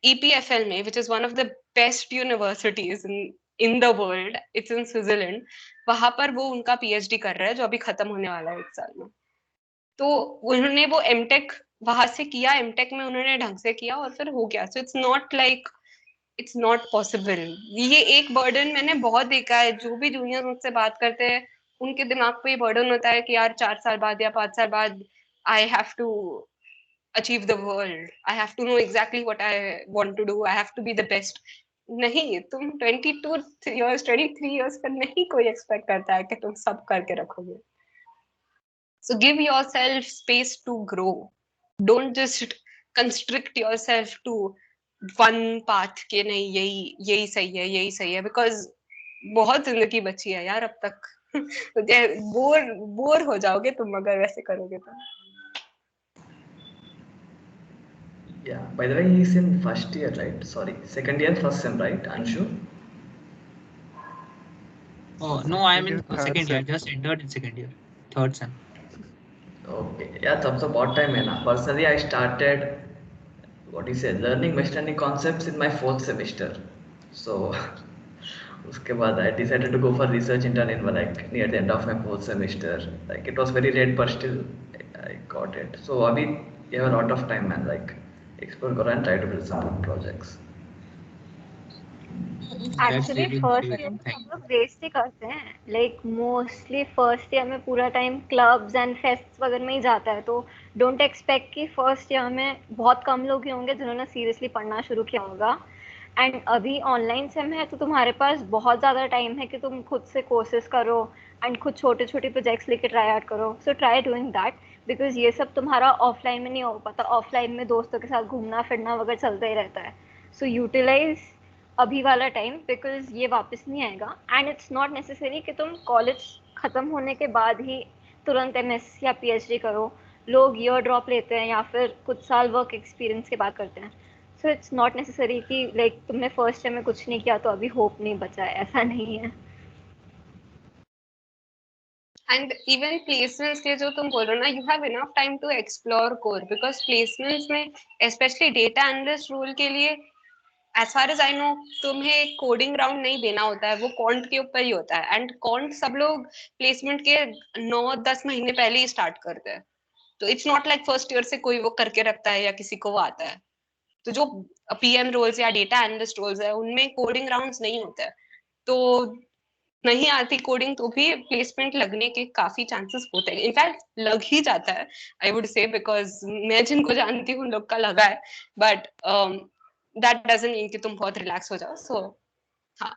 EPFL में, which is one of the best universities in in the world, it's in Switzerland. वहां पर वो उनका पीएचडी कर रहा है जो अभी खत्म होने वाला है 1 साल में। तो उन्होंने वो एमटेक वहां से किया, एमटेक में उन्होंने ढंग से किया और फिर हो गया। So it's not possible. ये एक बर्डन मैंने बहुत देखा है, जो भी जूनियर मुझसे बात करते हैं उनके दिमाग पे ये बर्डन होता है कि यार 4 साल बाद या 5 साल बाद I have to achieve the world, I have to know exactly what I want to do, I have to be the best। नहीं, तुम 22 years 23 years पर नहीं कोई एक्सपेक्ट करता है कि तुम सब करके रखोगे। So give yourself space to grow, don't just constrict yourself to one path के नहीं यही यही सही है यही सही है, because बहुत जिंदगी बची है यार अब तक। बोर हो जाओगे तुम अगर वैसे करोगे तो। Yeah, by the way, he's in first year, right? Sorry, second year, first sem, right, Anshu? Oh, no, I'm It in is third second year, sem. just entered in second year, third sem. Okay, yeah, तब तो बहुत time है ना। Personally, I started, what do you say, learning machine learning concepts in my 4th semester. So उसके बाद I decided to go for research intern in like near the end of my 4th semester. Like it was very late, but still I got it. So अभी you have a lot of time, man. Like explore करो and try to build some good projects. That's actually really first year motivating. में Thank हम you. लोग waste ही करते हैं, like mostly first year में पूरा time clubs and fests वगैरह में ही जाता है। तो डोंट एक्सपेक्ट कि फर्स्ट ईयर में बहुत कम लोग ही होंगे जिन्होंने सीरियसली पढ़ना शुरू किया होगा। एंड अभी ऑनलाइन सेम है तो तुम्हारे पास बहुत ज़्यादा टाइम है कि तुम खुद से कोर्सेज करो एंड खुद छोटे छोटे प्रोजेक्ट्स लेके ट्राई आउट करो। So try doing that, because ये सब तुम्हारा ऑफलाइन में नहीं हो पाता। ऑफलाइन में दोस्तों के साथ घूमना फिरना वगैरह चलता ही रहता है। सो यूटिलाइज अभी वाला टाइम, बिकॉज ये वापस नहीं आएगा। एंड इट्स नॉट नेसेसरी कि तुम कॉलेज ख़त्म होने के बाद ही तुरंत एमएस या पीएचडी करो। लोग ईयर ड्रॉप लेते हैं या फिर कुछ साल वर्क एक्सपीरियंस के बाद करते हैं। सो इट्स नॉट नेसेसरी कि लाइक तुमने फर्स्ट ईयर में कुछ नहीं किया तो अभी होप नहीं बचा है, ऐसा नहीं है। एंड इवन प्लेसमेंट्स के जो तुम बोल रहे हो ना, you have enough time to explore core, because placements में स्पेशली डेटा एनालिस्ट रोल के लिए as far as I know तुम्हें कोडिंग राउंड नहीं देना होता है, वो कॉन्ट के ऊपर ही होता है। एंड कॉन्ट सब लोग प्लेसमेंट के 9-10 महीने पहले ही स्टार्ट करते हैं। तो it's not like first year से कोई वो करके रखता है या किसी को वो आता है। तो जो पीएम रोल्स या डेटा एनालिस्ट रोल्स है उनमें कोडिंग राउंड्स नहीं होते हैं। तो नहीं आती कोडिंग तो भी प्लेसमेंट लगने के काफी चांसेस होते हैं। इनफैक्ट लग ही जाता है, आई वुड से, बिकॉज मैं जिनको जानती हूँ उन लोग का लगा है। बट दैट डजंट मीन कि तुम बहुत रिलैक्स हो जाओ। सो हाँ।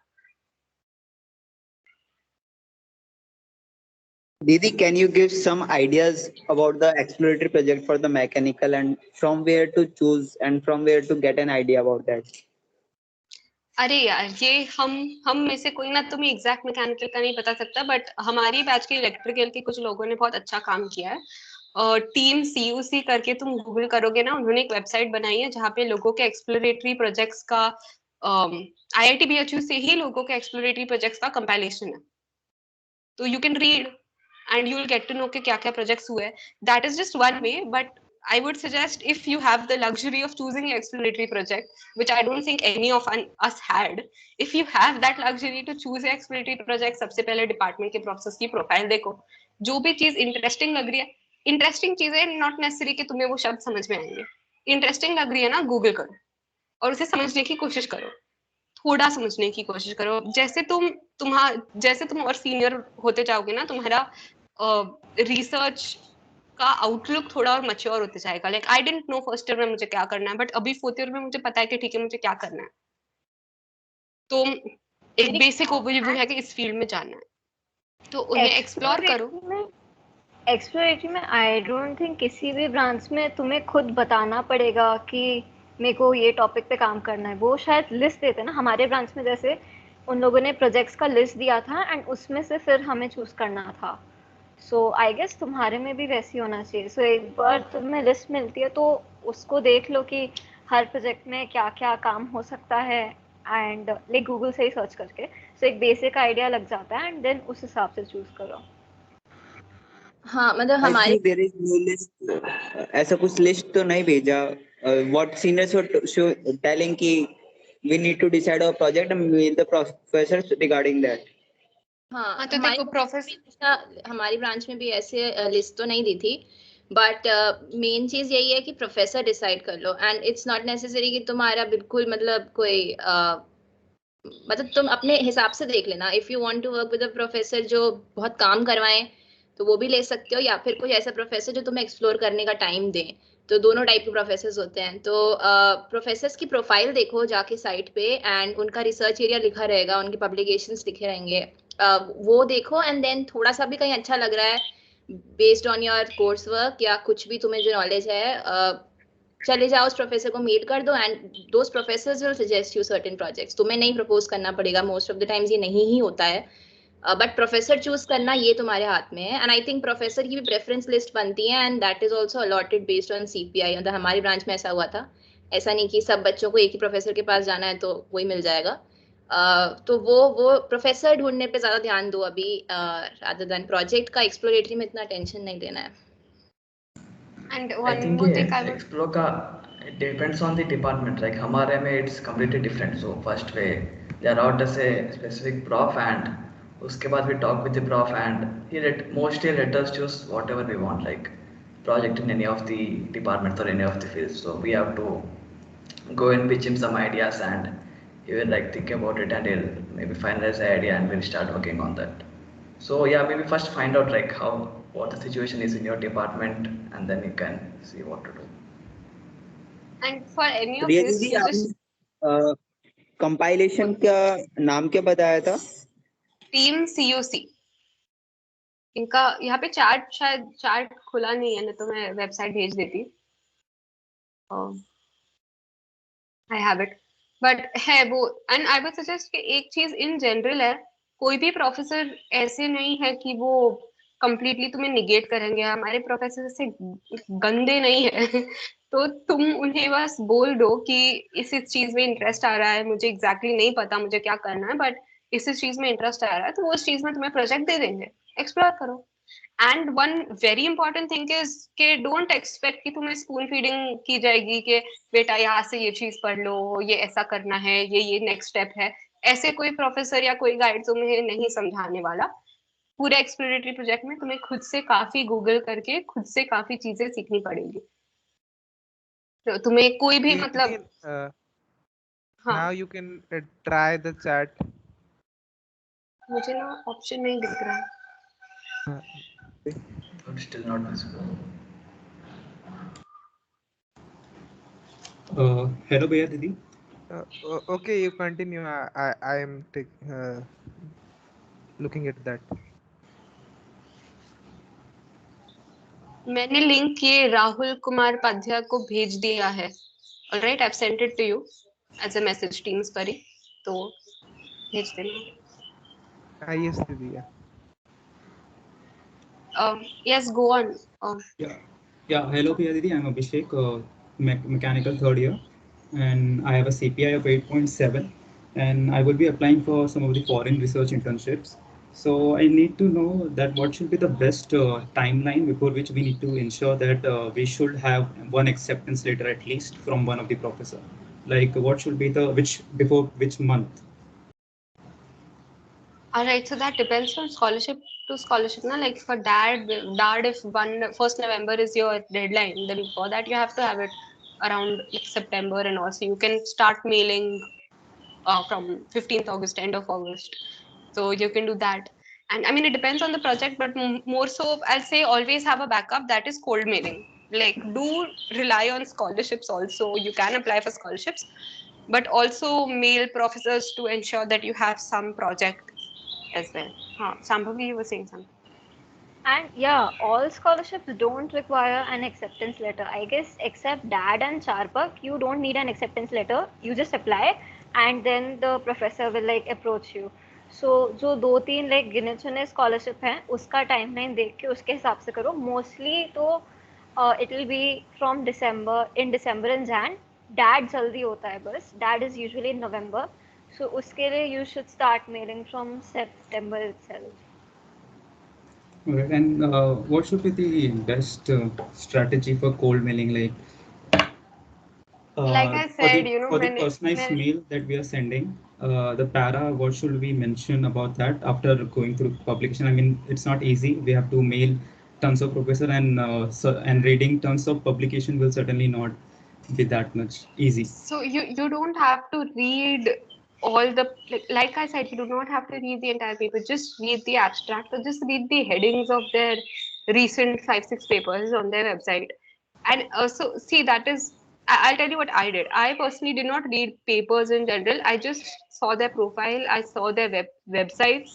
Didi, can you give some ideas about the exploratory project for the mechanical and from where to choose and from where to get an idea about that? अरे यार, ये हम में से कोई ना, तुम्हें एग्जैक्ट मैकेनिकल का नहीं बता सकता, बट हमारी बैच के इलेक्ट्रिकल के कुछ लोगों ने बहुत अच्छा काम किया है। टीम सीयूसी करके तुम गूगल करोगे ना, उन्होंने एक वेबसाइट बनाई है जहाँ पे लोगों के एक्सप्लोरेटरी प्रोजेक्ट्स का आईआईटी बीएचयू से ही लोगों के एक्सप्लोरेटरी प्रोजेक्ट्स का कंपाइलेशन है। तो you can read and you will get to know कि क्या क्या projects हुए। That is just one way, but I would suggest if you have the luxury of choosing an exploratory project, which I don't think any of us had, if you have that luxury to choose an exploratory project, सबसे पहले department के professor की profile देखो, जो भी चीज interesting लग रही है, इंटरेस्टिंग चीजें नॉट नेसेसरी कि तुम्हें वो शब्द समझ में आएंगे, इंटरेस्टिंग लग रही है ना, गूगल करो और उसे समझने की कोशिश करो, थोड़ा समझने की कोशिश करो। जैसे तुम और सीनियर होते जाओगे ना, तुम्हारा रिसर्च का आउटलुक थोड़ा और मैच्योर होते जाएगा। Like I didn't know first year में मुझे क्या करना है, बट अभी फोर्थ ईयर में मुझे पता है कि ठीक है मुझे क्या करना है। तो एक बेसिक ओवरव्यू है कि इस फील्ड में जाना है, तो उन्हें एक्सप्लोर करो। एक्सप्लोरेटरी में आई डोंट थिंक किसी भी ब्रांच में तुम्हें खुद बताना पड़ेगा कि मेरे को ये टॉपिक पे काम करना है। वो शायद लिस्ट देते ना, हमारे ब्रांच में जैसे उन लोगों ने प्रोजेक्ट्स का लिस्ट दिया था एंड उसमें से फिर हमें चूज करना था। सो आई गेस तुम्हारे में भी वैसे ही होना चाहिए। सो एक बार तुम्हें लिस्ट मिलती है तो उसको देख लो कि हर प्रोजेक्ट में क्या क्या काम हो सकता है एंड लाइक गूगल से ही सर्च करके सो एक बेसिक आइडिया लग जाता है एंड देन उस हिसाब से चूज करो। हाँ मतलब I हमारे think there is no list. ऐसा कुछ लिस्ट तो नहीं भेजा. What seniors were telling कि we need to decide our project and meet the professors regarding that. हाँ, तो देखो प्रोफेसर हमारी ब्रांच में भी ऐसे लिस्ट तो नहीं दी थी, बट मेन चीज यही है कि प्रोफेसर डिसाइड कर लो, एंड इट्स नॉट नेसेसरी कि तुम्हारा बिल्कुल मतलब कोई मतलब तुम अपने हिसाब से देख लेना। If you want to work with a professor जो बहुत काम करवाएं तो वो भी ले सकते हो, या फिर कोई ऐसा प्रोफेसर जो तुम्हें एक्सप्लोर करने का टाइम दे। तो दोनों टाइप के प्रोफेसर्स होते हैं। तो प्रोफेसर्स की प्रोफाइल देखो जाके साइट पे, एंड उनका रिसर्च एरिया लिखा रहेगा, उनके पब्लिकेशंस लिखे रहेंगे, वो देखो। एंड देन थोड़ा सा भी कहीं अच्छा लग रहा है based on your course work या कुछ भी तुम्हें जो नॉलेज है, चले जाओ उस प्रोफेसर को मेल कर दो, and those professors will suggest you certain projects. तुम्हें नहीं प्रपोज करना पड़ेगा, मोस्ट ऑफ द टाइम्स ये नहीं ही होता है, बट प्रोफेसर चूज करना ये तुम्हारे हाथ में है। एंड आई थिंक प्रोफेसर की भी प्रेफरेंस लिस्ट बनती है, and that is also allotted based on CPI. मतलब हमारी ब्रांच में ऐसा हुआ था, ऐसा नहीं कि सब बच्चों को एक ही प्रोफेसर के पास जाना है तो वही मिल जाएगा। तो वो प्रोफेसर ढूंढने पे ज्यादा ध्यान दो अभी, रादर देन प्रोजेक्ट का एक्सप्लोरेटरी में इतना टेंशन नहीं लेना है। And I one think more thing I would explore का it depends on the department. Like हमारे में it's completely different. So first way they are out as a specific prof, and उसके बाद we talk with the prof, and he mostly let us choose whatever we want, like project in any of the departments or any of the fields. So we have to go and pitch him some ideas, and he will like think about it, and he'll maybe finalize the idea, and we'll start working on that. So yeah, maybe first find out like what the situation is in your department, and then you can see what to do. and for any of Priya this दीदी, you just आपने compilation का नाम क्या बताया था? Team COC। इनका यहाँ पे चार्ट शायद चार्ट खुला नहीं है, ना तो मैं वेबसाइट भेज देती। आई हैव इट, बट है वो। एंड आई वुड सजेस्ट कि एक चीज इन जनरल है, कोई भी प्रोफेसर ऐसे नहीं है कि वो कंप्लीटली तुम्हें निगेट करेंगे। हमारे प्रोफेसर से गंदे नहीं है तो तुम उन्हें बस बोल दो कि इस चीज में इंटरेस्ट आ रहा है, मुझे एग्जैक्टली नहीं पता मुझे क्या करना है, बट इस चीज में इंटरेस्ट आ रहा है, तो वो उस चीज में तुम्हें प्रोजेक्ट दे देंगे, एक्सप्लोर करो। And one very important thing is के डोंट एक्सपेक्ट कि तुम्हें स्पून फीडिंग की जाएगी कि बेटा यहाँ से ये चीज पढ़ लो, ये ऐसा करना है, ये नेक्स्ट स्टेप है। ऐसे कोई प्रोफेसर या कोई गाइड तुम्हें नहीं समझाने वाला। पूरे एक्सप्लोरेटरी प्रोजेक्ट में तुम्हें खुद से काफी गूगल करके खुद से काफी चीजें सीखनी पड़ेगी। तो तुम्हें कोई भी मतलब हाँ, now you can try the chat. मुझे ना ऑप्शन नहीं दिख रहा है। But still not visible. Hello, Bhaiya Didi. Okay, you continue. I am looking at that. मैंने लिंक ये राहुल कुमार पाध्या को भेज दिया है। Alright, I have sent it to you as a message Teams पर ही, तो भेज देना। Yes, Didi. Yes, go on. Yeah. Hello, Bhaiya Didi. I'm Abhishek, mechanical third year, and I have a CPI of 8.7, and I will be applying for some of the foreign research internships. So I need to know that what should be the best timeline before which we need to ensure that we should have one acceptance letter at least from one of the professor. Like what should be before which month? All right, so that depends from scholarship to scholarship. Na? Like for DAD, if 1st November is your deadline, then before that you have to have it around like September, and also you can start mailing from 15th August, end of August. So you can do that. And I mean, it depends on the project, but more so, I'll say always have a backup, that is cold mailing. Like do rely on scholarships also. You can apply for scholarships, but also mail professors to ensure that you have some project as well. Sambhavi, you were saying something. And yeah, all scholarships don't require an acceptance letter. I guess except DAD and Charpak, you don't need an acceptance letter. You just apply and then the professor will like approach you. So जो 2-3 like गिने चुने scholarship हैं उसका timeline देख के उसके हिसाब से करो. Mostly तो it will be from December and Jan. DAD जल्दी होता है बस. DAD is usually in November. So उसके लिए you should start mailing from September itself. Right. And what should be the best strategy for cold mailing? Like, Like I For said, for the personalized when mail that we are sending, the para, what should we mention about that after going through publication? I mean, it's not easy. We have to mail tons of professor, and and reading tons of publication will certainly not be that much easy. so you don't have to read all the like I said, you do not have to read the entire paper. Just read the abstract or just read the headings of their recent 5 6 papers on their website. And also see that is I'll tell you what I did. I personally did not read papers in general. I just saw their profile, I saw their websites,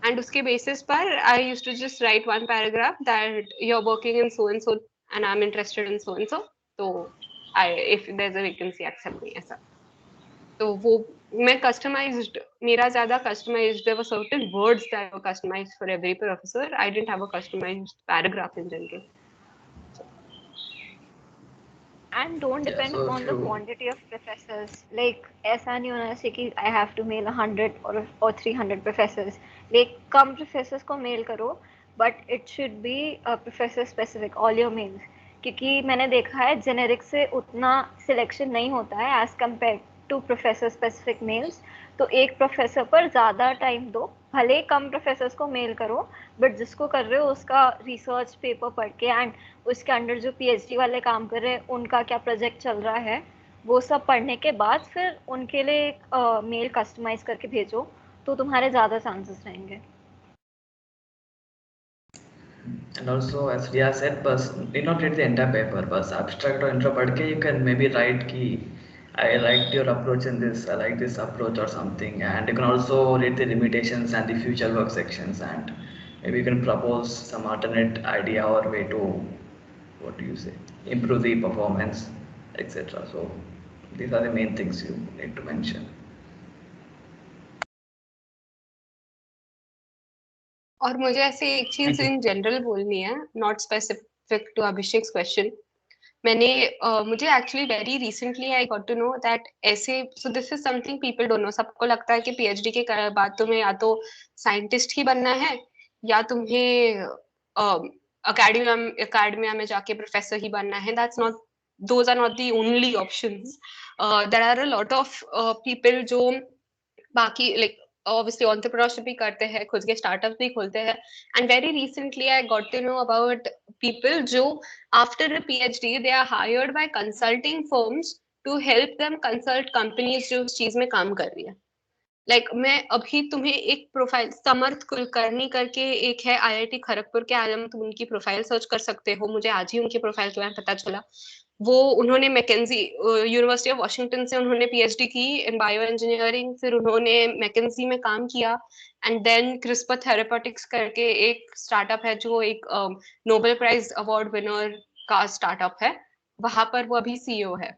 and uske basis par I used to just write one paragraph that you're working in so and so and I'm interested in so and so. So I if there's a vacancy accept me ऐसा. तो वो मैं customized मेरा ज़्यादा customized. There were certain words that were customized for every professor. I didn't have a customized paragraph in general. And don't Yeah, depend so if upon the you quantity of professors. Like ऐसा नहीं होना चाहिए कि I have to mail 100 or 300 professors. Like come professors को mail करो, but it should be professor specific all your mails. क्योंकि मैंने देखा है generic से उतना selection नहीं होता है as compared to professor specific mails. तो एक प्रोफेसर पर ज़्यादा टाइम दो, भले कम प्रोफेसर्स को मेल करो, बट जिसको कर रहे हो उसका रिसर्च पेपर पढ़ के एंड उसके अंडर जो पीएचडी वाले काम कर रहे हैं उनका क्या प्रोजेक्ट चल रहा है वो सब पढ़ने के बाद फिर उनके लिए मेल कस्टमाइज करके भेजो, तो तुम्हारे ज़्यादा चांसेस रहेंगे. and also as Riya said, but need not read the entire paper, but abstract or intro पढ़ के you can maybe write कि I liked your approach in this, I like this approach or something, and you can also read the limitations and the future work sections, and maybe you can propose some alternate idea or way to, what do you say, improve the performance, etc. So these are the main things you need to mention. और मुझे ऐसे एक चीज Thank you. In general बोलनी है, not specific to Abhishek question. मैंने मुझे actually very recently I got to know that ऐसे so this is something people don't know. सबको लगता है कि पीएचडी के बाद तुम्हें या तो साइंटिस्ट ही बनना है या तुम्हें अकेडमिया में जाके प्रोफेसर ही बनना है. That's not, those are not the only options. There are a lot of people जो बाकी लाइक obviously entrepreneurship भी करते हैं, खुद के स्टार्टअप भी खोलते हैं. And very recently I got to know about people जो after a PhD they are hired by consulting firms to help them consult companies जो उस चीज में काम कर रही है. लाइक मैं अभी तुम्हें एक प्रोफाइल समर्थ कुलकर्णी करके एक है आईआईटी खड़गपुर के आलम, तुम उनकी प्रोफाइल सर्च कर सकते हो. मुझे आज ही उनकी प्रोफाइल के बारे में पता चला. वो उन्होंने मैकेंजी यूनिवर्सिटी ऑफ वॉशिंगटन से उन्होंने पीएचडी की इन बायो इंजीनियरिंग, फिर उन्होंने मैकेंजी में काम किया एंड देन क्रिस्पर थेरेपेटिक्स करके एक स्टार्टअप है जो एक नोबेल प्राइज अवार्ड विनर का स्टार्टअप है, वहां पर वो अभी सीईओ है.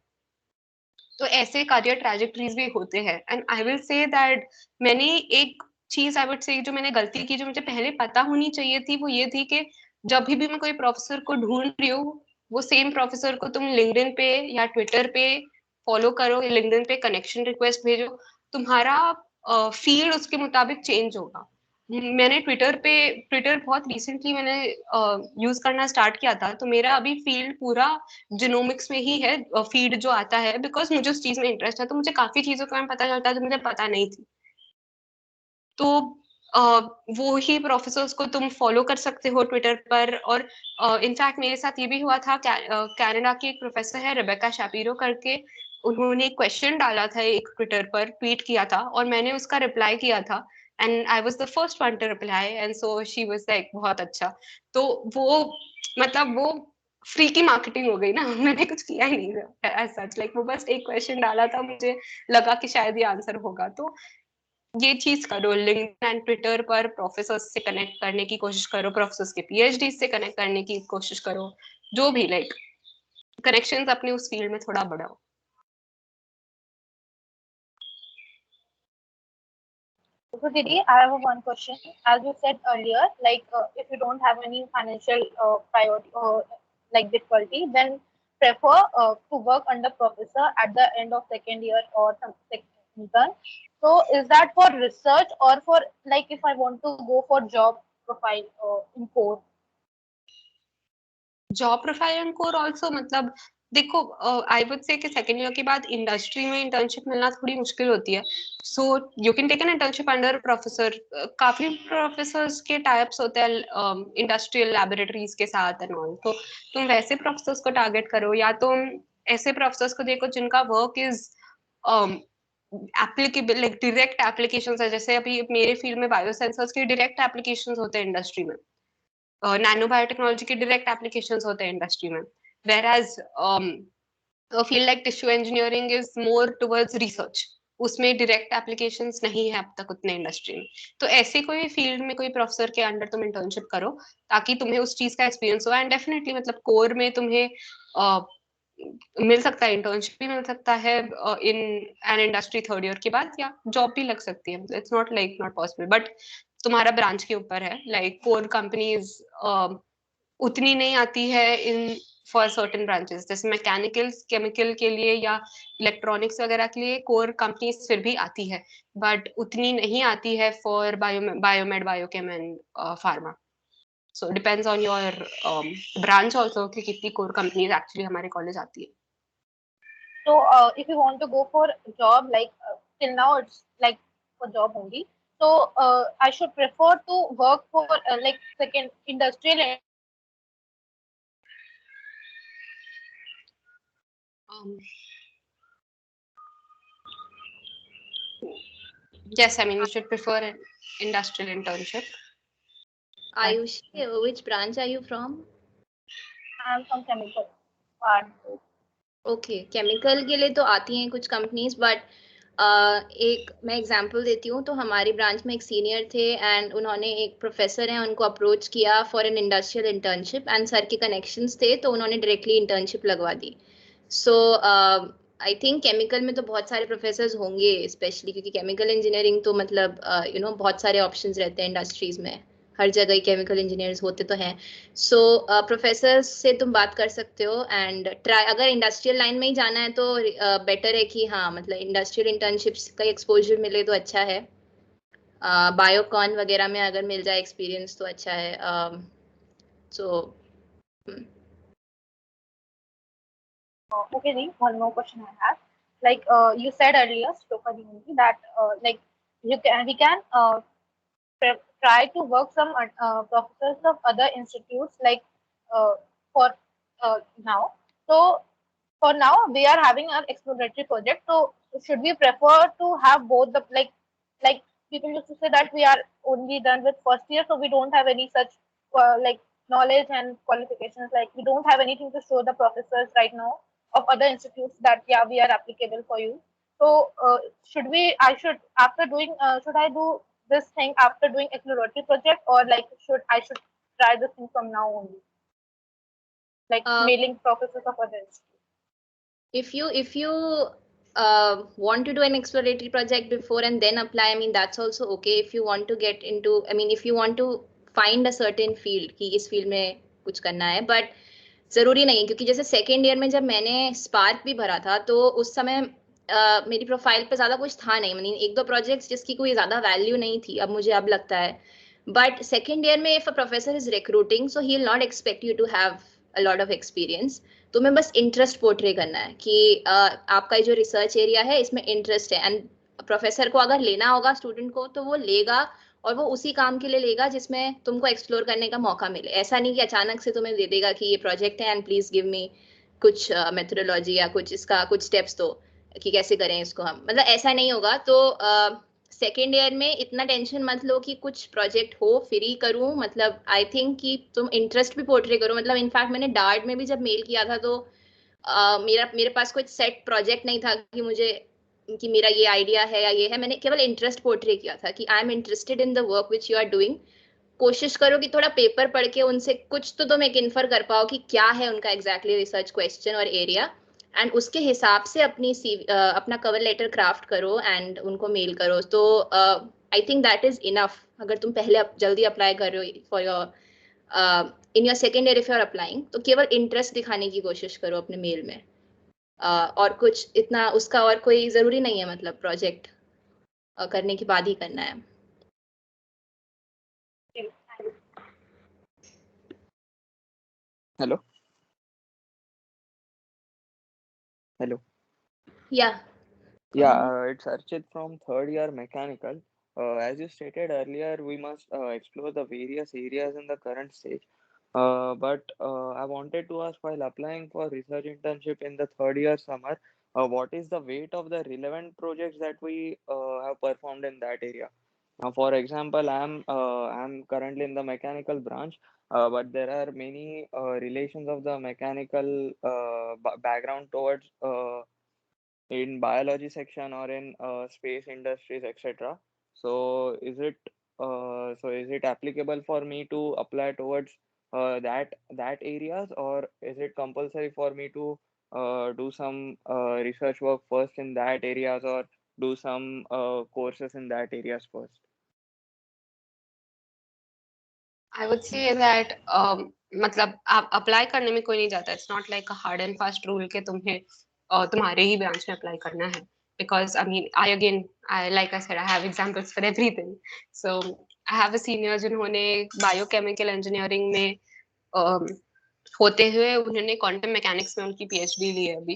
तो ऐसे करियर ट्रैजेक्टरीज भी होते हैं. And I will say that मैंने एक चीज आई वुड से जो मैंने गलती की जो मुझे पहले पता होनी चाहिए थी वो ये थी कि जब भी मैं कोई प्रोफेसर को ढूंढ रही हूँ वो सेम प्रोफेसर को तुम लिंक्डइन पे या ट्विटर पे फॉलो करो, लिंक्डइन पे कनेक्शन रिक्वेस्ट भेजो, तुम्हारा फील्ड उसके मुताबिक चेंज होगा. मैंने ट्विटर बहुत रिसेंटली मैंने यूज करना स्टार्ट किया था, तो मेरा अभी फील्ड पूरा जिनोमिक्स में ही है फीड जो आता है, बिकॉज मुझे उस चीज में इंटरेस्ट है. तो मुझे काफी चीजों का पता चलता है जो मुझे पता नहीं थी. तो वो ही प्रोफेसर्स को तुम फॉलो कर सकते हो ट्विटर पर. और इनफैक्ट मेरे साथ ये भी हुआ था, कनाडा की एक प्रोफेसर है रेबेका शापिरो करके, उन्होंने क्वेश्चन डाला था एक ट्विटर पर, ट्वीट किया था और मैंने उसका रिप्लाई किया था and I was the first one two reply and so she was like बहुत अच्छा. तो वो मतलब वो फ्री की मार्केटिंग हो गई ना. मैंने कुछ किया ही नहीं एज सच, लाइक वो बस एक क्वेश्चन डाला था, मुझे लगा कि शायद ये आंसर होगा. तो ये चीज करो, लिंक्डइन एंड ट्विटर पर प्रोफेसर्स से कनेक्ट करने की कोशिश करो, प्रोफेसर्स के पीएचडी से कनेक्ट करने की कोशिश करो, जो भी लाइक कनेक्शंस अपने उस फील्ड में थोड़ा बढ़ाओ. So Didi, I have one question. As you said earlier, like if you don't have any financial priority or like difficulty, then prefer to work under professor at the end of second year or some intern. So is that for research or for like if I want to go for job profile in core? Job profile and core also, मतलब देखो I would say कि second year के बाद industry में internship मिलना थोड़ी मुश्किल होती है, so you can take an internship under professor. काफी प्रोफेसर्स के टाइप्स होते हैं इंडस्ट्रियल लैबोरेटरीज के साथ एंड ऑल, तो तुम वैसे प्रोफेसर्स को टारगेट करो, या तुम ऐसे प्रोफेसर्स को देखो जिनका work is applicable, like direct applications है। जैसे अभी मेरे फील्ड में बायोसेंसर्स के डायरेक्ट एप्लीकेशंस होते हैं इंडस्ट्री में, नैनो बायोटेक्नोलॉजी के डायरेक्ट एप्लीकेशंस होते हैं इंडस्ट्री में, whereas a field like tissue engineering is more towards research, उसमें डायरेक्ट एप्लीकेशंस नहीं है अब तक उतने इंडस्ट्री में। तो ऐसे कोई फील्ड में कोई प्रोफेसर के अंडर तुम इंटर्नशिप करो ताकि तुम्हें उस चीज का एक्सपीरियंस हो, एंड डेफिनेटली मतलब कोर में तुम्हें मिल सकता है, इंटर्नशिप भी मिल सकता है in an industry third year के बाद, या जॉब भी लग सकती है। It's not like not possible, but तुम्हारा ब्रांच के ऊपर है। लाइक कोर कंपनीज उतनी नहीं आती है इन फॉर सर्टेन ब्रांचेस, जैसे मैकेनिकल्स केमिकल के लिए या इलेक्ट्रॉनिक्स वगैरह के लिए कोर कंपनीज फिर भी आती है, बट उतनी नहीं आती है for biomed, biochem and pharma. So depends on your branch also कि कितनी कोर कंपनीज एक्चुअली हमारे कॉलेज आती है। So if you want to go for job, like till now it's like for job only. So I should prefer to work for like second industrial. Yes, I mean you should prefer an industrial internship. Ayushi, which branch are you from? I am from chemical part. Okay, chemical के लिए तो आती हैं कुछ companies, but एक मैं example देती हूँ। तो हमारी ब्रांच में एक सीनियर थे एंड उन्होंने, एक प्रोफेसर हैं, उनको अप्रोच किया for an industrial internship and sir के कनेक्शंस थे तो उन्होंने डायरेक्टली इंटर्नशिप लगवा दी। सो आई थिंक केमिकल में तो बहुत सारे प्रोफेसर्स होंगे स्पेशली, क्योंकि केमिकल इंजीनियरिंग तो मतलब बहुत सारे ऑप्शंस रहते हैं इंडस्ट्रीज में, हर जगह ही केमिकल इंजीनियर्स होते तो हैं। सो प्रोफेसर से तुम बात कर सकते हो एंड ट्राई, अगर इंडस्ट्रियल लाइन में ही जाना है तो बेटर है कि हाँ मतलब इंडस्ट्रियल इंटर्नशिप्स का एक्सपोजर मिले तो अच्छा है। बायोकॉन वगैरह में अगर मिल जाए एक्सपीरियंस तो अच्छा है। सो Okay, Dee, one more question I have. Like you said earlier, Shloka Dimoni, that like we can try to work some professors of other institutes like uh, for now. So for now we are having an exploratory project. So should we prefer to have both the like people used to say that we are only done with first year, so we don't have any such like knowledge and qualifications. Like we don't have anything to show the professors right now of other institutes that yeah we are applicable for you. So should we? I should after doing should I do this thing after doing exploratory project, or like I should try this thing from now only, like mailing professors of other institutes? if you want to do an exploratory project before and then apply, I mean that's also okay. If you want to get into, I mean if you want to find a certain field कि इस field में कुछ करना है, but जरूरी नहीं है, क्योंकि जैसे सेकेंड ईयर में जब मैंने स्पार्क भी भरा था तो उस समय मेरी प्रोफाइल पे ज्यादा कुछ था नहीं, मतलब एक दो प्रोजेक्ट्स जिसकी कोई ज्यादा वैल्यू नहीं थी, अब मुझे अब लगता है। बट सेकेंड ईयर में if a professor is recruiting, so he will not expect you to have a lot of experience. तुम्हें बस इंटरेस्ट पोर्ट्रे करना है कि आपका जो रिसर्च एरिया है इसमें इंटरेस्ट है, एंड प्रोफेसर को अगर लेना होगा स्टूडेंट को तो वो लेगा, और वो उसी काम के लिए लेगा जिसमें तुमको एक्सप्लोर करने का मौका मिले। ऐसा नहीं कि अचानक से तुम्हें दे देगा कि ये प्रोजेक्ट है एंड प्लीज गिव मी कुछ मेथोडोलॉजी या कुछ इसका कुछ स्टेप्स दो कि कैसे करें इसको हम, मतलब ऐसा नहीं होगा। तो सेकेंड ईयर में इतना टेंशन मत लो कि कुछ प्रोजेक्ट हो फिर ही करूं, मतलब आई थिंक कि तुम इंटरेस्ट भी पोर्ट्रे करो। मतलब इनफैक्ट मैंने डार्ट में भी जब मेल किया था तो मेरे पास कोई सेट प्रोजेक्ट नहीं था कि मेरा ये आइडिया है या ये है, मैंने केवल इंटरेस्ट पोर्ट्रे किया था कि I am interested in the work which you are doing. कोशिश करो कि थोड़ा पेपर पढ़ के उनसे कुछ तो तुम एक इन्फर कर पाओ कि क्या है उनका एग्जैक्टली रिसर्च क्वेश्चन और एरिया, एंड उसके हिसाब से अपना कवर लेटर क्राफ्ट करो एंड उनको मेल करो। तो I think that is enough. अगर तुम पहले जल्दी अप्लाई कर रहे हो for your in your second year if you are applying, तो केवल इंटरेस्ट दिखाने की कोशिश करो अपने मेल में, और कुछ इतना उसका और कोई जरूरी नहीं है, मतलब प्रोजेक्ट करने के बाद ही करना है। Hello. Hello. Yeah. go Yeah, ahead. it's Archit from third year mechanical. As you stated earlier, we must explore the various areas in the current stage. But I wanted to ask, while applying for research internship in the third year summer, what is the weight of the relevant projects that we have performed in that area? For example, I'm currently in the mechanical branch, but there are many relations of the mechanical background towards in biology section or in space industries, etc. So is it applicable for me to apply towards that areas, or is it compulsory for me to do some research work first in that areas, or do some courses in that areas first? I would say that मतलब आप apply करने में कोई नहीं जाता. It's not like a hard and fast rule कि तुम्हें तुम्हारे ही ब्रांच में अप्लाई करना है. Because I mean, I like I said, I have examples for everything. So I have a senior जिन्होंने बायोकेमिकल इंजीनियरिंग में um, होते हुए उन्होंने क्वांटम मैकेनिक्स में उनकी पीएचडी ली है अभी.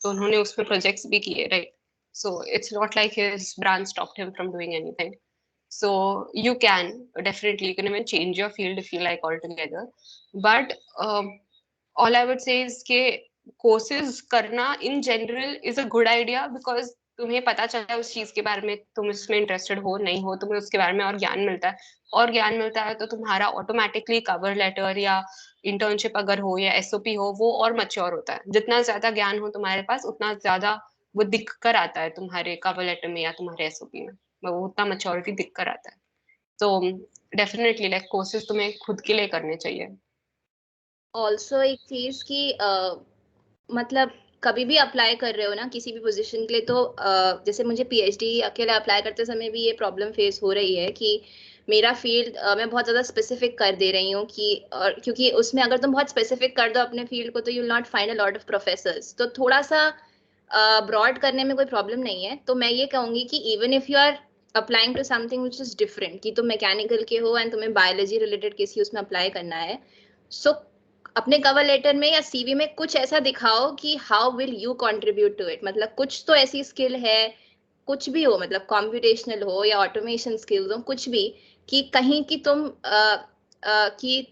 तो उन्होंने उसमें प्रोजेक्ट्स भी किए, right? So it's not like his branch stopped him from doing anything. So you can definitely, you can even change your field if you like altogether. But all I would say is कि courses करना in general is a good idea, because तुम्हें पता चलता है उस चीज के बारे में, तुम उसमें इंटरेस्टेड हो नहीं हो, तुम्हें उसके बारे में और ज्ञान मिलता है. और ज्ञान मिलता है तो तुम्हारा ऑटोमेटिकली कवर लेटर या इंटर्नशिप अगर हो या एसओपी हो, वो और मैच्योर होता है. जितना ज्यादा ज्ञान हो तुम्हारे पास, उतना ज्यादा वो दिख कर आता है तुम्हारे कवर लेटर में या तुम्हारे एसओपी में. वो उतना मैच्योरिटी दिख कर आता है. तो डेफिनेटली लाइक कोर्सेज तुम्हें खुद के लिए करने चाहिए. ऑल्सो एक चीज कि मतलब कभी भी अप्लाई कर रहे हो ना किसी भी पोजीशन के लिए, तो जैसे मुझे पीएचडी अकेले अप्लाई करते समय भी ये प्रॉब्लम फेस हो रही है कि मेरा फील्ड मैं बहुत ज़्यादा स्पेसिफिक कर दे रही हूँ कि, और क्योंकि उसमें अगर तुम बहुत स्पेसिफिक कर दो अपने फील्ड को तो you will not find a lot of professors. तो थोड़ा सा ब्रॉड करने में कोई प्रॉब्लम नहीं है. तो मैं ये कहूँगी कि even if you are applying to something which is different, कि तुम मैकेनिकल के हो एंड तुम्हें बायोलॉजी रिलेटेड किसी उसमें अप्लाई करना है, सो अपने कवर लेटर में या सीवी में कुछ ऐसा दिखाओ कि how will you contribute to it. मतलब कुछ तो ऐसी स्किल है, कुछ भी हो, मतलब कंप्यूटेशनल हो या ऑटोमेशन स्किल्स हो, कुछ भी, कि कहीं कि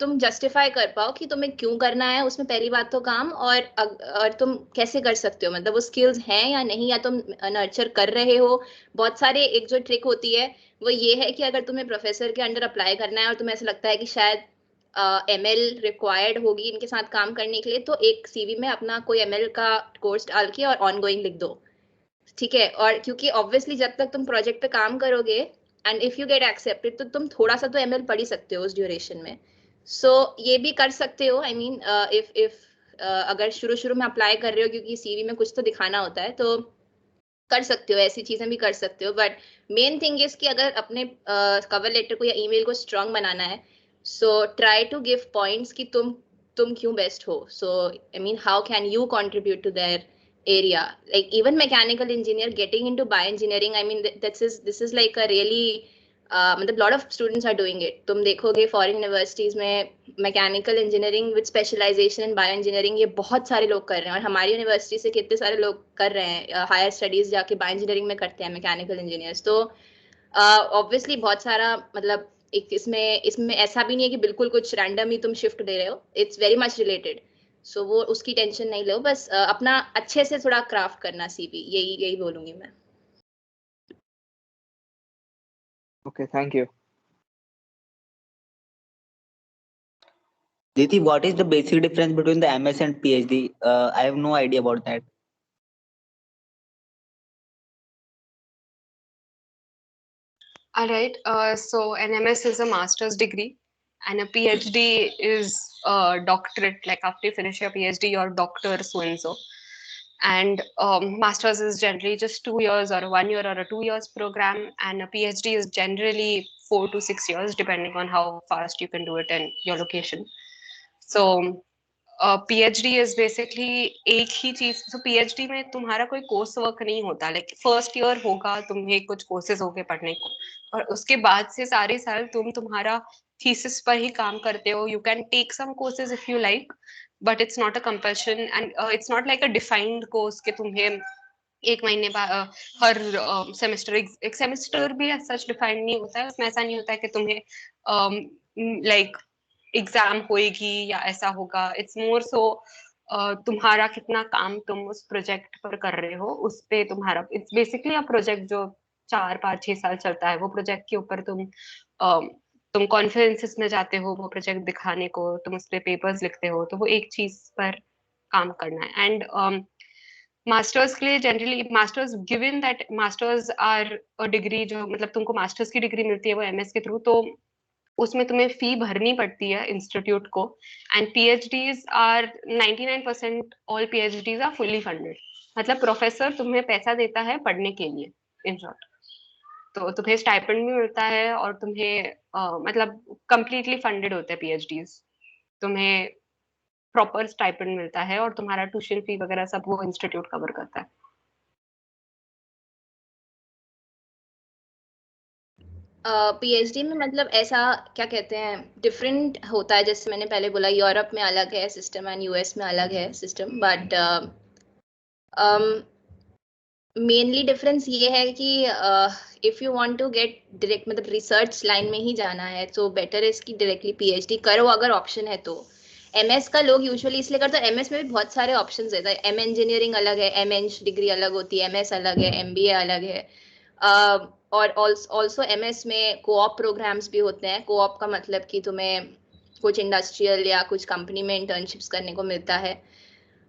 तुम जस्टिफाई कर पाओ कि तुम्हें क्यों करना है उसमें, पहली बात तो काम, और तुम कैसे कर सकते हो, मतलब वो स्किल्स हैं या नहीं, या तुम नर्चर कर रहे हो. बहुत सारे एक जो ट्रिक होती है वो ये है कि अगर तुम्हें प्रोफेसर के अंडर अप्लाई करना है और तुम्हें ऐसा लगता है कि शायद एमएल रिक्वायर्ड होगी इनके साथ काम करने के लिए, तो एक सीवी में अपना कोई एमएल का कोर्स डाल के और ऑनगोइंग लिख दो. ठीक है. और क्योंकि ऑब्वियसली जब तक तुम प्रोजेक्ट पे काम करोगे and if you get accepted, तो तुम थोड़ा सा तो एमएल पढ़ ही सकते हो उस ड्यूरेशन में. सो ये भी कर सकते हो. आई मीन इफ अगर शुरू शुरू में अप्लाई कर रहे हो क्योंकि सीवी में कुछ तो दिखाना होता है, तो कर सकते हो, ऐसी चीजें भी कर सकते हो. बट मेन थिंग इज कि अगर अपने कवर लेटर को या ईमेल को स्ट्रांग बनाना है, so try to give points कि तुम क्यों बेस्ट हो. So I mean how can you contribute to their area. Like even mechanical engineer getting into bioengineering, I mean this is like a really मतलब lot of students are doing it. तुम देखोगे foreign universities में mechanical engineering with specialization in bio engineering, ये बहुत सारे लोग कर रहे हैं. और हमारी यूनिवर्सिटी से कितने सारे लोग कर रहे हैं, हायर स्टडीज जाके बायो इंजीनियरिंग में करते हैं मैकेनिकल इंजीनियर्स. तो ऑब्वियसली बहुत सारा, मतलब एक इसमें ऐसा भी नहीं है कि बिल्कुल कुछ रैंडम ही तुम शिफ्ट दे रहे हो. It's very much related. So वो उसकी टेंशन नहीं लो, बस अपना अच्छे से थोड़ा क्राफ्ट करना सीवी, यही बोलूंगी मैं. Okay, thank you. Diti, what is the basic difference between the MS and PhD? I have no idea about that. All right. So an MS is a master's degree, and a PhD is a doctorate. Like after you finish your PhD, you're doctor so and so. And master's is generally just 2 years or a 1 year or a 2 years program, and a PhD is generally 4 to 6 years, depending on how fast you can do it and your location. So PhD is basically एक ही चीज. So PhD में तुम्हारा कोई course work नहीं होता. Like first year होगा, तुम्हें कुछ कोर्सेज होंगे पढ़ने को, और उसके बाद से सारे साल तुम्हारा थीसिस पर ही काम करते हो. You can take some courses if you like, but it's not a compulsion, and it's not like a defined course कि तुम्हें एक महीने बाद हर सेमेस्टर एक सेमेस्टर भी सच डिफाइंड नहीं होता है, उसमें ऐसा नहीं होता है कि तुम्हें लाइक एग्जाम होएगी या ऐसा होगा. इट्स मोर सो तुम्हारा कितना काम तुम उस प्रोजेक्ट पर कर रहे हो उस पे तुम्हारा, इट्स बेसिकली अ प्रोजेक्ट जो 4 5 6 साल चलता है. वो प्रोजेक्ट के ऊपर तुम कॉन्फ्रेंसेस में जाते हो वो प्रोजेक्ट दिखाने को, तुम उस पे पेपर्स लिखते हो, तो वो एक चीज पर काम करना है. एंड मास्टर्स के लिए generally masters given that masters are a degree, जो मतलब तुमको मास्टर्स की डिग्री मिलती है वो एमएस के थ्रू, तो उसमें तुम्हें फी भरनी पड़ती है इंस्टीट्यूट को. And PhDs are 99% all PhDs are fully funded. मतलब प्रोफेसर तुम्हें पैसा देता है पढ़ने के लिए, इन शॉर्ट. तो तुम्हें स्टाइपेंड भी मिलता है और तुम्हें मतलब कंप्लीटली फंडेड होते हैं पीएचडीज. तुम्हें प्रॉपर स्टाइपेंड मिलता है और तुम्हारा ट्यूशन फी वगैरह सब वो इंस्टीट्यूट कवर करता है. पीएचडी में मतलब ऐसा क्या कहते हैं डिफरेंट होता है, जैसे मैंने पहले बोला यूरोप में अलग है सिस्टम एंड यूएस में अलग है सिस्टम, बट मेनली डिफरेंस ये है कि if you want to get direct मतलब रिसर्च लाइन में ही जाना है तो बेटर है इसकी डायरेक्टली पीएचडी करो अगर ऑप्शन है तो. एमएस का लोग यूजुअली इसलिए करते हैं, एमएस में भी बहुत सारे ऑप्शंस है. एम इंजीनियरिंग अलग है, एम डिग्री अलग होती है, एमएस अलग है, एमबीए अलग है. और ऑल्सो एमएस में कोऑप प्रोग्राम्स भी होते हैं. कोऑप का मतलब कि तुम्हें कुछ इंडस्ट्रियल या कुछ कंपनी में इंटर्नशिप्स करने को मिलता है.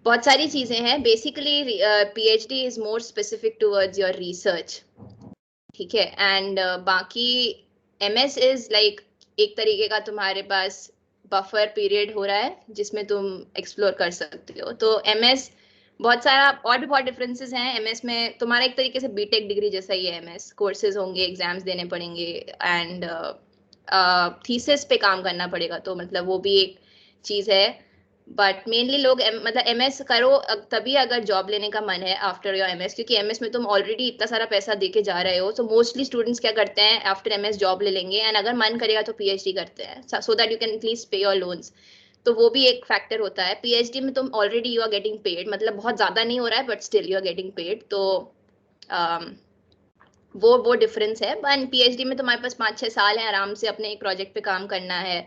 बहुत सारी चीजें हैं. Basically PhD is more specific towards your research, ठीक है. एंड बाकी एमएस इज लाइक एक तरीके का तुम्हारे पास बफर पीरियड हो रहा है जिसमें तुम एक्सप्लोर कर सकते हो. तो एमएस बहुत सारा और भी बहुत डिफरेंसेस हैं. एमएस में तुम्हारा एक तरीके से बीटेक डिग्री जैसा ही है. एमएस कोर्सेज होंगे, एग्जाम्स देने पड़ेंगे एंड थीसिस पे काम करना पड़ेगा, तो मतलब वो भी एक चीज है. बट मेनली लोग मतलब एमएस करो तभी अगर जॉब लेने का मन है आफ्टर योर एमएस, क्योंकि एमएस में तुम ऑलरेडी इतना सारा पैसा दे के जा रहे हो. सो मोस्टली स्टूडेंट्स क्या करते हैं आफ्टर एमएस जॉब ले लेंगे एंड अगर मन करेगा तो पीएचडी करते हैं so that you can at least पे योर लोन्स. तो वो भी एक फैक्टर होता है. पीएचडी में तुम already you are getting paid, मतलब बहुत ज्यादा नहीं हो रहा है but still you are getting paid. तो वो डिफरेंस है. बट पीएचडी में तुम्हारे पास 5 6 साल है आराम से अपने एक प्रोजेक्ट पे काम करना है.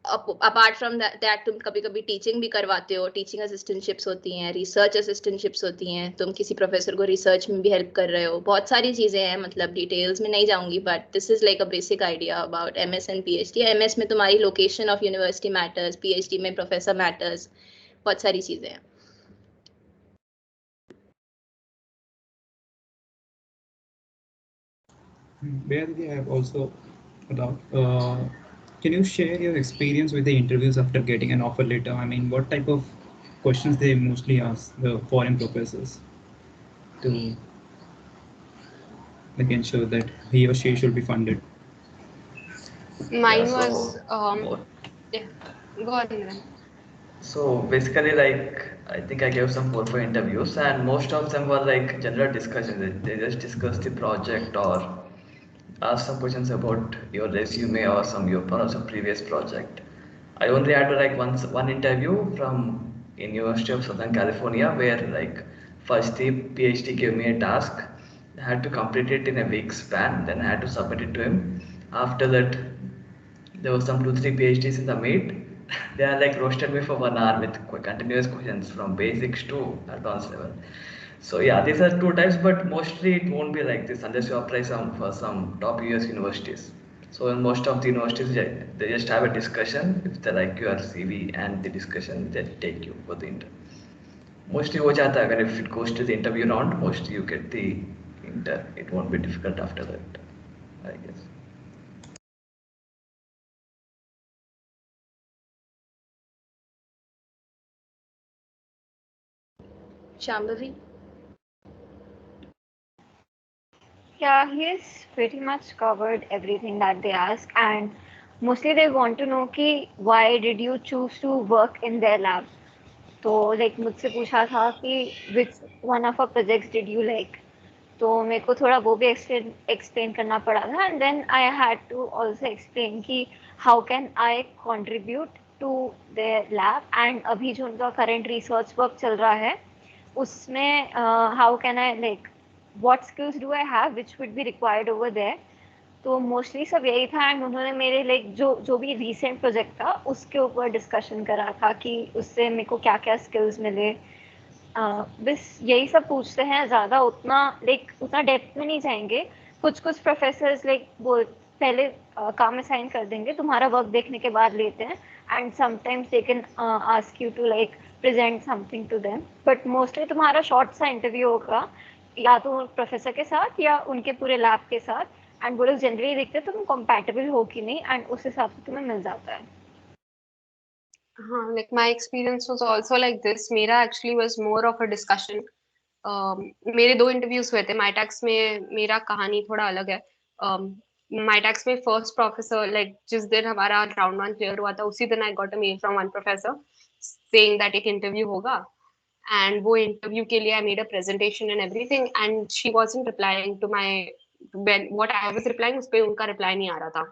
अपार्ट फ्रॉम दैट तुम कभी कभी टीचिंग भी करवाते हो. टीचिंग असिस्टेंटशिप्स होती हैं, रिसर्च असिस्टेंटशिप्स होती हैं, तुम किसी प्रोफेसर को रिसर्च में भी हेल्प कर रहे हो. बहुत सारी चीजें हैं, मतलब डिटेल्स में नहीं जाऊंगी but this is like a basic idea about MS and PhD. MS में तुम्हारी location of university matters, PhD में प्रोफेसर मैटर्स, बहुत सारी चीजें हैं. Where I have also about can you share your experience with the interviews after getting an offer letter? I mean, what type of questions they mostly ask the foreign professors to like ensure that he or she should be funded? Mine Yeah, was so yeah. Go on, Niran. So basically, like I think I gave some 4 5 interviews, and most of them were like general discussions. They just discussed the project or ask some questions about your resume or some previous project. I only had like one interview from in University of Southern California where like first the PhD gave me a task. I had to complete it in a week span. Then I had to submit it to him. After that, there was some 2 3 PhDs in the meet. They are like roasted me for 1 hour with continuous questions from basics to advanced level. So yeah, these are 2 types, but mostly it won't be like this unless you apply for some top US universities. So in most of the universities, they just have a discussion. If they like your CV and the discussion, they take you for the interview. Mostly हो जाता है अगर if it goes to the interview round, mostly you get the inter. It won't be difficult after that, I guess. Shambhavi? Yeah, he's pretty much covered everything that they ask, and mostly they want to know कि why did you choose to work in their lab. तो like मुझसे पूछा था कि which one of our projects did you like. तो मेरे को थोड़ा वो भी explain करना पड़ा था, and then I had to also explain कि how can I contribute to their lab and अभी जो उनका करंट रिसर्च वर्क चल रहा है उसमें how can I like what skills do I have which would be required over there. तो mostly सब यही था एंड उन्होंने मेरे लाइक जो भी रीसेंट प्रोजेक्ट था उसके ऊपर डिस्कशन करा था कि उससे मेरे को क्या क्या स्किल्स मिले। बस यही सब पूछते हैं, ज़्यादा उतना उतना डेप्थ में नहीं जाएंगे। कुछ प्रोफेसर्स वो पहले काम असाइन कर देंगे, तुम्हारा वर्क देखने के बाद लेते हैं and sometimes they can ask you to present something to them, but mostly तुम्हारा शॉर्ट सा इंटरव्यू होगा या तो प्रोफेसर के साथ या उनके पूरे लैब के साथ एंड वो लोग जनरली देखते हैं तुम कंपैटिबल हो कि नहीं एंड उस हिसाब से तुम्हें मिल जाता है। हाँ, like my experience was also like this. मेरा actually was more of a discussion. मेरे 2 इंटरव्यूज हुए थे। माइटैक्स में मेरा कहानी थोड़ा अलग है। माइटैक्स में फर्स्ट प्रोफेसर जिस दिन हमारा राउंड 1 क्लियर हुआ था उसी दिन I got a mail from one professor saying that एक इंटरव्यू होगा एंड वो इंटरव्यू के लिए I made a presentation and everything and she wasn't replying to my what I was replying, उस पे उनका रिप्लाई नहीं आ रहा था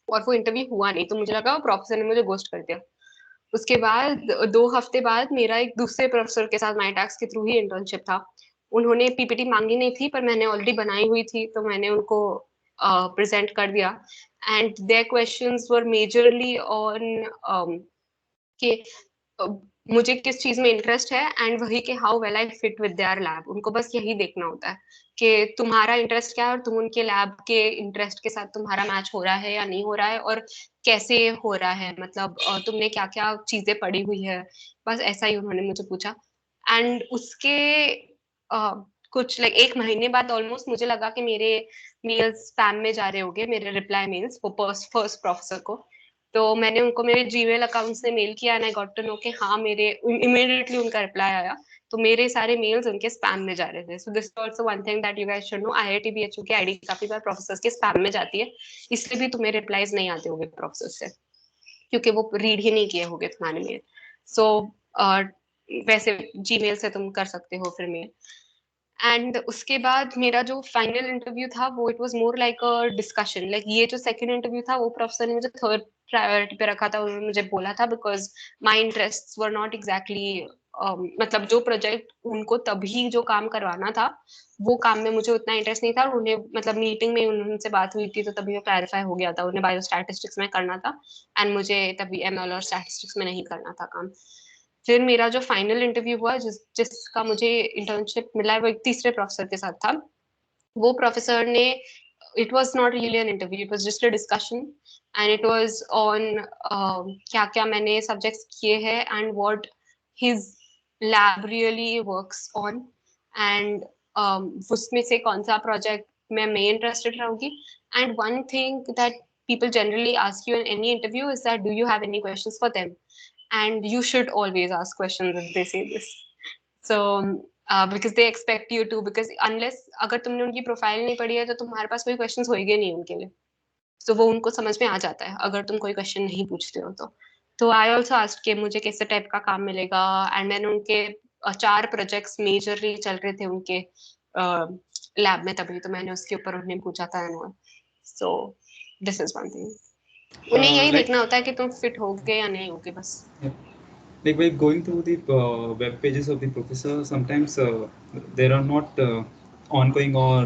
और वो इंटरव्यू हुआ नहीं। तो मुझे लगा वो प्रोफेसर ने मुझे गोस्ट कर दिया। उसके बाद 2 हफ्ते बाद मेरा एक दूसरे प्रोफेसर के साथ माइटैक्स के थ्रू ही इंटर्नशिप था। उन्होंने पीपीटी मांगी नहीं थी पर मैंने ऑलरेडी बनाई हुई थी तो मैंने उनको प्रेजेंट कर दिया and their questions were majorly on कि मुझे किस चीज में इंटरेस्ट है एंड वही कि how well I fit with their lab. उनको बस यही देखना होता है कि तुम्हारा इंटरेस्ट क्या है और तुम उनके लैब के इंटरेस्ट के साथ तुम्हारा मैच हो रहा है या नहीं हो रहा है और कैसे हो रहा है, मतलब तुमने क्या क्या चीजें पढ़ी हुई है। बस ऐसा ही उन्होंने मुझे पूछा एंड उसके कुछ 1 महीने बाद ऑलमोस्ट मुझे लगा कि मेरे मेल्स स्पैम में जा रहे होंगे, मेरे रिप्लाई मेल्स वो फर्स्ट प्रोफेसर को। तो मैंने उनको मेरे जीमेल अकाउंट से मेल किया and I got to know कि हाँ मेरे इमीडिएटली उनका रिप्लाई आया। तो मेरे सारे मेल्स उनके स्पैम में जा रहे थे। सो this is also one thing that you guys should know, IIT BHU की आईडी काफी बार प्रोफेसर्स के स्पैम में जाती है, इसलिए भी तुम्हें रिप्लाईज नहीं आते होंगे प्रोफेसर से क्योंकि वो रीड ही नहीं किए होंगे तुम्हारे मेल। सो वैसे जीमेल से तुम कर सकते हो फिर मेल। एंड उसके बाद मेरा जो फाइनल इंटरव्यू था वो it was more like a discussion. ये जो सेकंड इंटरव्यू था वो प्रोफेसर ने मुझे थर्ड प्रायोरिटी पे रखा था। उन्होंने मुझे बोला था because my interests were not exactly मतलब जो प्रोजेक्ट उनको तभी जो काम करवाना था वो काम में मुझे उतना इंटरेस्ट नहीं था और उन्हें मतलब मीटिंग में उनसे बात हुई थी तो तभी वो क्लैरिफाई हो गया था। उन्हें बायोस्टैटिस्टिक्स में करना था एंड मुझे तभी एमएल और स्टैटिस्टिक्स में नहीं करना था काम। फिर मेरा जो फाइनल इंटरव्यू हुआ जिसका मुझे इंटर्नशिप मिला है वो एक तीसरे प्रोफेसर के साथ था। वो प्रोफेसर ने it was not really an interview, it was just a discussion and it was on क्या क्या मैंने सब्जेक्ट्स किए हैं and what his lab really works on and उसमें से कौन सा प्रोजेक्ट मैं इंटरेस्टेड रहूंगी। And one thing that people generally ask you in any interview is that do you have any questions for them, and you should always ask questions if they say this. So because they expect you to, because unless अगर तुमने उनकी profile नहीं पढ़ी है तो तुम्हारे पास कोई questions होएंगे नहीं उनके लिए। तो वो उनको समझ में आ जाता है अगर तुम कोई क्वेश्चन नहीं पूछते हो तो आई ऑल्सो आस्क्ड कि मुझे कैसे टाइप का काम मिलेगा एंड देन उनके 4 प्रोजेक्ट्स मेजरली चल रहे थे उनके लैब में तभी, तो मैंने उसके ऊपर उन्हें पूछा था and so this is one thing. उन्हें यही देखना होता है कि तुम फिट होगे या नहीं होगे बस। Like by going through the web pages of the professor, sometimes there are not ongoing or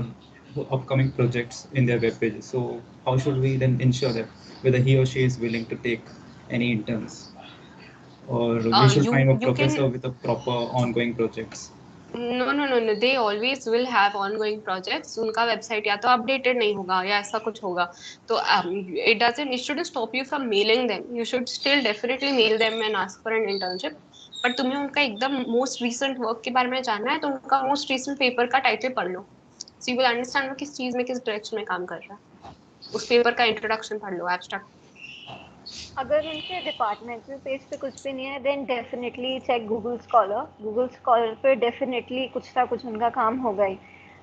upcoming projects in their web pages. So how should we then ensure that whether he or she is willing to take any interns, or we should find a You can professor with a proper ongoing projects? No, they always will have ongoing projects. उनका website या तो updated नहीं होगा या ऐसा कुछ होगा तो it shouldn't stop you from mailing them. You should still definitely mail them and ask for an internship. पर तुम्हें उनका एकदम मोस्ट रीसेंट वर्क के बारे में जानना है तो उनका मोस्ट रीसेंट पेपर का टाइटल पढ़ लो, so you will understand वो किस चीज में किस डायरेक्शन में काम कर रहा है। उस पेपर का इंट्रोडक्शन पढ़ लो, एब्स्ट्रैक्ट। अगर उनके डिपार्टमेंटल पेज पे कुछ भी नहीं है then definitely check Google Scholar पे डेफिनेटली कुछ ना कुछ उनका काम होगा ही।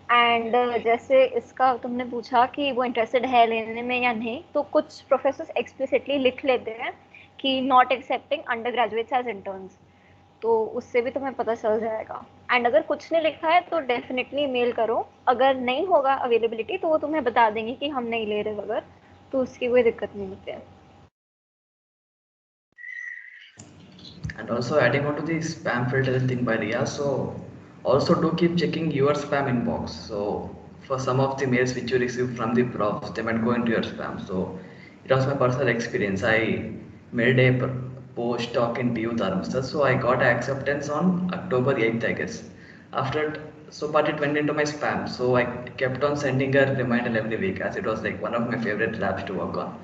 एंड जैसे इसका तुमने पूछा कि वो इंटरेस्टेड है लेने में या नहीं, तो कुछ प्रोफेसर्स एक्सप्लिसिटली लिख लेते हैं कि not accepting undergraduates as interns, तो उससे भी तुम्हें पता चल जाएगा। एंड अगर कुछ नहीं लिखा है तो डेफिनेटली मेल करो, अगर नहीं होगा अवेलेबिलिटी तो वो तुम्हें बता देंगे कि हम नहीं ले रहे अगर, तो उसकी कोई दिक्कत नहीं होती है। And also adding on to the spam filter thing by Ria, so also do keep checking your spam inbox. So for some of the mails which you receive from the profs, they might go into your spam. So it was my personal experience. I made a post talk in TU Dharmastha, so I got acceptance on October 8th, I guess. After it, so but it went into my spam. So I kept on sending a reminder every week as it was like one of my favorite labs to work on.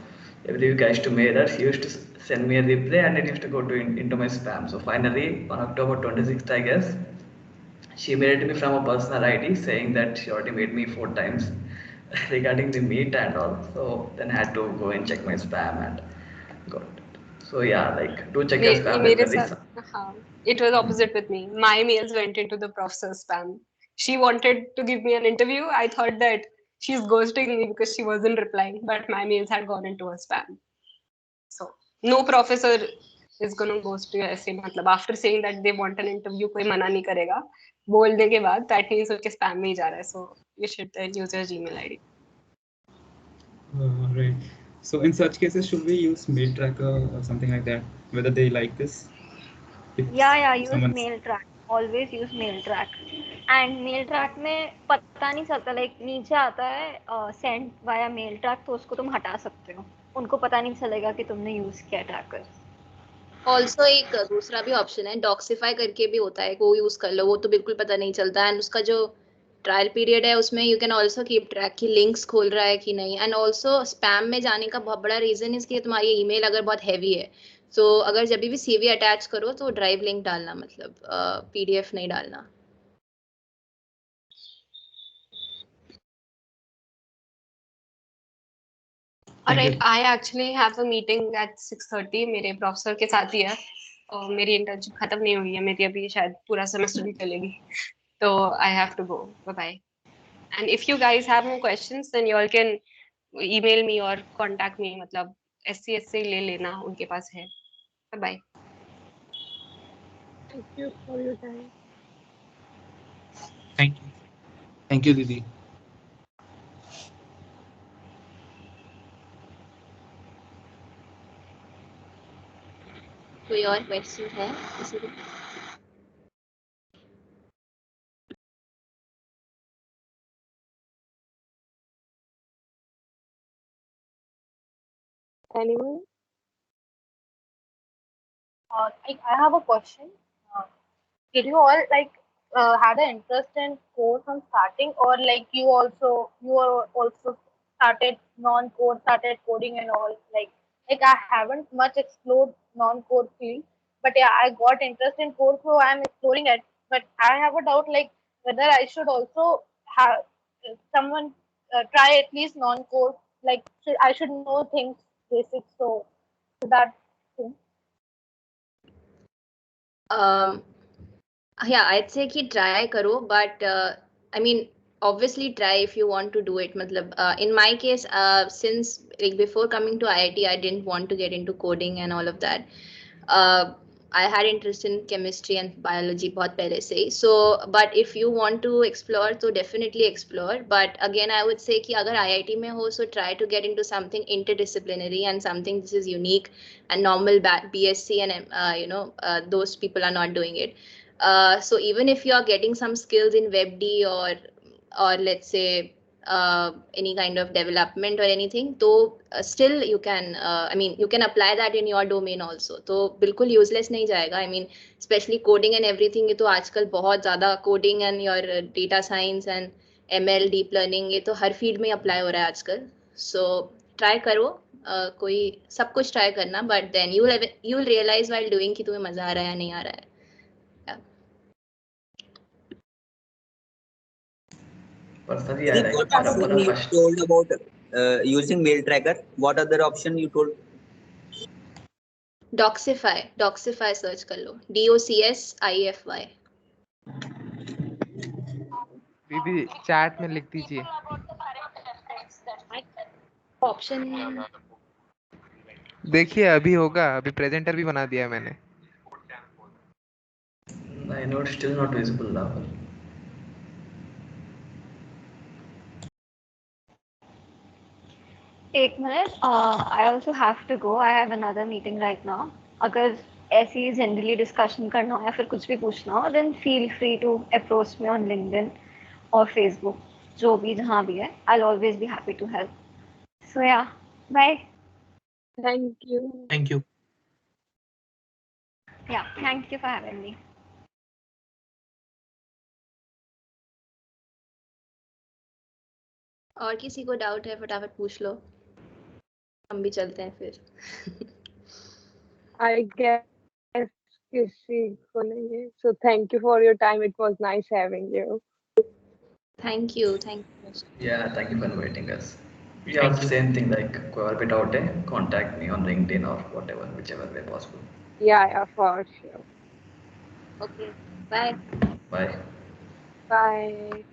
Every week I used to mail her. She used to send me a replay and it used to go into my spam. So finally, on October 26th, I guess, she mailed me from a personal ID saying that she already made me 4 times regarding the meet and all. So then I had to go and check my spam and got it. So yeah, like do check your spam मेरे regularly. साथ हाँ, it was opposite with me. My mails went into the professor's spam. She wanted to give me an interview. I thought that she's ghosting me because she wasn't replying, but my mails had gone into her spam. So no professor is gonna ghost you ऐसे मतलब after saying that they want an interview कोई मना नहीं करेगा बोलने के बाद that means उनके spam में ही जा रहा है. So you should use your Gmail ID. Right. So in such cases, should we use mail tracker or something like that? Whether they like this? Yeah, use someone mail track. Always use mail track. And mail track में पता नहीं चलता, like नीचे आता है send via mail track, तो उसको तुम हटा सकते हो. उनको पता नहीं चलेगा कि तुमने यूज किया ट्रैकर. ऑल्सो एक दूसरा भी ऑप्शन है, डॉक्सिफाई करके भी होता है, वो यूज कर लो, वो तो बिल्कुल पता नहीं चलता. एंड उसका जो ट्रायल पीरियड है उसमें you can also keep track कि लिंक्स खोल रहा है कि नहीं. एंड ऑल्सो स्पैम में जाने का बहुत बड़ा रीजन इसकी तुम्हारी ईमेल अगर बहुत हैवी है, तो अगर जब भी सीवी अटैच करो तो ड्राइव लिंक डालना, मतलब पीडीएफ नहीं डालना. Alright, I actually have a meeting at 6:30 मेरे प्रोफेसर के साथ ही है और मेरी इंटर्नशिप खत्म नहीं हुई है, मेरी अभी शायद पूरा सेमेस्टर भी चलेगी, तो I have to go. Bye bye. And if you guys have more questions, then you all can email me or contact me. मतलब SCS से ले लेना, उनके पास है. Bye bye. Thank you for your time. Thank you, Didi. कोई और question है किसी को? Anyone? I have a question. Did you all had an interest in core from starting, or like you are also started non-core, started coding and all? Like I haven't much explored non-core field, but yeah, I got interest in core, so I'm exploring it. But I have a doubt, like whether I should also have someone try at least non-core. Like I should know things basic, so that thing. Yeah, I'd say कि try करो, but I mean obviously try if you want to do it. मतलब in my case, since like before coming to IIT, I didn't want to get into coding and all of that. I had interest in chemistry and biology बहुत पहले से ही. So but if you want to explore, तो definitely explore. But again, I would say कि अगर IIT में हो, so try to get into something interdisciplinary and something this is unique and normal BSc and those people are not doing it. So even if you are getting some skills in WebD or let's say any kind of development or anything, तो still you can I mean you can apply that in your domain also. तो बिल्कुल useless नहीं जाएगा. I mean especially coding and everything, ये तो आजकल बहुत ज़्यादा coding and your data science and ML deep learning ये तो हर फील्ड में अप्लाई हो रहा है आजकल. So try करो, कोई सब कुछ ट्राई करना, but then you will realize while doing कि तुम्हें मजा आ रहा है या नहीं आ रहा है. Personally, I Any like what option you first. told about using mail tracker? What other option you told? Doxify search कर लो, DOCSIFY. दीदी चैट में लिख दीजिए. ऑप्शन देखिए अभी होगा, अभी प्रेजेंटर भी बना दिया है मैंने. I know it's still not visible now. एक minute, I also have to go. I have another meeting right now. अगर ऐसी जनरली डिस्कशन करना हो या फिर कुछ भी पूछना हो, then feel free to approach me on LinkedIn और फेसबुक, जो भी जहाँ भी है, I will always be happy to help. So yeah, bye. Thank you. Thank you. Yeah, thank you for having me. और किसी को डाउट है फटाफट पूछ लो, हम भी चलते हैं फिर. I guess किसी को नहीं है. So thank you for your time. It was nice having you. Thank you. Yeah, thank you for inviting us. Yeah, also same thing, like कोई और भी doubt है, contact me on LinkedIn or whatever, whichever way possible. Yeah, for sure. Okay, bye. Bye. Bye.